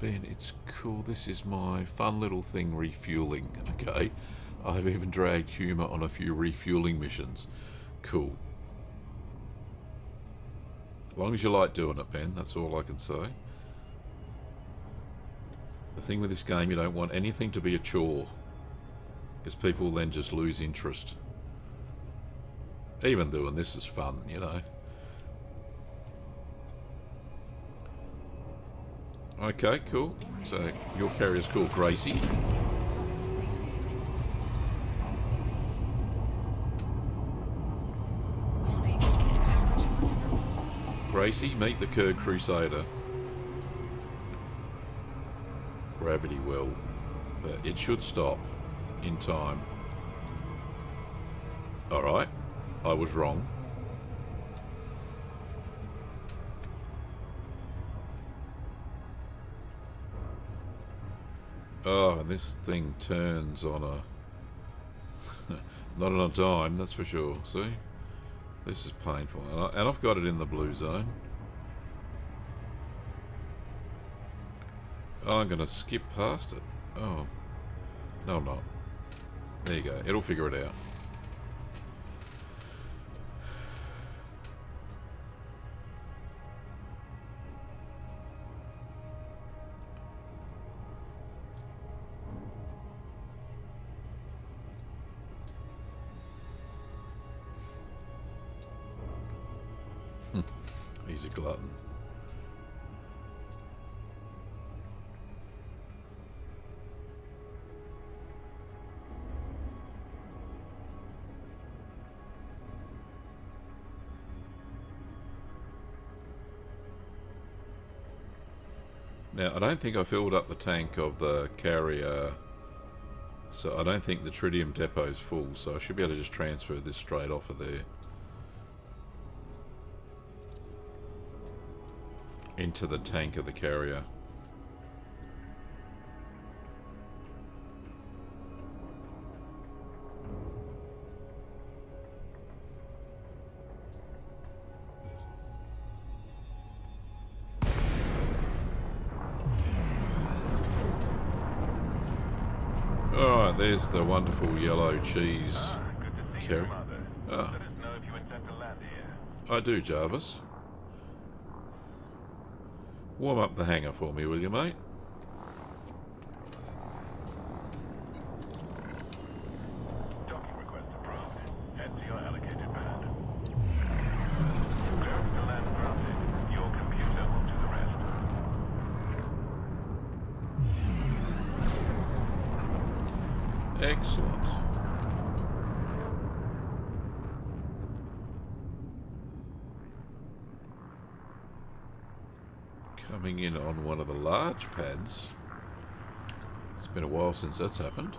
Ben, it's cool. This is my fun little thing, refueling. Okay, I've even dragged humour on a few refueling missions. Cool. As long as you like doing it, Ben, that's all I can say. The thing with this game, you don't want anything to be a chore, because people then just lose interest. Even doing this is fun, you know. Okay, cool. So your carrier's called Gracie. Warning. Temperature critical. Gracie, meet the Kerr Crusader. Gravity well, but it should stop in time. Alright, I was wrong. Oh, and this thing turns on a... not on a dime, that's for sure. See? This is painful. And I've got it in the blue zone. Oh, I'm going to skip past it. Oh. No, I'm not. There you go. It'll figure it out. He's a glutton. Now, I don't think I filled up the tank of the carrier, so I don't think the tritium depot's full, so I should be able to just transfer this straight off of there into the tank of the carrier. Alright, there's the wonderful yellow cheese carrier. Ah, Let us know if you intend to land here. I do, Jarvis. Warm up the hangar for me, will you, mate? Docking request approved. Head to your allocated pad. Clearance to land granted. Your computer will do the rest. Excellent. Coming in on one of the large pads. It's been a while since that's happened.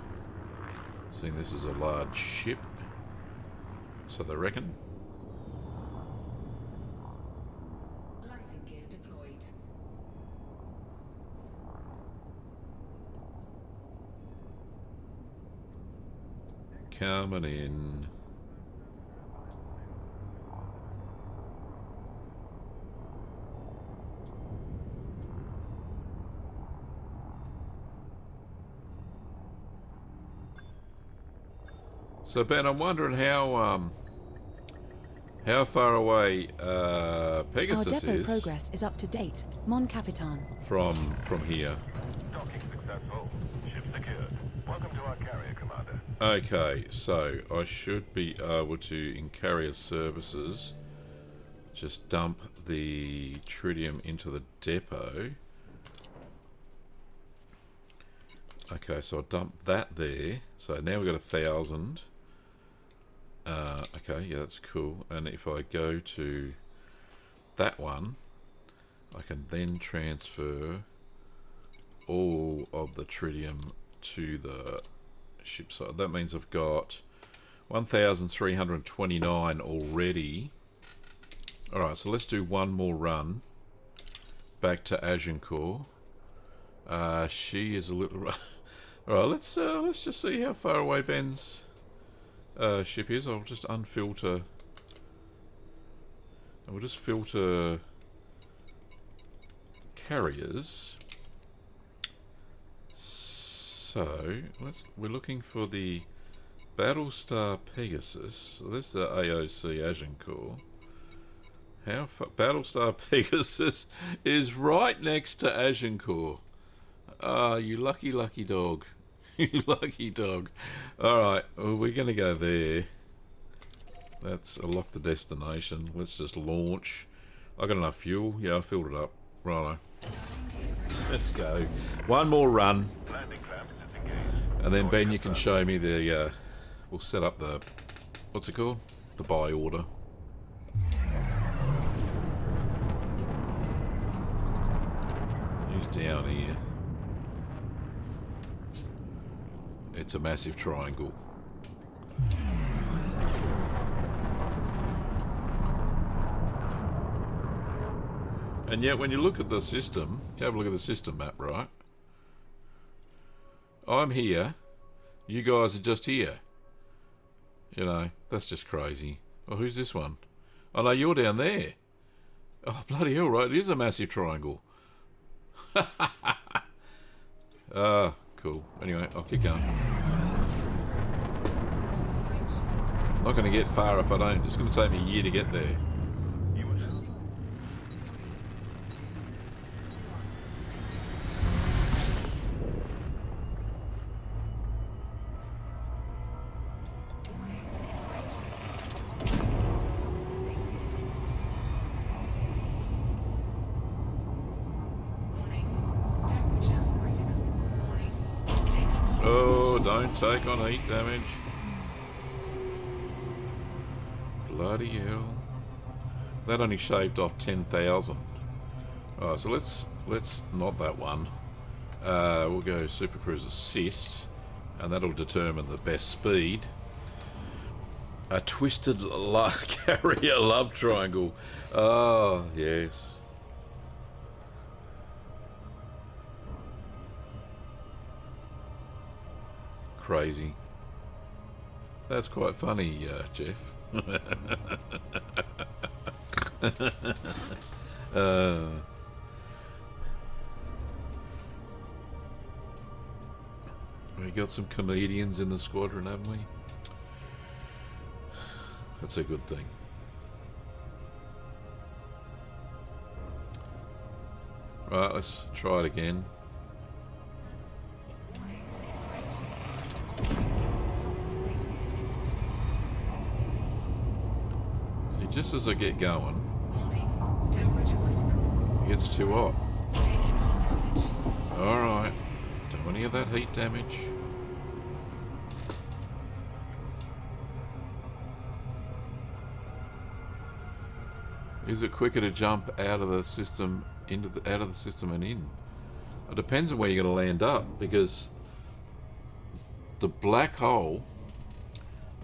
Seeing this is a large ship. So they reckon. Landing gear deployed. Coming in. So Ben, I'm wondering How far away Our Pegasus depot is progress is up to date, Mon Capitan. from here? Docking successful. Ship secured. Welcome to our carrier, Commander. Okay, so I should be able to, in carrier services, just dump the tritium into the depot. Okay, so I dumped that there. So now we've got 1,000. Okay, yeah, that's cool. And if I go to that one, I can then transfer all of the tritium to the ship side. That means I've got 1,329 already. Alright, so let's do one more run back to Agincourt. She is a little... Alright, let's just see how far away Ben's ship is. I'll just unfilter... And we'll just filter carriers. So, we're looking for the Battlestar Pegasus. So this is the AOC Agincourt. How far? Battlestar Pegasus is right next to Agincourt. Ah, you lucky, lucky dog. You lucky dog. Alright, well, we're going to go there. That's a lock the destination. Let's just launch. I got enough fuel. Yeah, I filled it up. Righto. Let's go. One more run. And then Ben, you can show me the, we'll set up the, what's it called? The buy order. He's down here. It's a massive triangle. And yet when you look at the system, you have a look at the system map, right? I'm here. You guys are just here. You know, that's just crazy. Oh, who's this one? Oh no, you're down there. Oh, bloody hell, right? It is a massive triangle. Cool. Anyway, I'll keep going. Not going to get far if I don't. It's going to take me a year to get there. Oh, don't take on heat damage. Bloody hell. That only shaved off 10,000. Alright, so let's not that one. We'll go Super Cruise Assist, and that'll determine the best speed. A twisted carrier love triangle. Oh, yes. Crazy. That's quite funny, Jeff. We got some comedians in the squadron, haven't we? That's a good thing. Right, let's try it again. See, just as I get going, it gets too hot. Alright, don't want any of that heat damage. Is it quicker to jump out of the system out of the system and in? It depends on where you're going to land up, because the black hole,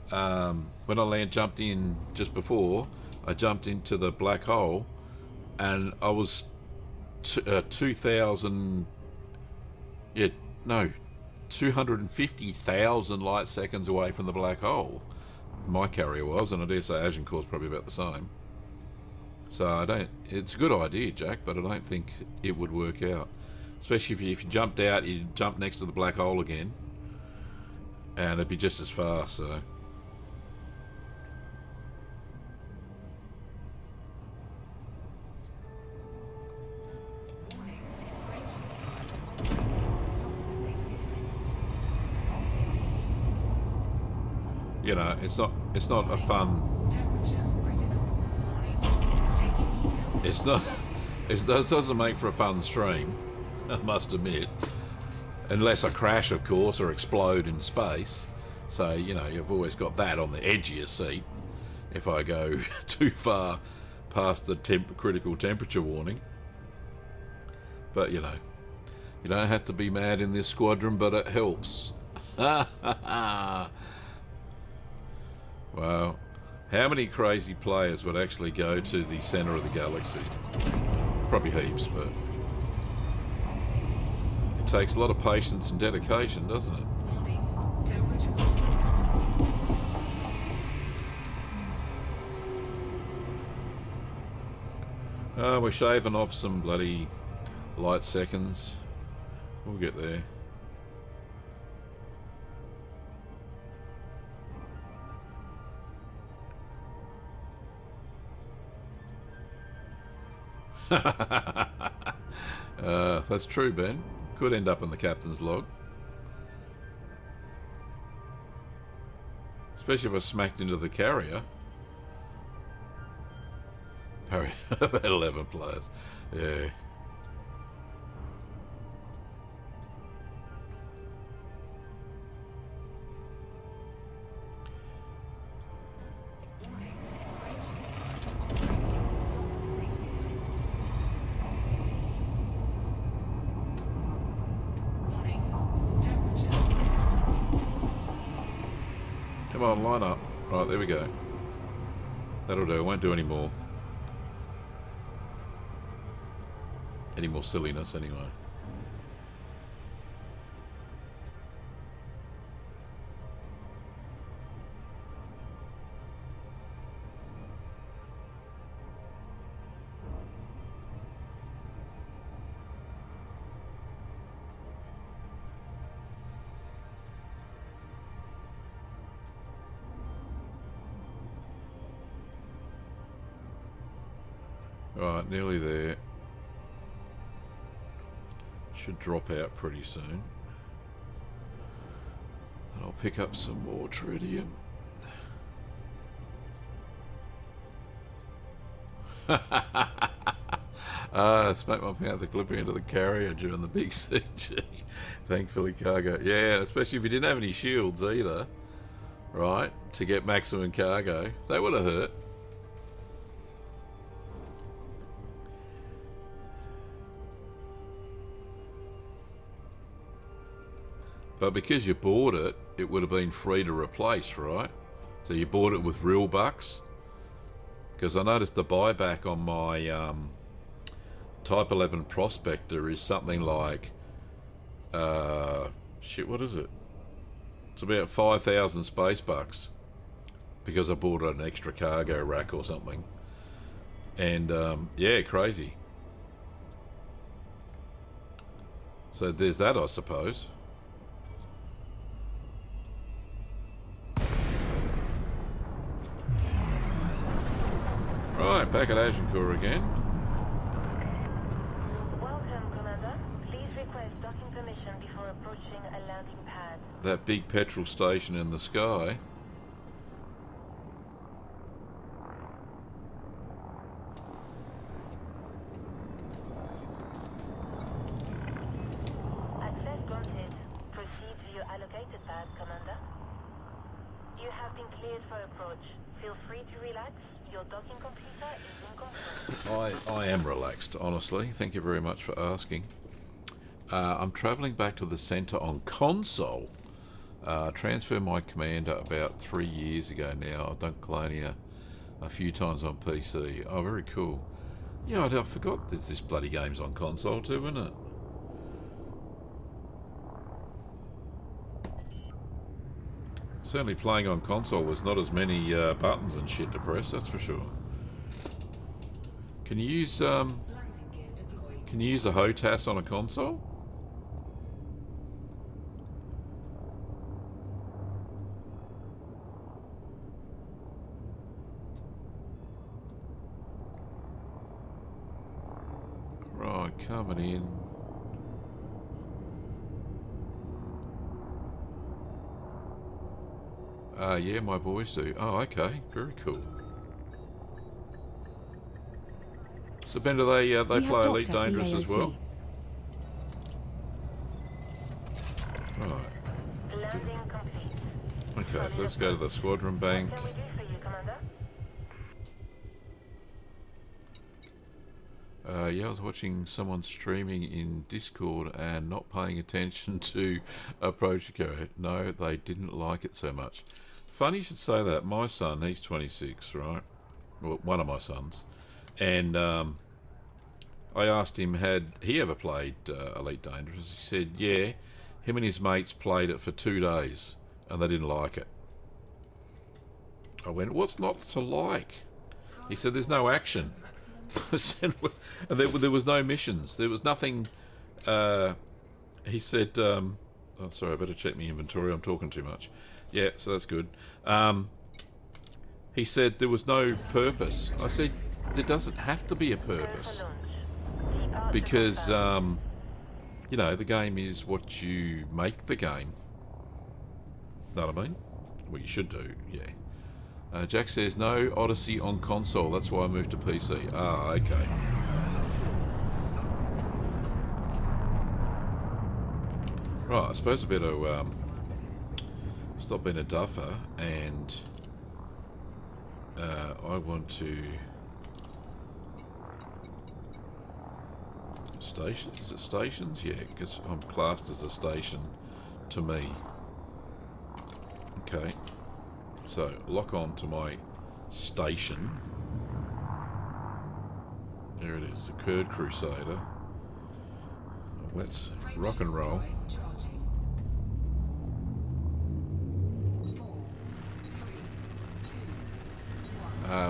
when I jumped in just before, I jumped into the black hole, and I was 250,000 light seconds away from the black hole. My carrier was, and I dare say Agincourt's probably about the same. So it's a good idea, Jack, but I don't think it would work out. Especially if you jumped out, you'd jump next to the black hole again, and it'd be just as fast, so. you know, it's not a fun. Temperature critical. Warning. Taking heat down. It doesn't make for a fun stream, I must admit. Unless I crash, of course, or explode in space. So, you know, you've always got that on the edge of your seat if I go too far past the critical temperature warning. But, you know, you don't have to be mad in this squadron, but it helps. Well, how many crazy players would actually go to the centre of the galaxy? Probably heaps, but it takes a lot of patience and dedication, doesn't it? Warning. Temperature critical. We're shaving off some bloody light seconds. We'll get there. That's true, Ben. Could end up in the captain's log. Especially if I smacked into the carrier. About 11 players. Yeah. Come on, line up. Right, there we go. That'll do. I won't do any more. Any more silliness, anyway. Right, nearly there. Should drop out pretty soon. And I'll pick up some more tritium. Smack my out the clipper into the carrier during the big CG. Thankfully cargo. Yeah, especially if you didn't have any shields either. Right, to get maximum cargo. That would have hurt. But because you bought it, it would have been free to replace, right? So you bought it with real bucks? Because I noticed the buyback on my Type 11 Prospector is something like... shit, what is it? It's about 5,000 space bucks. Because I bought an extra cargo rack or something. And, yeah, crazy. So there's that, I suppose. Right, back at Agincourt again. Welcome, Commander. Please request docking permission before approaching a landing pad. That big petrol station in the sky. Access granted. Proceed to your allocated pad, Commander. You have been cleared for approach. Feel free to relax. Your docking computer is in control. I am relaxed, honestly. Thank you very much for asking. I'm travelling back to the centre on console. Transferred my commander about 3 years ago now. I've done Colonia a few times on PC. Oh, very cool. Yeah, I forgot there's this bloody game's on console too, isn't it? Certainly playing on console, there's not as many buttons and shit to press, that's for sure. Can you use Landing gear deployed. can you use a HOTAS on a console? Right, coming in. Yeah, my boys do. Oh, okay. Very cool. So, Ben, do they play Elite Dangerous as well? Right. Landing complete. Okay, so let's go to the squadron bank. What can we do for you, Commander? Yeah, I was watching someone streaming in Discord and not paying attention to Approach Go. No, they didn't like it so much. Funny you should say that. My son, he's 26, right? Well, one of my sons. And I asked him, had he ever played Elite Dangerous? He said, yeah. Him and his mates played it for 2 days and they didn't like it. I went, what's not to like? He said, there's no action. And there was no missions. There was nothing. He said, oh, sorry, I better check my inventory. I'm talking too much. Yeah, so that's good. He said there was no purpose. I said, there doesn't have to be a purpose. Because, you know, the game is what you make the game. Know what I mean? Well, you should do, yeah. Jack says, no Odyssey on console. That's why I moved to PC. Ah, okay. Right, I suppose I better stop being a duffer and I want to... Station? Is it stations? Yeah, because I'm classed as a station to me. Okay. So, lock on to my station. There it is, the Kurd Crusader. Let's rock and roll.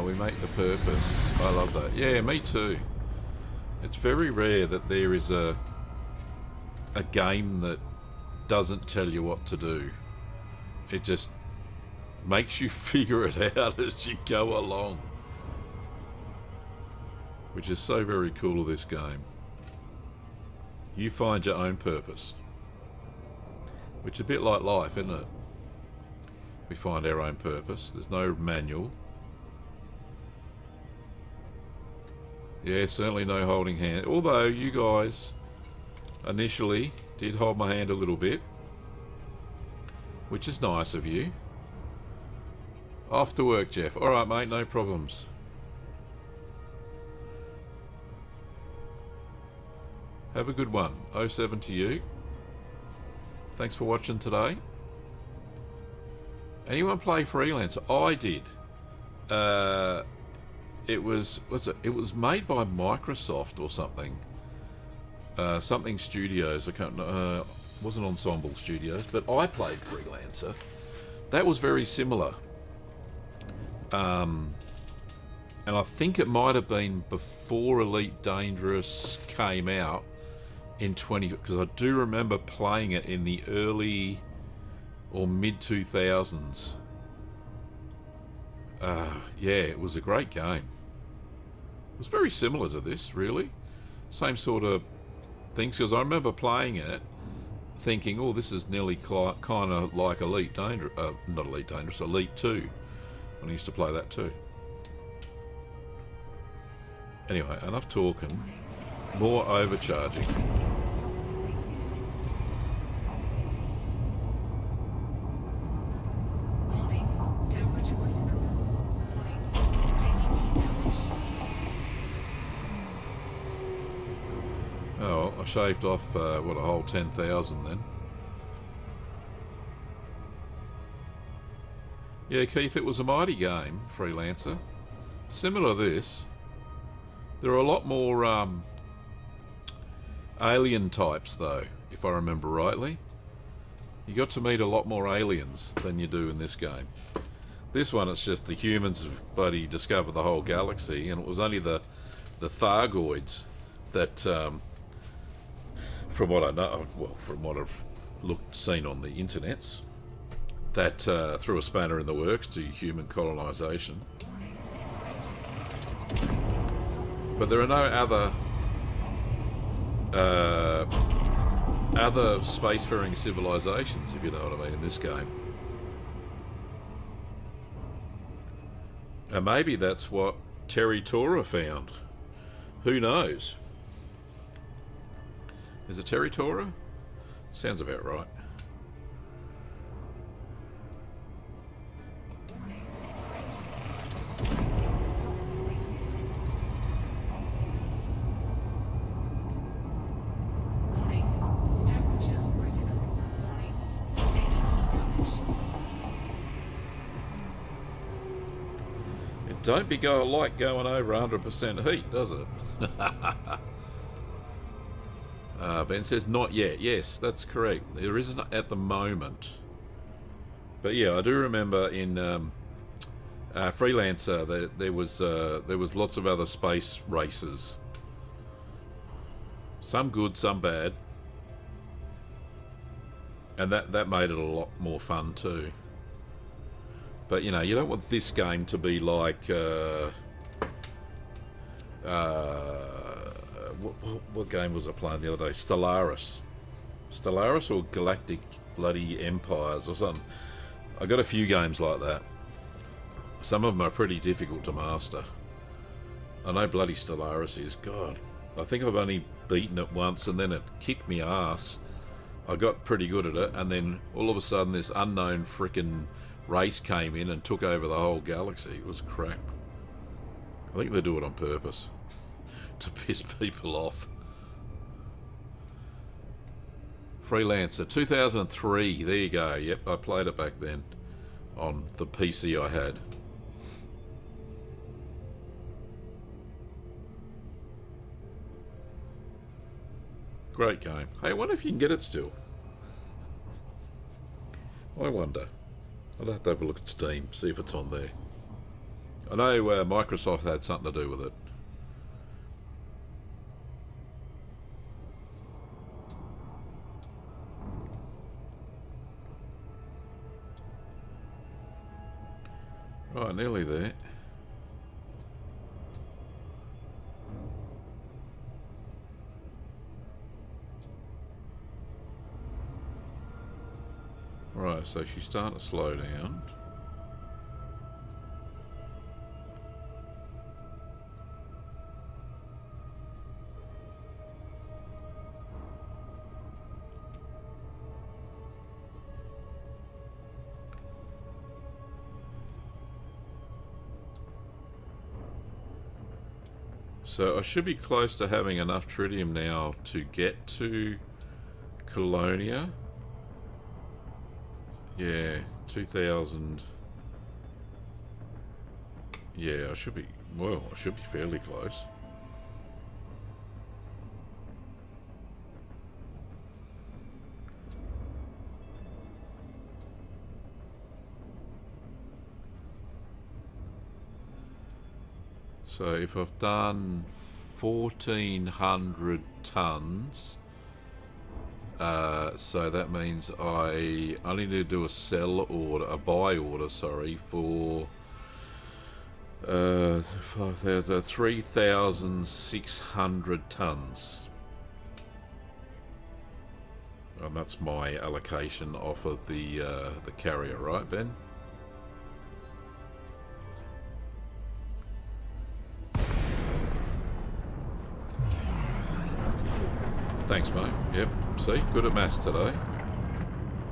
We make the purpose. I love that. Yeah, me too. It's very rare that there is a game that doesn't tell you what to do. It just makes you figure it out as you go along, which is so very cool of this game. You find your own purpose, which is a bit like life, isn't it? We find our own purpose. There's no manual. Yeah, certainly no holding hand, although you guys initially did hold my hand a little bit, which is nice of you. Off to work, Jeff. Alright, mate, no problems. Have a good one. 07 to you. Thanks for watching today. Anyone play Freelancer? I did. It was made by Microsoft or something. Something Studios. I can't. Wasn't Ensemble Studios, but I played Freelancer. That was very similar. And I think it might have been before Elite Dangerous came out in because I do remember playing it in the early or mid 2000s. Yeah, it was a great game. It was very similar to this, really. Same sort of things, because I remember playing it thinking, oh, this is nearly kind of like Elite Dangerous, not Elite Dangerous, Elite 2. I used to play that too. Anyway, enough talking. More overcharging. Warning, temperature critical. Warning, taking heat damage. Oh, I shaved off, what, a whole 10,000 then. Yeah, Keith, it was a mighty game, Freelancer. Similar to this. There are a lot more alien types, though, if I remember rightly. You got to meet a lot more aliens than you do in this game. This one, it's just the humans have bloody discovered the whole galaxy, and it was only the Thargoids that, from what I know, well, from what I've seen on the internets, that threw a spanner in the works to human colonisation. But there are no other spacefaring civilizations, if you know what I mean, in this game. And maybe that's what Terry Tora found. Who knows? Is it Terry Tora? Sounds about right. It don't be like going over 100% heat, does it? Ben says not yet. Yes, that's correct. There isn't at the moment. But yeah, I do remember in Freelancer there was lots of other space races. Some good, some bad. And that made it a lot more fun too. But you know, you don't want this game to be like what game was I playing the other day? Stellaris or Galactic bloody Empires or something. I got a few games like that. Some of them are pretty difficult to master. I know bloody Stellaris is. God, I think I've only beaten it once, and then it kicked me ass. I got pretty good at it, and then all of a sudden this unknown frickin' race came in and took over the whole galaxy. It was crap. I think they do it on purpose to piss people off. Freelancer 2003. There you go. Yep, I played it back then on the PC I had. Great game. Hey, I wonder if you can get it still. I wonder. I'll have to have a look at Steam, see if it's on there. I know Microsoft had something to do with it. Right, nearly there. Right, so she's starting to slow down. So I should be close to having enough tritium now to get to Colonia. Yeah, 2000. Yeah, I should be, well, I should be fairly close. So if I've done 1,400 tons, so that means I only need to do a buy order, sorry, for 3,600 tons. And that's my allocation off of the carrier, right, Ben? Thanks, mate. Yep. See, good at maths today.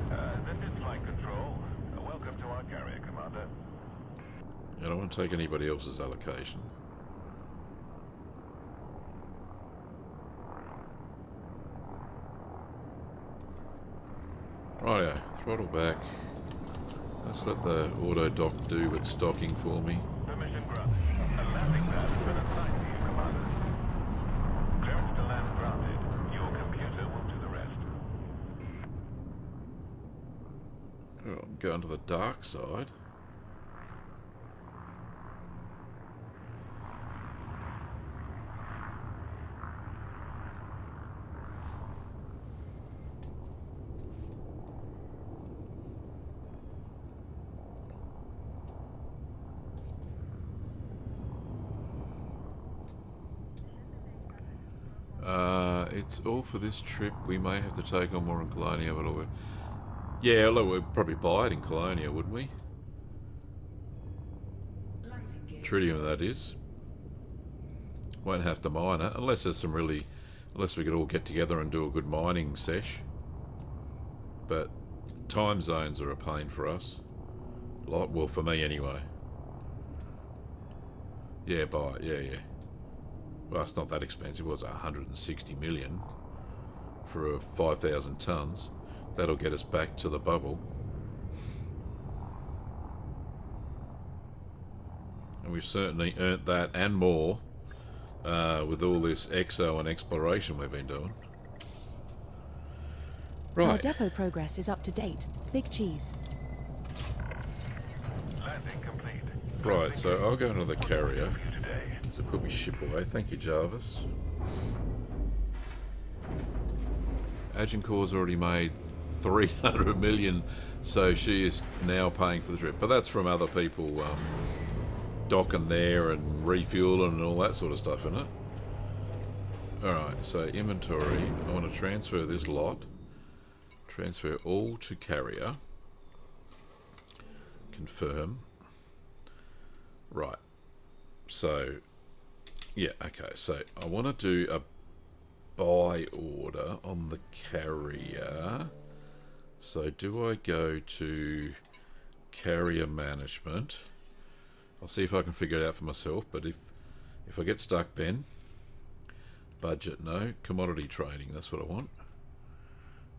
This is Flight Control. Welcome to our carrier, Commander. I don't want to take anybody else's allocation. Rightio, throttle back. Let's let the auto dock do its docking for me. Permission granted. A landing pad has been assigned to you, Commander. Clearance to land granted. Your computer will do the rest. Oh, I'm going to the dark side. It's all for this trip. We may have to take on more in Colonia, but yeah, look, we'd probably buy it in Colonia, wouldn't we? Landing gear tritium, that is. Won't have to mine it, unless there's some really... Unless we could all get together and do a good mining sesh. But time zones are a pain for us. Well, for me anyway. Yeah, buy it. Yeah. Well, it's not that expensive. It was 160 million for 5,000 tons. That'll get us back to the bubble. And we've certainly earned that and more with all this exo and exploration we've been doing. Our Right. depot progress is up to date. Big cheese. Landing complete. Right, so I'll go into the carrier Today. to put my ship away. Thank you, Jarvis. Agincourt's already made 300 million, so she is now paying for the trip. But that's from other people docking there and refueling and all that sort of stuff, isn't it? Alright, so inventory. I want to transfer this lot. Transfer all to carrier. Confirm. Right. So, yeah, okay. So, I want to do a buy order on the carrier. So, do I go to carrier management? I'll see if I can figure it out for myself, but if I get stuck, Ben, budget, no. Commodity trading, that's what I want.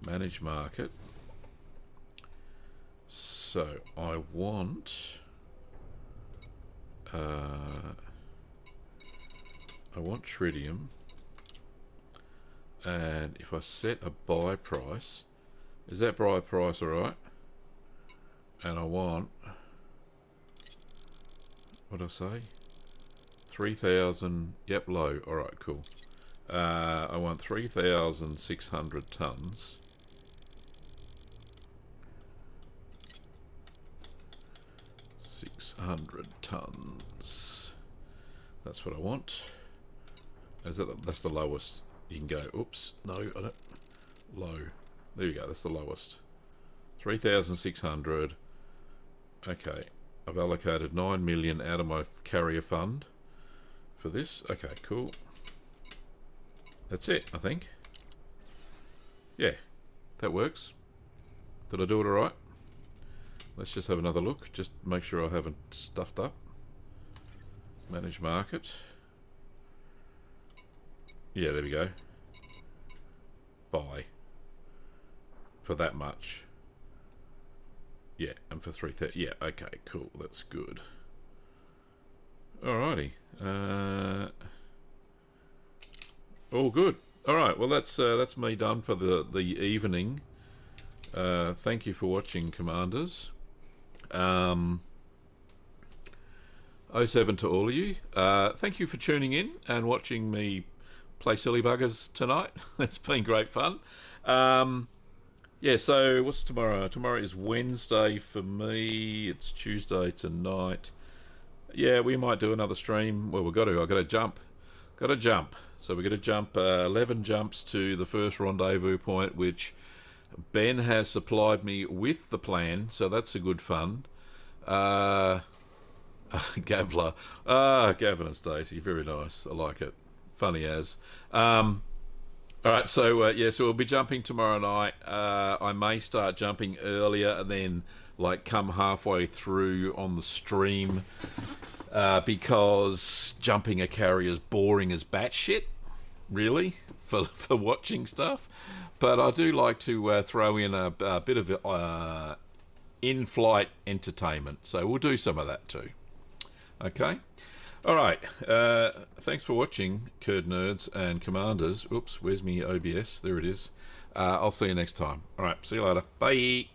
Manage market. So I want tritium, and if I set a buy price, is that buy price alright? And I want, what did I say? 3,000, yep, low, alright, cool. I want 3,600 tons. 600 tons. That's what I want. That's the lowest you can go. Oops, no, I don't. Low. There you go, that's the lowest. 3,600. Okay, I've allocated 9 million out of my carrier fund for this. Okay, cool. That's it, I think. Yeah, that works. Did I do it alright? Let's just have another look. Just make sure I haven't stuffed up. Manage market. Yeah, there we go. Buy. For that much. Yeah, and for 3,000. Yeah, okay, cool. That's good. Alrighty. All good. Alright, well that's me done for the evening. Thank you for watching, Commanders. 07 to all of you. Thank you for tuning in and watching me play silly buggers tonight. It's been great fun. Yeah, so what's tomorrow? Tomorrow is Wednesday for me. It's Tuesday tonight. Yeah, we might do another stream. Well, I've got to jump. Got to jump. So we're going to jump 11 jumps to the first rendezvous point, which Ben has supplied me with the plan, so that's a good fun. Gavler. Gavin and Stacey, very nice. I like it. Funny as. Alright, so yeah, so we'll be jumping tomorrow night. I may start jumping earlier and then like come halfway through on the stream because jumping a carrier is boring as batshit, really, for watching stuff. But I do like to throw in a bit of in-flight entertainment, so we'll do some of that too. Okay? Alright, thanks for watching, Curd Nerds and Commanders. Oops, where's me OBS? There it is. I'll see you next time. Alright, see you later. Bye!